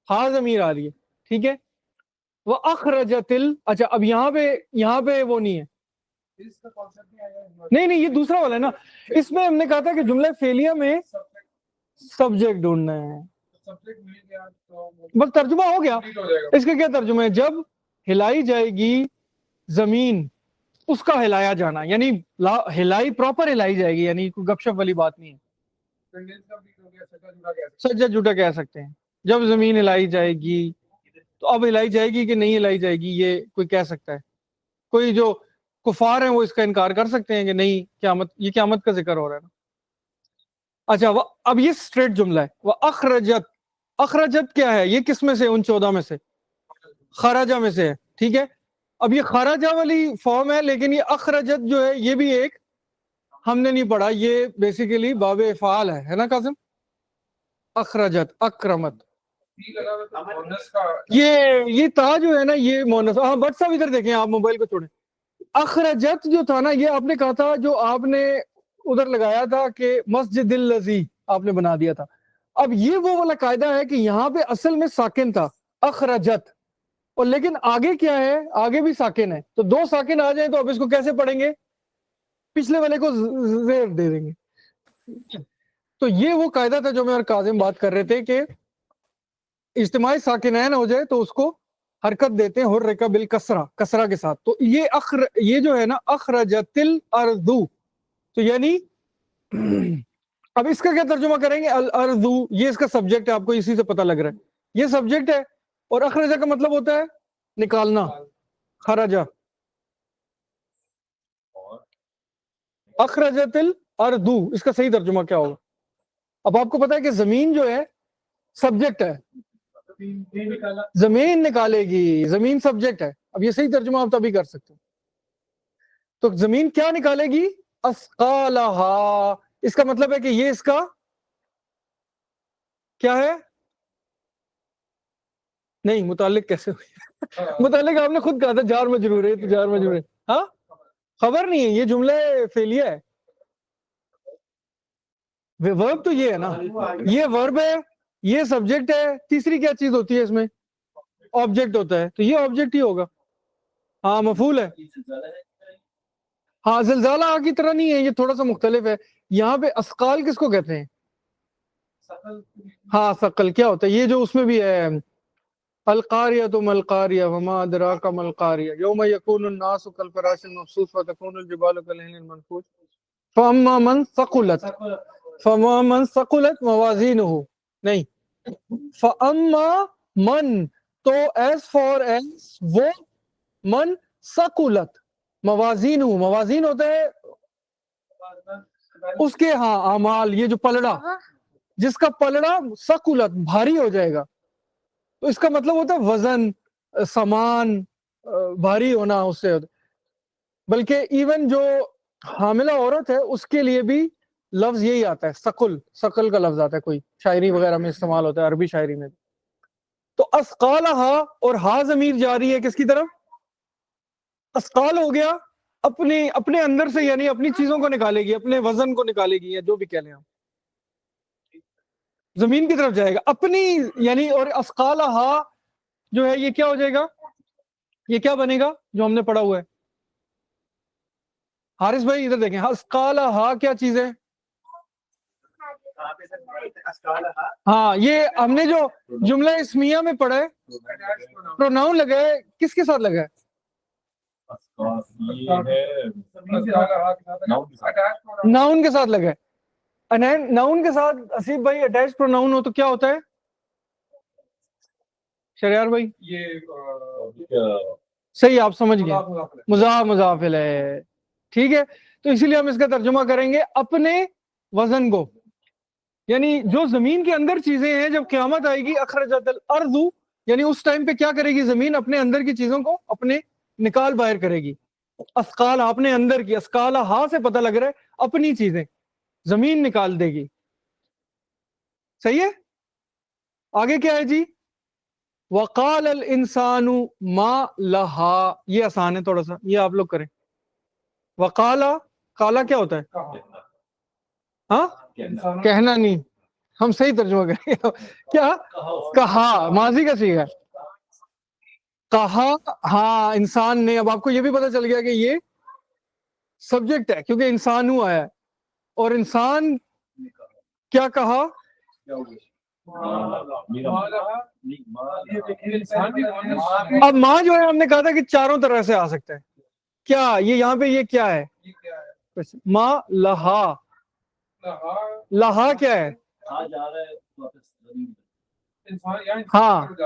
S1: हा ज़मीर आ रही है, ठीक है। वह अखरजतिल, अच्छा अब यहाँ पे वो नहीं है,
S3: इसका कॉन्सेप्ट नहीं आया।
S1: नहीं ये दूसरा वाला है ना। इसमें हमने कहा था कि जुमला फेलिया में सब्जेक्ट ढूंढना है,
S3: सब्जेक्ट मिल गया तो
S1: बस तर्जुमा हो गया।
S3: कंप्लीट हो जाएगा।
S1: इसका क्या तर्जुमा है? जब हिलाई जाएगी जमीन, उसका हिलाया जाना, यानी हिलाई प्रॉपर हिलाई जाएगी, यानी कोई गपशप वाली बात नहीं है,
S3: सेंटेंस कंप्लीट हो गया, सजा जुड़ा गया।
S1: सज्जा जुटा कह सकते हैं। जब जमीन हिलाई जाएगी, तो अब हिलाई जाएगी कि नहीं हिलाई जाएगी ये कोई कह सकता है? कोई जो कुफार हैं वो इसका इनकार कर सकते हैं कि नहीं क़यामत, ये क़यामत का जिक्र हो रहा है ना। अच्छा अब ये स्ट्रेट जुमला है, वह अखरजत। अखरजत क्या है? ये किस में से? उन 14 में से खराजा में से है, ठीक है। अब ये खराजा वाली फॉर्म है, लेकिन ये अखरजत जो है ये भी एक हमने नहीं पढ़ा, ये बेसिकली बाब इफ़ाल है ना कासिम? अखरजत, अक्रमत, ये ता जो है ना ये मोनस। हाँ बट साहब इधर देखें, आप मोबाइल को छोड़ें। अखरजत जो था ना, ये आपने कहा था, जो आपने उधर लगाया था कि मस्जिदिल लजी आपने बना दिया था। अब ये वो वाला कायदा है कि यहाँ पे असल में साकिन था अखरजत, और लेकिन आगे क्या है? आगे भी साकिन है, तो दो साकिन आ जाए तो अब इसको कैसे पढ़ेंगे? पिछले वाले को जेर दे देंगे। तो ये वो कायदा था जो मैं और काजिम बात कर रहे थे कि इज्तिमाई साकिनैन हो जाए तो उसको हरकत देते हैं हुर्रिका बिल कसरा, कसरा के साथ। तो ये जो है ना अखरजतिल अर्दु, तो यानी अब इसका क्या तर्जुमा करेंगे? अल अर्दु, ये इसका सब्जेक्ट है, आपको इसी से पता लग रहा है, ये सब्जेक्ट है। और अखरजा का मतलब होता है निकालना, खरजा,
S4: और
S1: अखरजतिल अर्दू, इसका सही तर्जुमा क्या होगा? अब आपको पता है कि जमीन जो है सब्जेक्ट है, जमीन निकालेगी, जमीन सब्जेक्ट है। अब ये सही तर्जुमा आप तभी कर सकते हो। तो जमीन क्या निकालेगी? अस्कालहा, इसका मतलब है कि ये इसका क्या है? नहीं, मुतालिक कैसे हुई? मुतालिक आपने खुद कहा था जार मजरूर है, तो जार मजरूर है। हाँ, खबर नहीं है, ये जुमले फेलिया है। वर्ब तो ये है ना, ये वर्ब है, ये सब्जेक्ट है, तीसरी क्या चीज होती है इसमें? ऑब्जेक्ट होता है, तो ये ऑब्जेक्ट ही होगा। हाँ, मफूल है। हाँ, ज़िलज़ाला की तरह नहीं है, ये थोड़ा सा मुख्तलिफ है। यहाँ पे अस्काल किसको कहते हैं? हाँ, सकल क्या होता है? ये जो उसमें भी है, अलकारियतु मलकारिया वमा अदराका मलकारिया यौम यकूनुन नासु कल फराशिल मबसूस व तकूनुल जिबालु कल-अहनिल मनफूश फअम्मा मन सकुलत मवाज़ीनुहु, नहीं, फअम्मा मन, तो एज फॉर एज वो, मन सकुलत मवाज़ीनुहु, मवाज़ीन होता है उसके, हाँ, अमाल, ये जो पलड़ा, जिसका पलड़ा सकुलत भारी हो जाएगा, तो इसका मतलब होता है वजन, सामान भारी होना उससे। बल्कि इवन जो हामिला औरत है उसके लिए भी लफ्ज यही आता है, सकुल, सकल का लफ्ज आता है, कोई शायरी वगैरह में इस्तेमाल होता है, अरबी शायरी में। तो अस्कालहा, और हा जमीर जारी है किसकी तरफ? अस्काल हो गया अपने अपने अंदर से, यानी अपनी चीजों को निकालेगी, अपने वजन को निकालेगी, या जो भी कह लें आप, जमीन की तरफ जाएगा अपनी, यानी। और अस्कालहा जो है ये क्या हो जाएगा? ये क्या बनेगा जो हमने पढ़ा हुआ है? हारिस भाई इधर देखें, अस्कालहा क्या चीज है? हाँ, ये हमने जो जुमला इस्मिया में पढ़ा है, प्रोनाउन लगा है, किसके साथ लगा है?
S4: ये है
S1: नाउन के साथ लगा है। नाउन के साथ असीफ भाई अटैच प्रोनाउन हो तो क्या होता है शरियार भाई?
S4: ये
S1: सही, आप समझ गए, मुजाफ मुजाफिल है, ठीक है। तो इसीलिए हम इसका तर्जुमा करेंगे अपने वजन को, यानी जो जमीन के अंदर चीजें हैं, जब क़यामत आएगी अखरजतल अर्ज़ु, यानी उस टाइम पे क्या करेगी जमीन? अपने अंदर की चीजों को अपने निकाल बाहर करेगी। अस्काल, अपने अंदर की, अस्काल हा से पता लग रहा है अपनी चीजें जमीन निकाल देगी। सही है। आगे क्या है जी? वक़ाल अल इंसानु मा लहा, ये आसान है थोड़ा सा, ये आप लोग करें। वकाला, काला क्या होता है? हाँ, कहना नहीं, हम सही तर्जुमा करेंगे। क्या? कहा, माजी का सीगा, कहा, हाँ, इंसान ने। अब आपको ये भी पता चल गया कि ये सब्जेक्ट है, क्योंकि इंसान हुआ है, और इंसान क्या कहा? अब माँ जो है, हमने कहा था कि चारों तरह से आ सकता है। क्या ये यहाँ पे ये क्या है? माँ लहा, लहा क्या है? हाँ,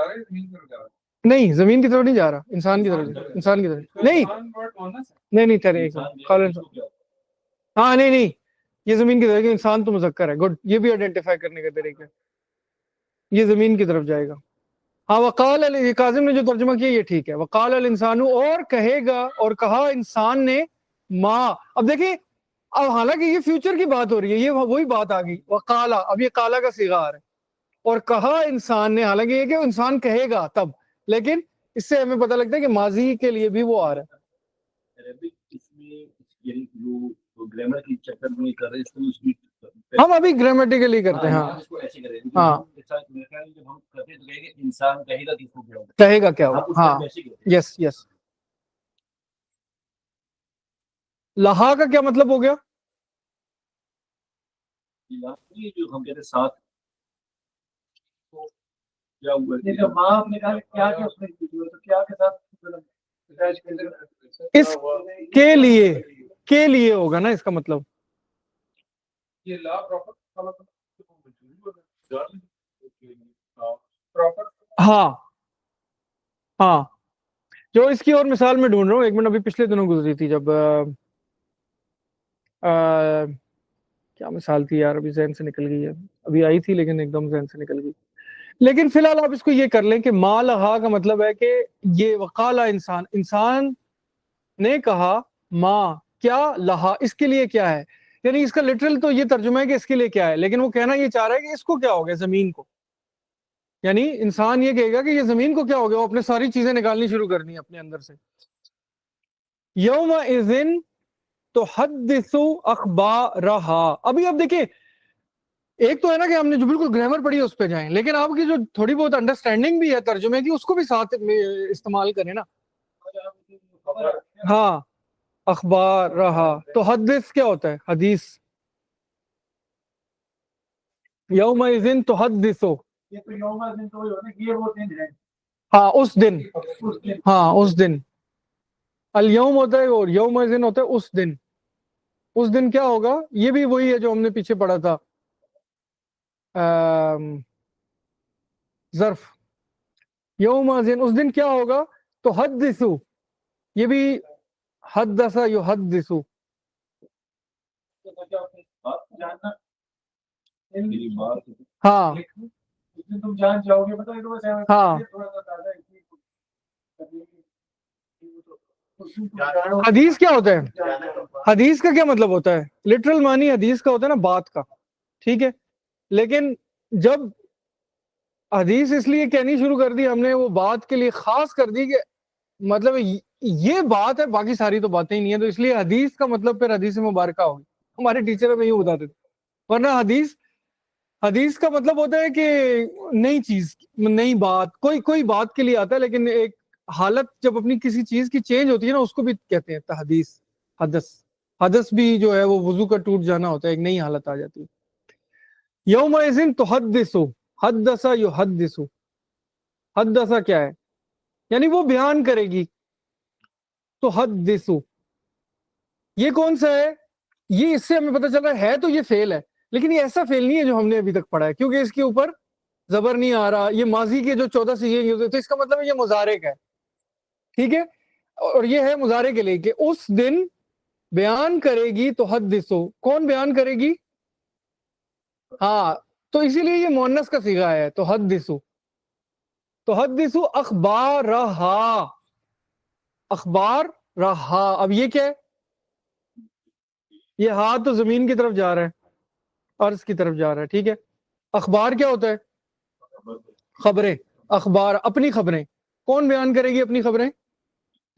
S1: नहीं, जमीन की तरफ नहीं जा रहा, इंसान की तरफ, इंसान की तरफ नहीं, नहीं नहीं ठहरे एक मिनट। हाँ, नहीं नहीं, ये जमीन की तरफ, इंसान तो मुज़क्कर है, गुड, ये भी आइडेंटिफाई करने का तरीका, ये जमीन की तरफ जाएगा। हाँ, वकाल अल, काजिम ने जो तर्जुमा किया ये ठीक है। वकाल अल इंसानु, और कहेगा, और कहा इंसान ने, माँ। अब देखिए, अब हालांकि ये फ्यूचर की बात हो रही है, ये वही बात आ गई, वकाला, अब ये काला का सीगा आ रहा है, और कहा इंसान ने, हालांकि ये कि इंसान कहेगा तब, लेकिन इससे हमें पता लगता है कि माजी के लिए भी वो आ रहा है।
S4: ग्रामर की चक्कर में कर रहे हैं,
S1: हम अभी ग्रामेटिकली करते हैं। हाँ,
S4: ऐसे करें,
S1: हाँ,
S4: जब हम करते हैं तो कहेंगे इंसान कहेगा किसको क्या होगा,
S1: कहेगा क्या होगा। हाँ, यस यस। लहा का क्या मतलब हो गया?
S4: जो हम कहते हैं साथ, तो क्या हुआ?
S3: माँ आपने कहा क्या क्या उसमें तो क्या के साथ
S1: के लिए होगा ना, इसका मतलब।
S4: ये ला
S1: हाँ हाँ, جو اس کی اور مثال میں ڈھونڈ رہا ہوں، ایک منٹ، ابھی پچھلے دنوں گزری تھی جب کیا مثال تھی یار، ابھی ذہن سے نکل گئی ہے، ابھی آئی تھی لیکن ایک دم ذہن سے نکل گئی. لیکن فی الحال آپ اس کو یہ کر لیں کہ ما لہا کا مطلب ہے کہ یہ وقالا انسان نے کہا ما کیا لہا، اس کے لیے کیا ہے، یعنی اس کا لٹرل تو یہ ترجمہ ہے کہ اس کے لیے کیا ہے، لیکن وہ کہنا یہ چاہ رہا ہے کہ اس کو کیا ہو گیا، زمین کو. یعنی انسان یہ کہے گا کہ یہ زمین کو کیا ہو گیا، وہ اپنے ساری چیزیں نکالنی شروع کرنی اپنے اندر سے. یومئذ تحدث اخبارہا. ابھی آپ دیکھیں، ایک تو ہے نا کہ ہم نے جو بالکل گرامر پڑھی ہے اس پہ جائیں، لیکن آپ کی جو تھوڑی بہت انڈرسٹینڈنگ بھی ہے ترجمے کی، اس کو بھی ساتھ میں استعمال کریں نا. ہاں، اخبار رہا. تو حدث کیا ہوتا ہے، حدیث. یومئذ تحدث،
S3: یہ تو یوم دن تو ہوتا ہے، یہ وہ دن ہے.
S1: ہاں اس دن،
S3: اس دن
S1: ہاں اس دن. الیوم ہوتا ہے اور یومئذ ہوتا ہے اس دن. اس دن کیا ہوگا، یہ بھی وہی ہے جو ہم نے پیچھے پڑھا تھا، ظرف. یومئذ اس دن کیا ہوگا، تو حدثو، یہ بھی حدث یحدث.
S3: جاننا
S4: میری بات
S1: ہاں
S3: اس دن تم جان جاؤ گے، بتائیے تو بس
S1: ہاں.
S3: تھوڑا سا تازہ ہے.
S1: حدیث کیا ہوتا ہے، حدیث کا کیا مطلب ہوتا ہے، لٹرل معنی حدیث کا ہوتا ہے نا بات کا، ٹھیک ہے. لیکن جب حدیث اس لیے کہنی شروع کر دی ہم نے، وہ بات کے لیے خاص کر دی کہ مطلب یہ بات ہے، باقی ساری تو باتیں ہی نہیں ہیں، تو اس لیے حدیث کا مطلب پھر حدیث مبارکہ ہوگی. ہمارے ٹیچر ہمیں یوں بتاتے تھے. ورنہ حدیث کا مطلب ہوتا ہے کہ نئی چیز، نئی بات، کوئی بات کے لیے آتا ہے، لیکن ایک حالت جب اپنی کسی چیز کی چینج ہوتی ہے نا، اس کو بھی کہتے ہیں تحدیث. حدث بھی جو ہے وہ وضو کا ٹوٹ جانا ہوتا ہے، ایک نئی حالت آ جاتی ہے. یومئذ تحدث، حدث یحدث. حدث کیا ہے، یعنی وہ بیان کرے گی. تحدث یہ کون سا ہے، یہ اس سے ہمیں پتہ چل رہا ہے تو یہ فعل ہے، لیکن یہ ایسا فعل نہیں ہے جو ہم نے ابھی تک پڑھا ہے، کیونکہ اس کے اوپر زبر نہیں آ رہا. یہ ماضی کے جو 14 صیغے یوز ہوتے ہیں، اس کا مطلب ہے یہ مضارع کا ہے، ٹھیک ہے. اور یہ ہے مضارع کے لیے کہ اس دن بیان کرے گی. تحدثو کون بیان کرے گی، ہاں، تو اسی لیے یہ مؤنث کا صیغہ ہے. تحدثو اخبارہا، اخبار رہا. اب یہ کیا ہے، یہ ہاتھ تو زمین کی طرف جا رہا ہے، عرض کی طرف جا رہا ہے، ٹھیک ہے. اخبار کیا ہوتا ہے، خبریں. اخبار اپنی خبریں. کون بیان کرے گی اپنی خبریں،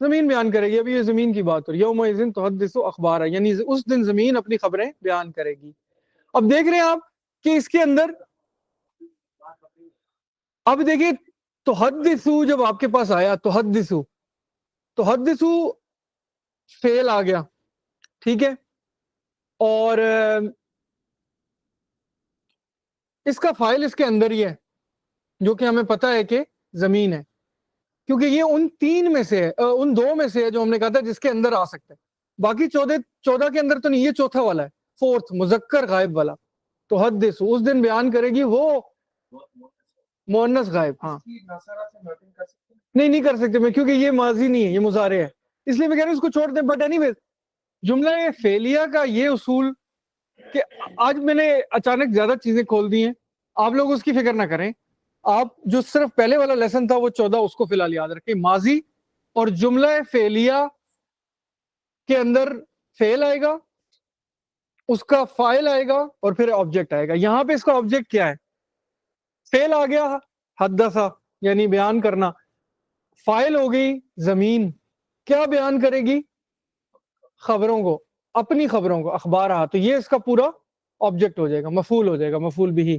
S1: زمین بیان کرے گی. ابھی یہ زمین کی بات ہو رہی ہے. یومئذ تحدث اخبارہا، یعنی اس دن زمین اپنی خبریں بیان کرے گی. اب دیکھ رہے ہیں آپ کہ اس کے اندر، اب دیکھیں تحدثو جب آپ کے پاس آیا، تحدثو فعل آ گیا، ٹھیک ہے. اور اس کا فاعل اس کے اندر ہی ہے، جو کہ ہمیں پتہ ہے کہ زمین ہے، کیونکہ یہ ان تین میں سے ہے، ان دو میں سے ہے جو ہم نے کہا تھا جس کے اندر آ سکتا ہے. باقی 14 کے اندر تو نہیں، یہ چوتھا والا ہے، فورتھ مذکر غائب والا. تحدث اس دن بیان کرے گی وہ مؤنث غائب. ہاں نہیں کر سکتے میں، کیونکہ یہ ماضی نہیں ہے، یہ مضارع ہے، اس لیے میں کہہ رہا ہوں اس کو چھوڑ دیں. بٹ اینی ویز جملہ فعلیہ کا یہ اصول کہ آج میں نے اچانک زیادہ چیزیں کھول دی ہیں، آپ لوگ اس کی فکر نہ کریں. آپ جو صرف پہلے والا لیسن تھا وہ 14، اس کو فی الحال یاد رکھیں. ماضی اور جملہ فعلیہ کے اندر فعل آئے گا، اس کا فاعل آئے گا، اور پھر آبجیکٹ آئے گا. یہاں پہ اس کا آبجیکٹ کیا ہے، فعل آ گیا حدثا یعنی بیان کرنا. فاعل ہو گئی زمین، کیا بیان کرے گی، خبروں کو، اپنی خبروں کو. اخبارہا، تو یہ اس کا پورا آبجیکٹ ہو جائے گا، مفعول ہو جائے گا، مفعول بھی.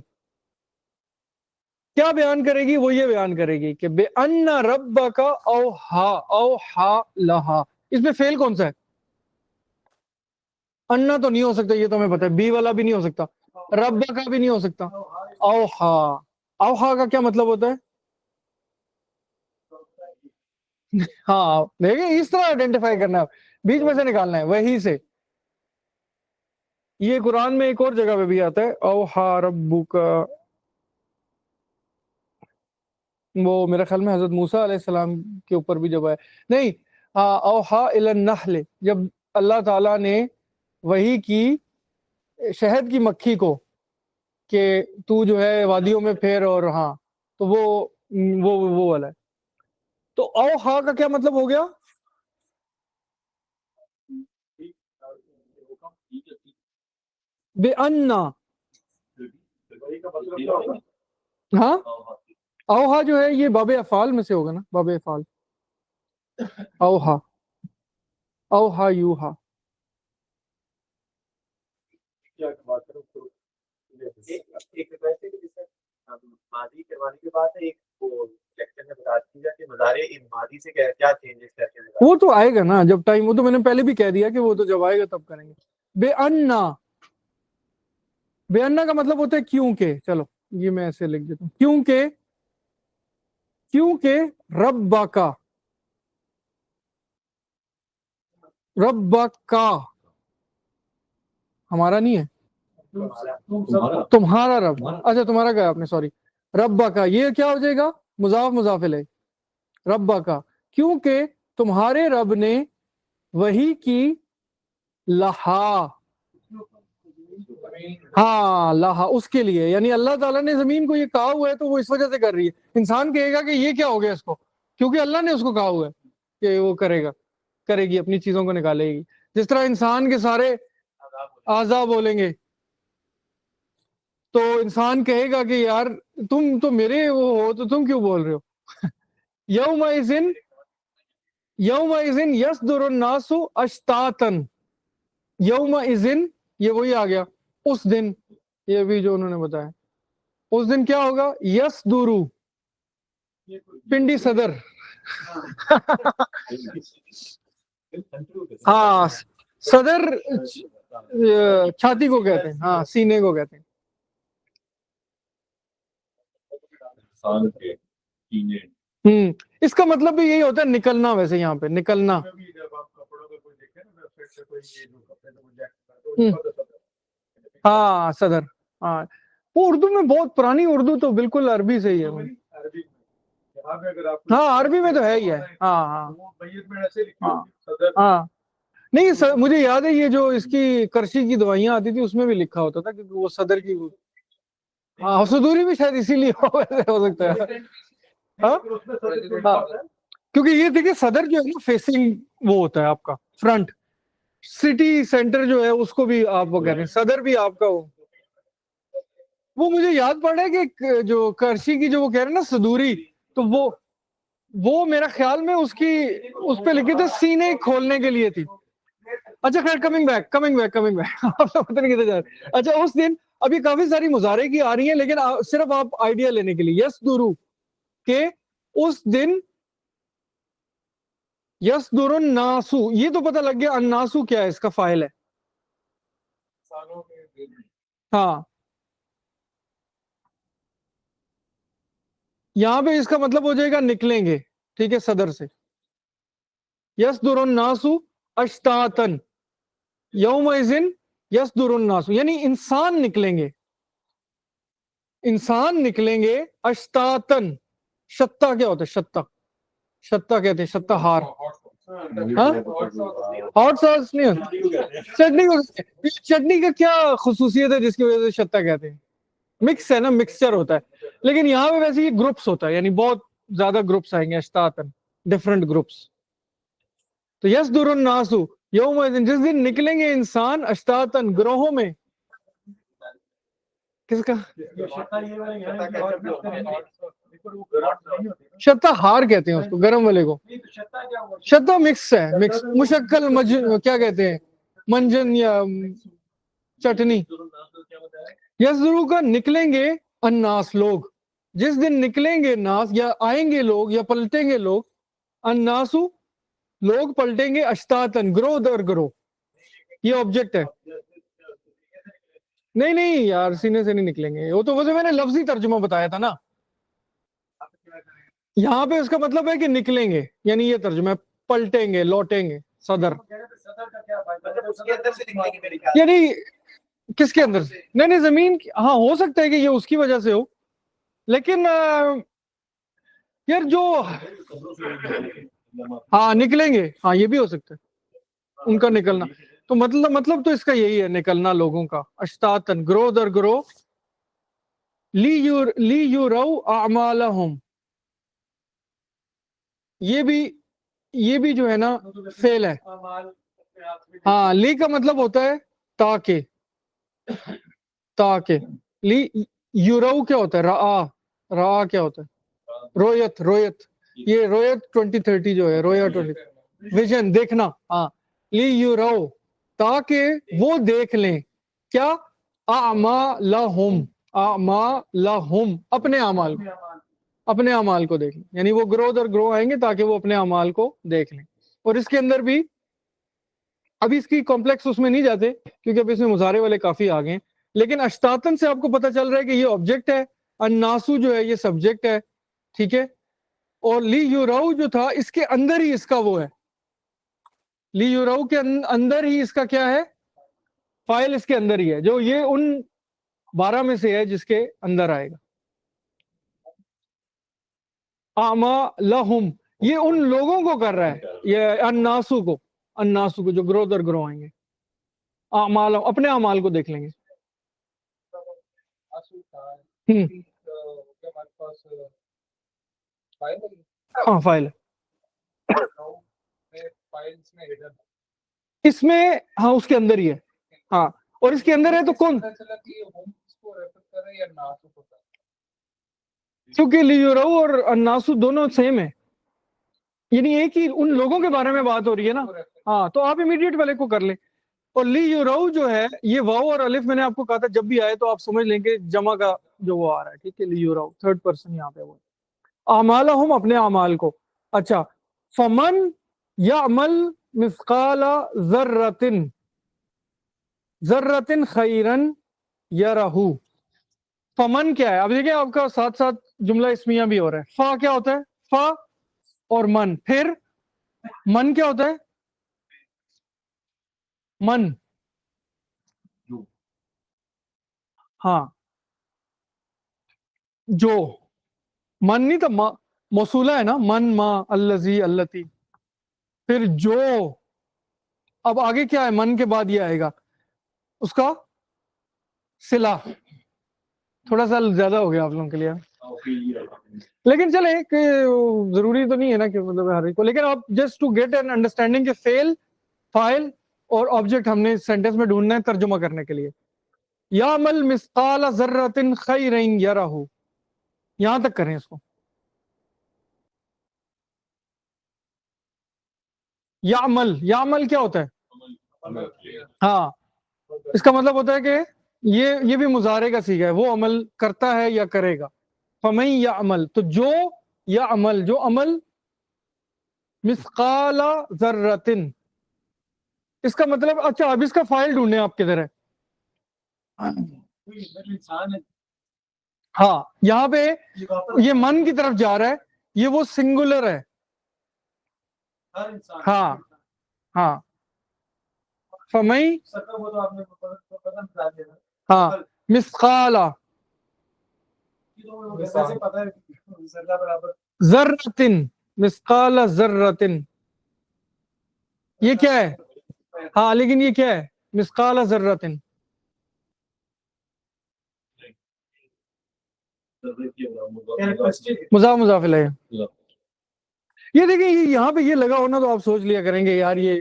S1: کیا بیان کرے گی، وہ یہ بیان کرے گی کہ بِأَنَّ رَبَّكَ أَوْحَا لَهَا. اس میں فعل کون سا ہے، انا تو نہیں ہو سکتا، یہ تو ہمیں پتہ ہے. بی والا بھی نہیں ہو سکتا، رب کا بھی نہیں ہو سکتا. اوحا، اوحا کا کیا مطلب ہوتا ہے، ہاں دیکھیں اس طرح آئیڈینٹیفائی کرنا ہے، بیچ میں سے نکالنا ہے وہی سے. یہ قرآن میں ایک اور جگہ پہ بھی آتا ہے، اوحا ربک. वो मेरा ख्याल में हजरत मूसा अलैहिस्सलाम के ऊपर भी जब आया, नहीं, औहा इलन नहल, जब अल्लाह ताला ने वही की शहद की मक्खी को कि तू जो है वादियों में फेर, और हाँ, तो वो वाला है। तो औहा का क्या मतलब हो गया? बेअन्ना, हाँ, औहा जो है ये बाबे अफाल में से होगा ना, बाबे अफाल, औहा, औहा यूहा।
S2: एक वैसे भी जैसे मादी करवाने के बाद एक वो लेक्चर में बता दीजिएगा कि मुजारे इन मादी से क्या क्या चेंजेस करके दिखा
S1: वो तो आएगा ना जब टाइम, वो तो मैंने पहले भी कह दिया कि वो तो जब आएगा तब करेंगे। बेअन्ना, बेअन्ना का मतलब होता है क्योंकि, चलो ये मैं ऐसे लिख देता हूँ, क्योंकि, क्योंकि रब्बा का, रब्बा का हमारा नहीं है, तुम्हारा रब, अच्छा तुम्हारा क्या आपने, सॉरी, रब्बा का, ये क्या हो जाएगा? मुजाफ मुजाफ इलैह, रब्बा का, क्योंकि तुम्हारे रब ने वही की लहा, हाँ लहा, उसके लिए, यानी अल्लाह ताला ने जमीन को ये कहा हुआ है तो वो इस वजह से कर रही है। इंसान कहेगा कि ये क्या हो गया इसको, क्योंकि अल्लाह ने उसको कहा हुआ है कि वो करेगा, करेगी, अपनी चीजों को निकालेगी। जिस तरह इंसान के सारे आज़ा बोलेंगे तो इंसान कहेगा कि यार तुम तो मेरे वो हो, तो तुम क्यों बोल रहे हो? यौमइज़िन, यौमइज़िन यसदुरुन नासु अश्तातन, यौमइज़िन ये वही आ गया, उस दिन, ये भी जो उन्होंने बताया, उस दिन क्या होगा? यसदुरु, पिंडी सदर, हाँ सदर छाती को कहते हैं, हाँ सीने को कहते हैं।
S4: इंसान के सीने,
S1: इसका मतलब भी यही होता है, निकलना, वैसे यहाँ पे निकलना। हाँ सदर, हाँ वो उर्दू में बहुत पुरानी उर्दू तो बिल्कुल अरबी से ही है। हाँ अरबी में तो है ही है, हाँ हाँ हाँ, नहीं सर, मुझे याद है ये जो इसकी करशी की दवाइयाँ आती थी उसमें भी लिखा होता था क्योंकि वो सदर की, हाँ सदूरी भी शायद इसीलिए वैसे हो सकता है। हाँ हाँ, क्योंकि ये देखिए सदर जो है ना फेसिंग वो होता है आपका फ्रंट, सिटी सेंटर जो है उसको भी आप वो कह रहे हैं, सदर भी आपका वो मुझे याद पड़ रहा है कि जो करशी की जो वो कह रहे हैं ना सदूरी, तो वो मेरा ख्याल में उसकी उस पे लिखी थी सीने खोलने के लिए थी। अच्छा खैर, कमिंग बैक आप लोग पता नहीं किधर जा रहे। अच्छा उस दिन, अभी काफी सारी मुजारे की आ रही है लेकिन सिर्फ आप आइडिया लेने के लिए, यसदुरु के उस दिन, यसदुरुन नासु, ये तो पता लग गया अन्नासु क्या है, इसका फाइल है, हाँ यहां पे इसका मतलब हो जाएगा निकलेंगे, ठीक है, सदर से। यसदुरुन नासु अश्तातन, यौमइज़िन यसदुरुन नासु, यानी इंसान निकलेंगे, इंसान निकलेंगे, अश्तातन, शत्ता क्या होता है? शत्ता, शत्ता कहते हैं, शत्ता हार, हाँ हॉट सॉस नहीं होता, चटनी को, चटनी का क्या खुसूसियत है जिसकी वजह से शत्ता कहते हैं? मिक्स है ना, मिक्सचर होता है, लेकिन यहाँ पे वैसे ये ग्रुप्स होता है, यानी बहुत ज्यादा ग्रुप्स आएंगे, अश्तातन, डिफरेंट ग्रुप्स। तो यसदुरुन नासु यौमइज़िन, जिस दिन निकलेंगे इंसान, अश्तातन, ग्रोहों में, किसका? शत्ता हार कहते हैं उसको, गरम वाले को, शत्ता मिक्स है, मिक्स, मुशक्कल क्या कहते हैं, मंजन या चटनी। यसदुरु का निकलेंगे अन्नास, लोग, जिस दिन निकलेंगे नास, या आएंगे लोग या पलटेंगे लोग, अन्नासु लोग पलटेंगे, अश्तातन, ग्रोह दर ग्रोह, ये ऑब्जेक्ट है। नहीं यार, सीने से नहीं निकलेंगे, वो तो वैसे मैंने लफ्जी तर्जुमा बताया था ना, यहाँ पे उसका मतलब है कि निकलेंगे, यानी ये तर्जुमा है, पलटेंगे, लौटेंगे, सदर,
S2: उसके अंदर से निकलेंगे मेरे ख्याल
S1: यानी किसके अंदर से? नहीं जमीन, हाँ हो सकता है कि ये उसकी वजह से हो, लेकिन यार जो हाँ निकलेंगे, हाँ ये भी हो सकता है उनका निकलना, तो मतलब तो इसका यही है, निकलना लोगों का, अश्तातन, ग्रो दर ग्रो, ली युरौ अमालहुम, ये भी जो है ना फेल है। हाँ, ली का मतलब होता है ताके, ली युरौ क्या होता है, रा क्या होता है, रोयत, ये रोयत 2030 जो है, रोया 20, विजन, देखना। हाँ, ली युरौ, ताकि वो देख लें, क्या, आमालहुम, अपने अमाल को देख लें, यानी वो ग्रो दर ग्रो आएंगे ताकि वो अपने अमाल को देख लें। और इसके अंदर भी अभी इसकी कॉम्प्लेक्स उसमें नहीं जाते क्योंकि अभी इसमें मुजारे वाले काफी आ गए हैं, लेकिन अश्तातन से आपको पता चल रहा है कि ये ऑब्जेक्ट है, अन्नासु जो है ये सब्जेक्ट है, ठीक है, और ली युराउ जो था इसके अंदर ही इसका वो है, ली युराउ के अंदर ही इसका क्या है, फाइल इसके अंदर ही है, जो ये उन 12 में से है जिसके अंदर आएगा। आमा लहुम, ये उन लोगों को कर रहा है, ये अन्नासु को जो ग्रो दर ग्रो आएंगे, अमाल, अपने अमाल को देख लेंगे। हाँ फाइल है इसमें, हाँ उसके अंदर ही है, हाँ, और इसके अंदर है तो कौन, क्योंकि लियुराउ और अन्नासु दोनों सेम है, यानी एक ही उन लोगों के बारे में बात हो रही है ना। हाँ, तो आप इमीडिएट वाले को कर ले। और लियुराउ जो है ये वाव और अलिफ मैंने आपको कहा था जब भी आए तो आप समझ लेंगे जमा का जो वो आ रहा है, ठीक है, लियुराउ थर्ड पर्सन यहाँ पे वो, आमालहुम, अपने अमाल को। अच्छा, फमन यामल मिस्काला जर्रतिन खैरन यरहू, फमन क्या है, अब देखिए आपका साथ साथ जुमला इसमिया भी हो रहा है। फा क्या होता है, फा और मन, फिर मन क्या होता है, मन, हाँ जो, मन नहीं तो मौसूला है ना, मन, मा, अल्लजी, अल्लती, फिर जो, अब आगे क्या है, मन के बाद ये आएगा उसका सिला, थोड़ा सा ज्यादा हो गया आप लोगों के लिए, लेकिन चले कि जरूरी तो नहीं है ना कि मतलब हर एक को, लेकिन आप just to get an understanding के फेल, फाइल और ऑब्जेक्ट हमने सेंटेंस में ढूंढना है तर्जुमा करने के लिए। यामल मिस्काल जर्रतिन खैरन यरहू, यहां तक करें इसको। यामल क्या होता है, हाँ, इसका मतलब होता है कि ये भी मुजारे का सीगा है, वो अमल करता है या करेगा। फमन यामल, तो जो या अमल, जो अमल, मिस्काला जर्रतिन, इसका मतलब, अच्छा अब इसका फाइल ढूंढने आप किधर है, हाँ यहाँ पे ये मन की तरफ जा रहा है, ये वो सिंगुलर है, हाँ हाँ, फमई, हाँ, मिस्काला जर्रतिन, मिस्काला जर्रतिन, ये क्या है, हाँ लेकिन ये क्या है, मिस्काला जर्रतिन, मुजाफ इलैह। ये देखिए यहाँ पे ये लगा होना तो आप सोच लिया करेंगे यार ये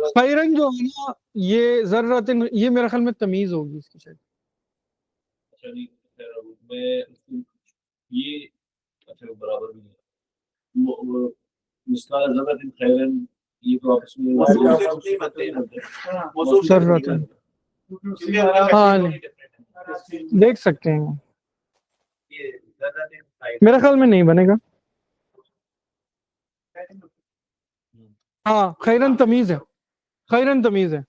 S1: खैरन जो है ना, ये जर्रतिन, ये मेरे ख्याल में तमीज होगी इसकी शायद,
S4: ये अच्छा बराबर भी नहीं, मिस्काल ज़र्रतिन खैरन, ये तो आपस में
S1: जर्रतिन, हाँ देख सकते हैं, मेरे ख्याल में नहीं बनेगा, हाँ खैरन तमीज है, खैरन तमीज है,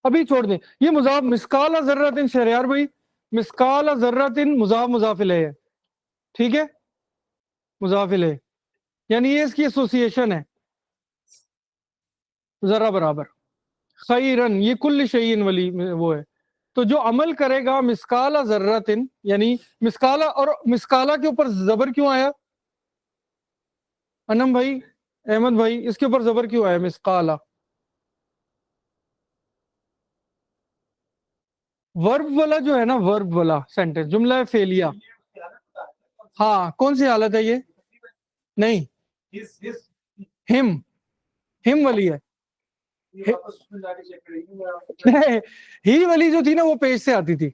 S1: अभी छोड़ दें ये मुजाफ, मिस्काला जर्रतिन शहरयार भाई, मिस्काला जर्रतिन मुजाफ इलैह है, ठीक है, मुजाफ इलैह, यानी ये इसकी एसोसिएशन है, जरा बराबर, खैरन ये कुल्ल शैइन वाली वो है, تو جو عمل کرے گا مسکالا ذراتن، یعنی مسکالا، اور مسکالا کے اوپر زبر کیوں آیا انم بھائی، احمد بھائی، اس کے اوپر زبر کیوں آیا مسکالا؟ ورب والا جو ہے نا، ورب والا سینٹنس، جملہ فعلیہ، ہاں کون سی حالت ہے یہ؟ نہیں، ہم والی ہے، ہی والی جو تھی نا وہ پیج سے آتی تھی،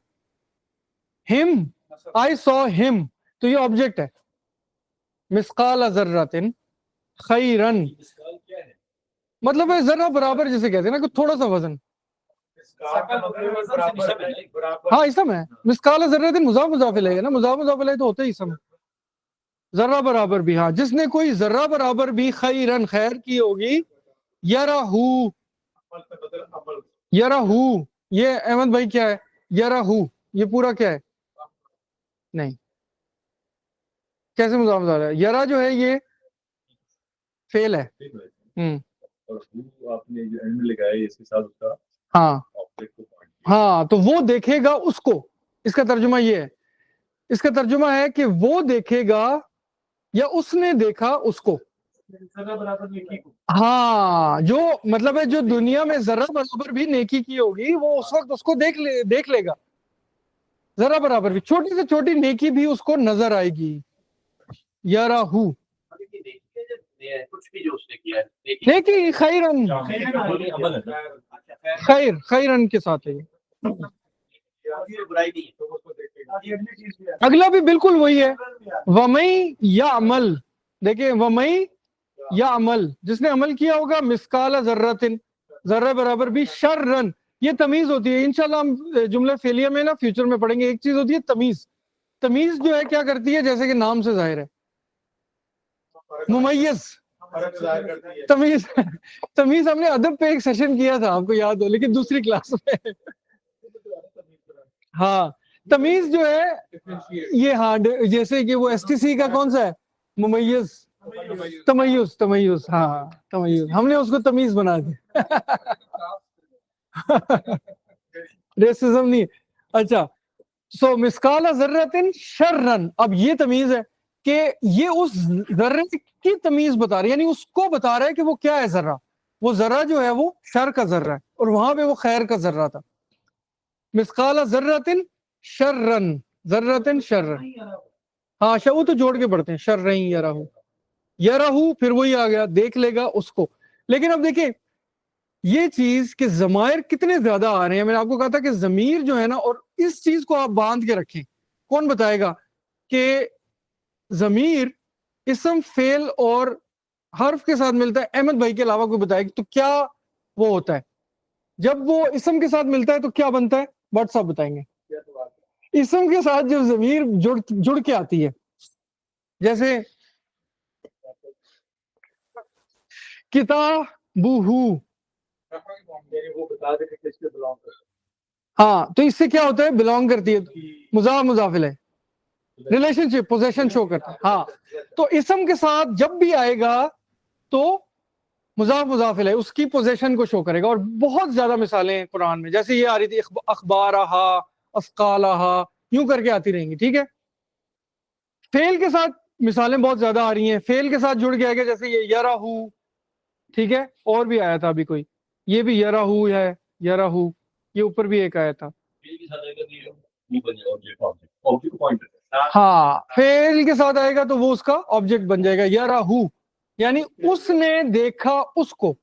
S1: ہم، آئی سو ہم، تو یہ آبجیکٹ ہے، مسقال ذراتن خیرن، مطلب ہے ذرہ برابر جسے کہتے ہیں نا کہ تھوڑا سا وزن، ہاں اسم ہے، مسقال ذراتن مضاف مضاف الیہ ہے نا، مضاف مضاف الیہ تو ہوتا ہی اسم ہے، ذرہ برابر بھی، ہاں جس نے کوئی ذرہ برابر بھی خیرن خیر کی ہوگی، یرہو، یرہو، یہ احمد بھائی کیا ہے یرہو؟ یہ پورا کیا ہے؟ نہیں، کیسے مضاف مضاف ہے؟ یرا جو ہے یہ فعل ہے،
S4: اور آپ نے جو اینڈ میں لگایا ہے اس کے ساتھ اس کا
S1: ہاں
S4: آبجیکٹ کو پوائنٹ کیا۔
S1: ہاں، تو وہ دیکھے گا اس کو، اس کا ترجمہ یہ ہے، اس کا ترجمہ ہے کہ وہ دیکھے گا یا اس نے دیکھا اس کو، ہاں جو مطلب ہے جو دنیا میں ذرہ برابر بھی نیکی کی ہوگی وہ اس وقت اس کو دیکھ لے گا، ذرہ برابر بھی، چھوٹی سے چھوٹی نیکی بھی اس کو نظر آئے گی، یراہو،
S2: کچھ بھی جو اس نے کیا ہے
S1: نیکی خیرن،
S4: عمل ہے نا۔
S1: خیر، خیرن کے ساتھ ہے یہ،
S2: برائی نہیں ہے۔
S1: اگلا بھی بالکل وہی ہے، وَمَن یعمل، دیکھیں وَمَن یعمل، جس نے عمل کیا ہوگا مسقال ذراتن، ذرہ برابر بھی، شررن، یہ تمیز ہوتی ہے، انشاءاللہ ہم جملہ فعلیہ میں نا فیوچر میں پڑھیں گے، ایک چیز ہوتی ہے تمیز، تمیز جو ہے کیا کرتی ہے، جیسے کہ نام سے ظاہر ہے، ممیز، تمیز، تمیز ہم نے ادب پہ ایک سیشن کیا تھا آپ کو یاد ہو، لیکن دوسری کلاس میں، ہاں تمیز جو ہے یہ، ہاں جیسے کہ وہ ایس ٹی سی کا کون سا ہے، ممیز، تمیز، تمیز، ہاں ہاں تمیز، ہم نے اس کو تمیز بنا دیا، ریسزم نہیں، اچھا، سو مسقال ذراتن شررن، اب یہ تمیز ہے کہ یہ اس ذرے کی تمیز بتا رہا ہے، یعنی اس کو بتا رہا ہے کہ وہ کیا ہے ذرہ، وہ ذرہ جو ہے وہ شر کا ذرہ ہے، اور وہاں پہ وہ خیر کا ذرہ تھا، مسقال ذراتن شررن، ذراتن شررن، ہاں وہ تو جوڑ کے پڑھتے ہیں، شررن یرہو، یرہو پھر وہی آ گیا، دیکھ لے گا اس کو، لیکن اب دیکھیں یہ چیز کہ ضمائر کتنے زیادہ آ رہے ہیں، میں نے آپ کو کہا تھا کہ ضمیر جو ہے نا، اور اس چیز کو آپ باندھ کے رکھیں، کون بتائے گا کہ ضمیر اسم فعل اور حرف کے ساتھ ملتا ہے، احمد بھائی کے علاوہ کوئی بتائے گا تو کیا وہ ہوتا ہے، جب وہ اسم کے ساتھ ملتا ہے تو کیا بنتا ہے، بٹ صاحب بتائیں گے، اسم کے ساتھ جو ضمیر جڑ کے آتی ہے، جیسے کتابہ، ہاں تو اس سے کیا ہوتا ہے، بلانگ کرتی ہے، مضاف مضاف الیہ، ریلیشن شپ، پوزیشن شو کرتا ہے، ہاں تو اسم کے ساتھ جب بھی آئے گا تو مضاف مضاف الیہ اس کی پوزیشن کو شو کرے گا، اور بہت زیادہ مثالیں ہیں قرآن میں، جیسے یہ آ رہی تھی اخبارہا، اثقالہا، یوں کر کے آتی رہیں گی، ٹھیک ہے، فعل کے ساتھ مثالیں بہت زیادہ آ رہی ہیں، فعل کے ساتھ جڑ کے آئے گا، جیسے یہ یرہو، ٹھیک ہے، اور بھی آیا تھا ابھی کوئی، یہ بھی یرہو ہے، یرہو، یہ اوپر بھی ایک آیا تھا، ہاں فعل کے ساتھ آئے گا تو وہ اس کا آبجیکٹ بن جائے گا، یرہو، یعنی اس نے دیکھا اس کو،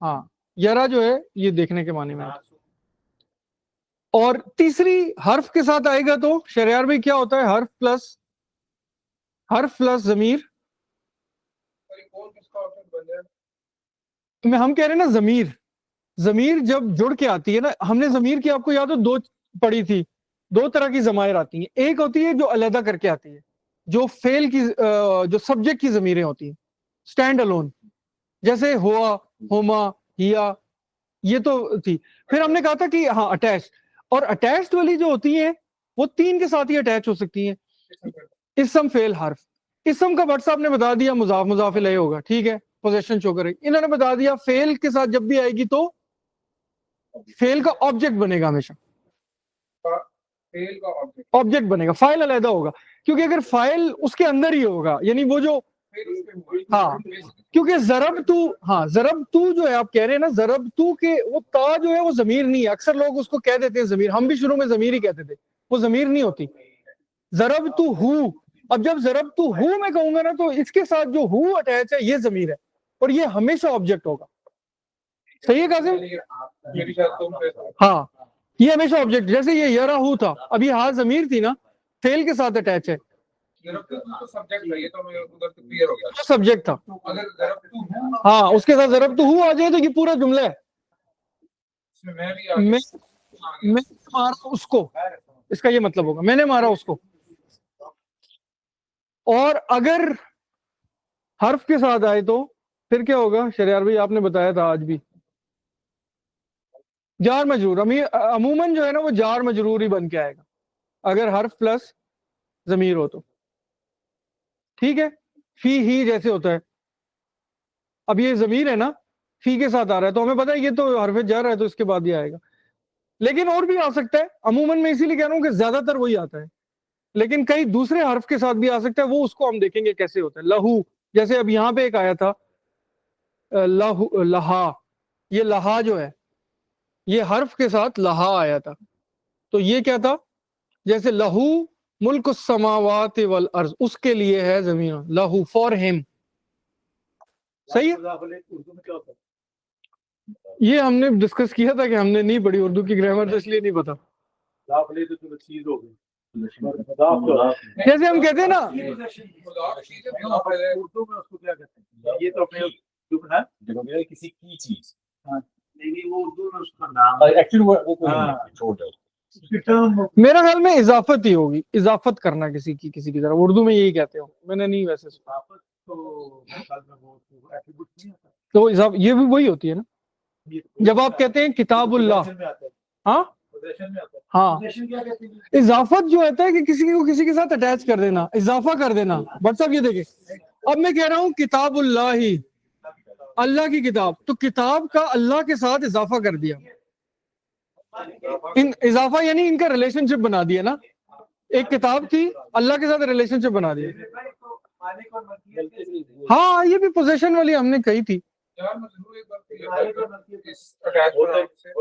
S1: ہاں یرا جو ہے یہ دیکھنے کے معنی میں، اور تیسری حرف کے ساتھ آئے گا تو شریار بھائی کیا ہوتا ہے، حرف پلس ضمیر، ہم کہہ رہے ہیں نا ضمیر جب جڑ کے آتی ہے نا، ہم نے ضمیر کی آپ کو یاد ہو دو پڑھی تھی، دو طرح کی ضمائر آتی ہیں، ایک ہوتی ہے جو علیحدہ کر کے آتی ہے، جو فعل کی جو سبجیکٹ کی ضمیریں ہوتی ہیں، اسٹینڈ الون، جیسے ہوا، ہوما، ہیا، یہ تو تھی، پھر ہم نے کہا تھا کہ ہاں اٹیچ، اور اٹیچڈ والی جو ہوتی ہیں وہ تین کے ساتھ ہی اٹیچ ہو سکتی ہیں، اسم فعل حرف، اسم کا بٹ صاحب نے بتا دیا مضاف مضاف الیہ ہوگا، ٹھیک ہے، پوزیشن شو کرے گی، انہوں نے بتا دیا فعل کے ساتھ جب بھی آئے گی تو फेल का ऑब्जेक्ट बनेगा हमेशा,
S8: फेल का ऑब्जेक्ट
S1: ऑब्जेक्ट बनेगा, फाइल अलहदा होगा, क्योंकि अगर फाइल उसके अंदर ही होगा, यानी वो जो,
S8: फिर उसके
S1: हाँ, क्योंकि ज़रब तू जो है आप कह रहे हैं ना, ज़रब तू के वो ता जो है वो ज़मीर नहीं है, अक्सर लोग उसको कह देते हैं ज़मीर, हम भी शुरू में ज़मीर ही कहते थे, वो ज़मीर नहीं होती, ज़रब तू हूँ। अब जब ज़रब तू हूँ मैं कहूंगा ना, तो इसके साथ जो हूँ अटैच है ये ज़मीर है, और ये हमेशा ऑब्जेक्ट होगा। सही है कासिम?
S8: मेरी शायद तुम पे
S1: हाँ, ये हमेशा ऑब्जेक्ट, जैसे ये यराहू था, अब ये हाँ ज़मीर थी ना, फेल के साथ अटैच है,
S8: ज़रब तो सब्जेक्ट है, ये तो मैं उधर से क्लियर हो गया।
S1: वो सब्जेक्ट था,
S8: अगर ज़रब तू हूँ,
S1: हाँ, उसके साथ ज़रब तू हूँ आ जाए तो ये पूरा जुमला है,
S8: इसमें मैं भी आ गया।
S1: मैं मारा उसको, इसका ये मतलब होगा मैंने मारा उसको। और अगर हर्फ के साथ आए तो फिर क्या होगा? शरियार भाई आपने बताया था आज भी, जार मजरूर, अमूमन जो है ना वो जार मजरूर ही बन के आएगा अगर हर्फ प्लस जमीर हो तो, ठीक है। फी ही जैसे होता है, अब ये जमीर है ना, फी के साथ आ रहा है तो हमें पता है ये तो हर्फ जार है तो इसके बाद ही आएगा, लेकिन और भी आ सकता है, अमूमन में इसीलिए कह रहा हूं कि ज्यादातर वही आता है, लेकिन कई दूसरे हर्फ के साथ भी आ सकता है, वो उसको हम देखेंगे कैसे होता है। लहू, जैसे अब यहाँ पे एक आया था लहू, लहा, ये लहा जो है ये हर्फ के साथ लहा आया था, तो ये क्या था? जैसे लहू मुल्क समावात वल अर्ज, उसके लिए है जमीन, लहू फॉर हिम, सही है।
S3: उर्दू में क्या होता है?
S1: ये हमने डिस्कस किया था कि हमने नहीं पढ़ी उर्दू की ग्रामर, तो इसलिए नहीं पता।
S3: तो चीज हो गई,
S1: जैसे हम कहते हैं ना,
S3: उर्दू में उसको क्या कहते हैं? ये तो अपने
S4: किसी की चीज
S3: नहीं, वो उर्दू में उसका नाम
S4: एक्चुअली वो कोई
S3: हाँ।
S4: नहीं, छोड़ दो।
S3: उसकी टर्म
S1: मेरा ख्याल में इजाफत ही होगी, इजाफत करना किसी की तरफ, उर्दू में यही कहते हो, मैंने नहीं वैसे सुना।
S3: तो ख्याल में वो एट्रीब्यूट नहीं आता,
S1: तो ये भी वही होती है ना,
S3: ये
S1: जब आप कहते हैं किताबुल्लाह,
S3: पोजेशन में आता है,
S1: हाँ
S3: पोजेशन में आता है।
S1: हाँ,
S3: पोजेशन क्या कहते हैं?
S1: इजाफत जो होता है कि किसी को किसी के साथ अटैच कर देना, इजाफा कर देना। बट साहब ये देखें, अब मैं कह रहा हूँ किताबुल्लाह ही, अल्लाह की किताब, तो किताब का अल्लाह के साथ इजाफा कर दिया, इन इजाफा यानी इनका रिलेशनशिप बना दिया ना, एक किताब थी अल्लाह के साथ रिलेशनशिप बना दिया। हाँ, ये भी पोजेशन वाली हमने कही थी।
S8: यार मजबूर एक बार क्लियर इस अटैचमेंट से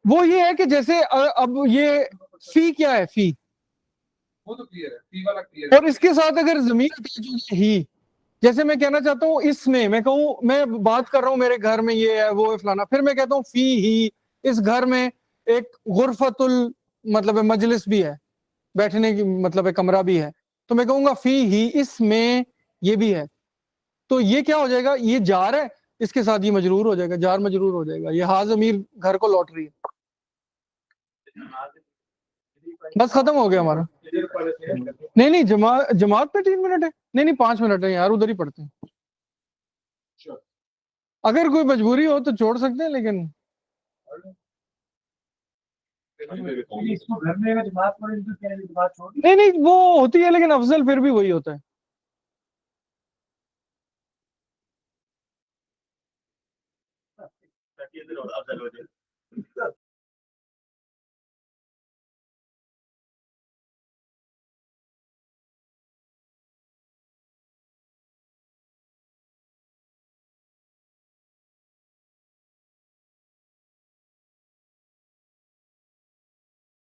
S1: वो ये है कि जैसे अब ये फी क्या है, फी,
S8: वो तो क्लियर है, फी वाला क्लियर है।
S1: और इसके साथ अगर जमीन अटैच हो जाए ही, जैसे मैं कहना चाहता हूँ इसमें, मैं कहूँ मैं बात कर रहा हूँ मेरे घर में ये है वो है फलाना, फिर मैं कहता हूँ फी ही, इस घर में एक गुरफतुल मतलब मजलिस भी है, बैठने की मतलब कमरा भी है, तो मैं कहूंगा फी ही, इसमें ये भी है, तो ये क्या हो जाएगा? ये जार है, इसके साथ ये मजरूर हो जाएगा, जार मजरूर हो जाएगा, ये हा ज़मीर घर को लौट रही है। बस खत्म हो गया हमारा। नहीं जमात पे 3 मिनट है, नहीं 5 मिनट है यार, उधर ही पढ़ते हैं, अगर कोई मजबूरी हो तो छोड़ सकते हैं, लेकिन
S3: इसको घर में अगर जमात पढ़े तो क्या है, जमात छोड़
S1: नहीं वो होती है, लेकिन अफजल फिर भी वही होता है।
S2: ताकि अफजल हो जाए।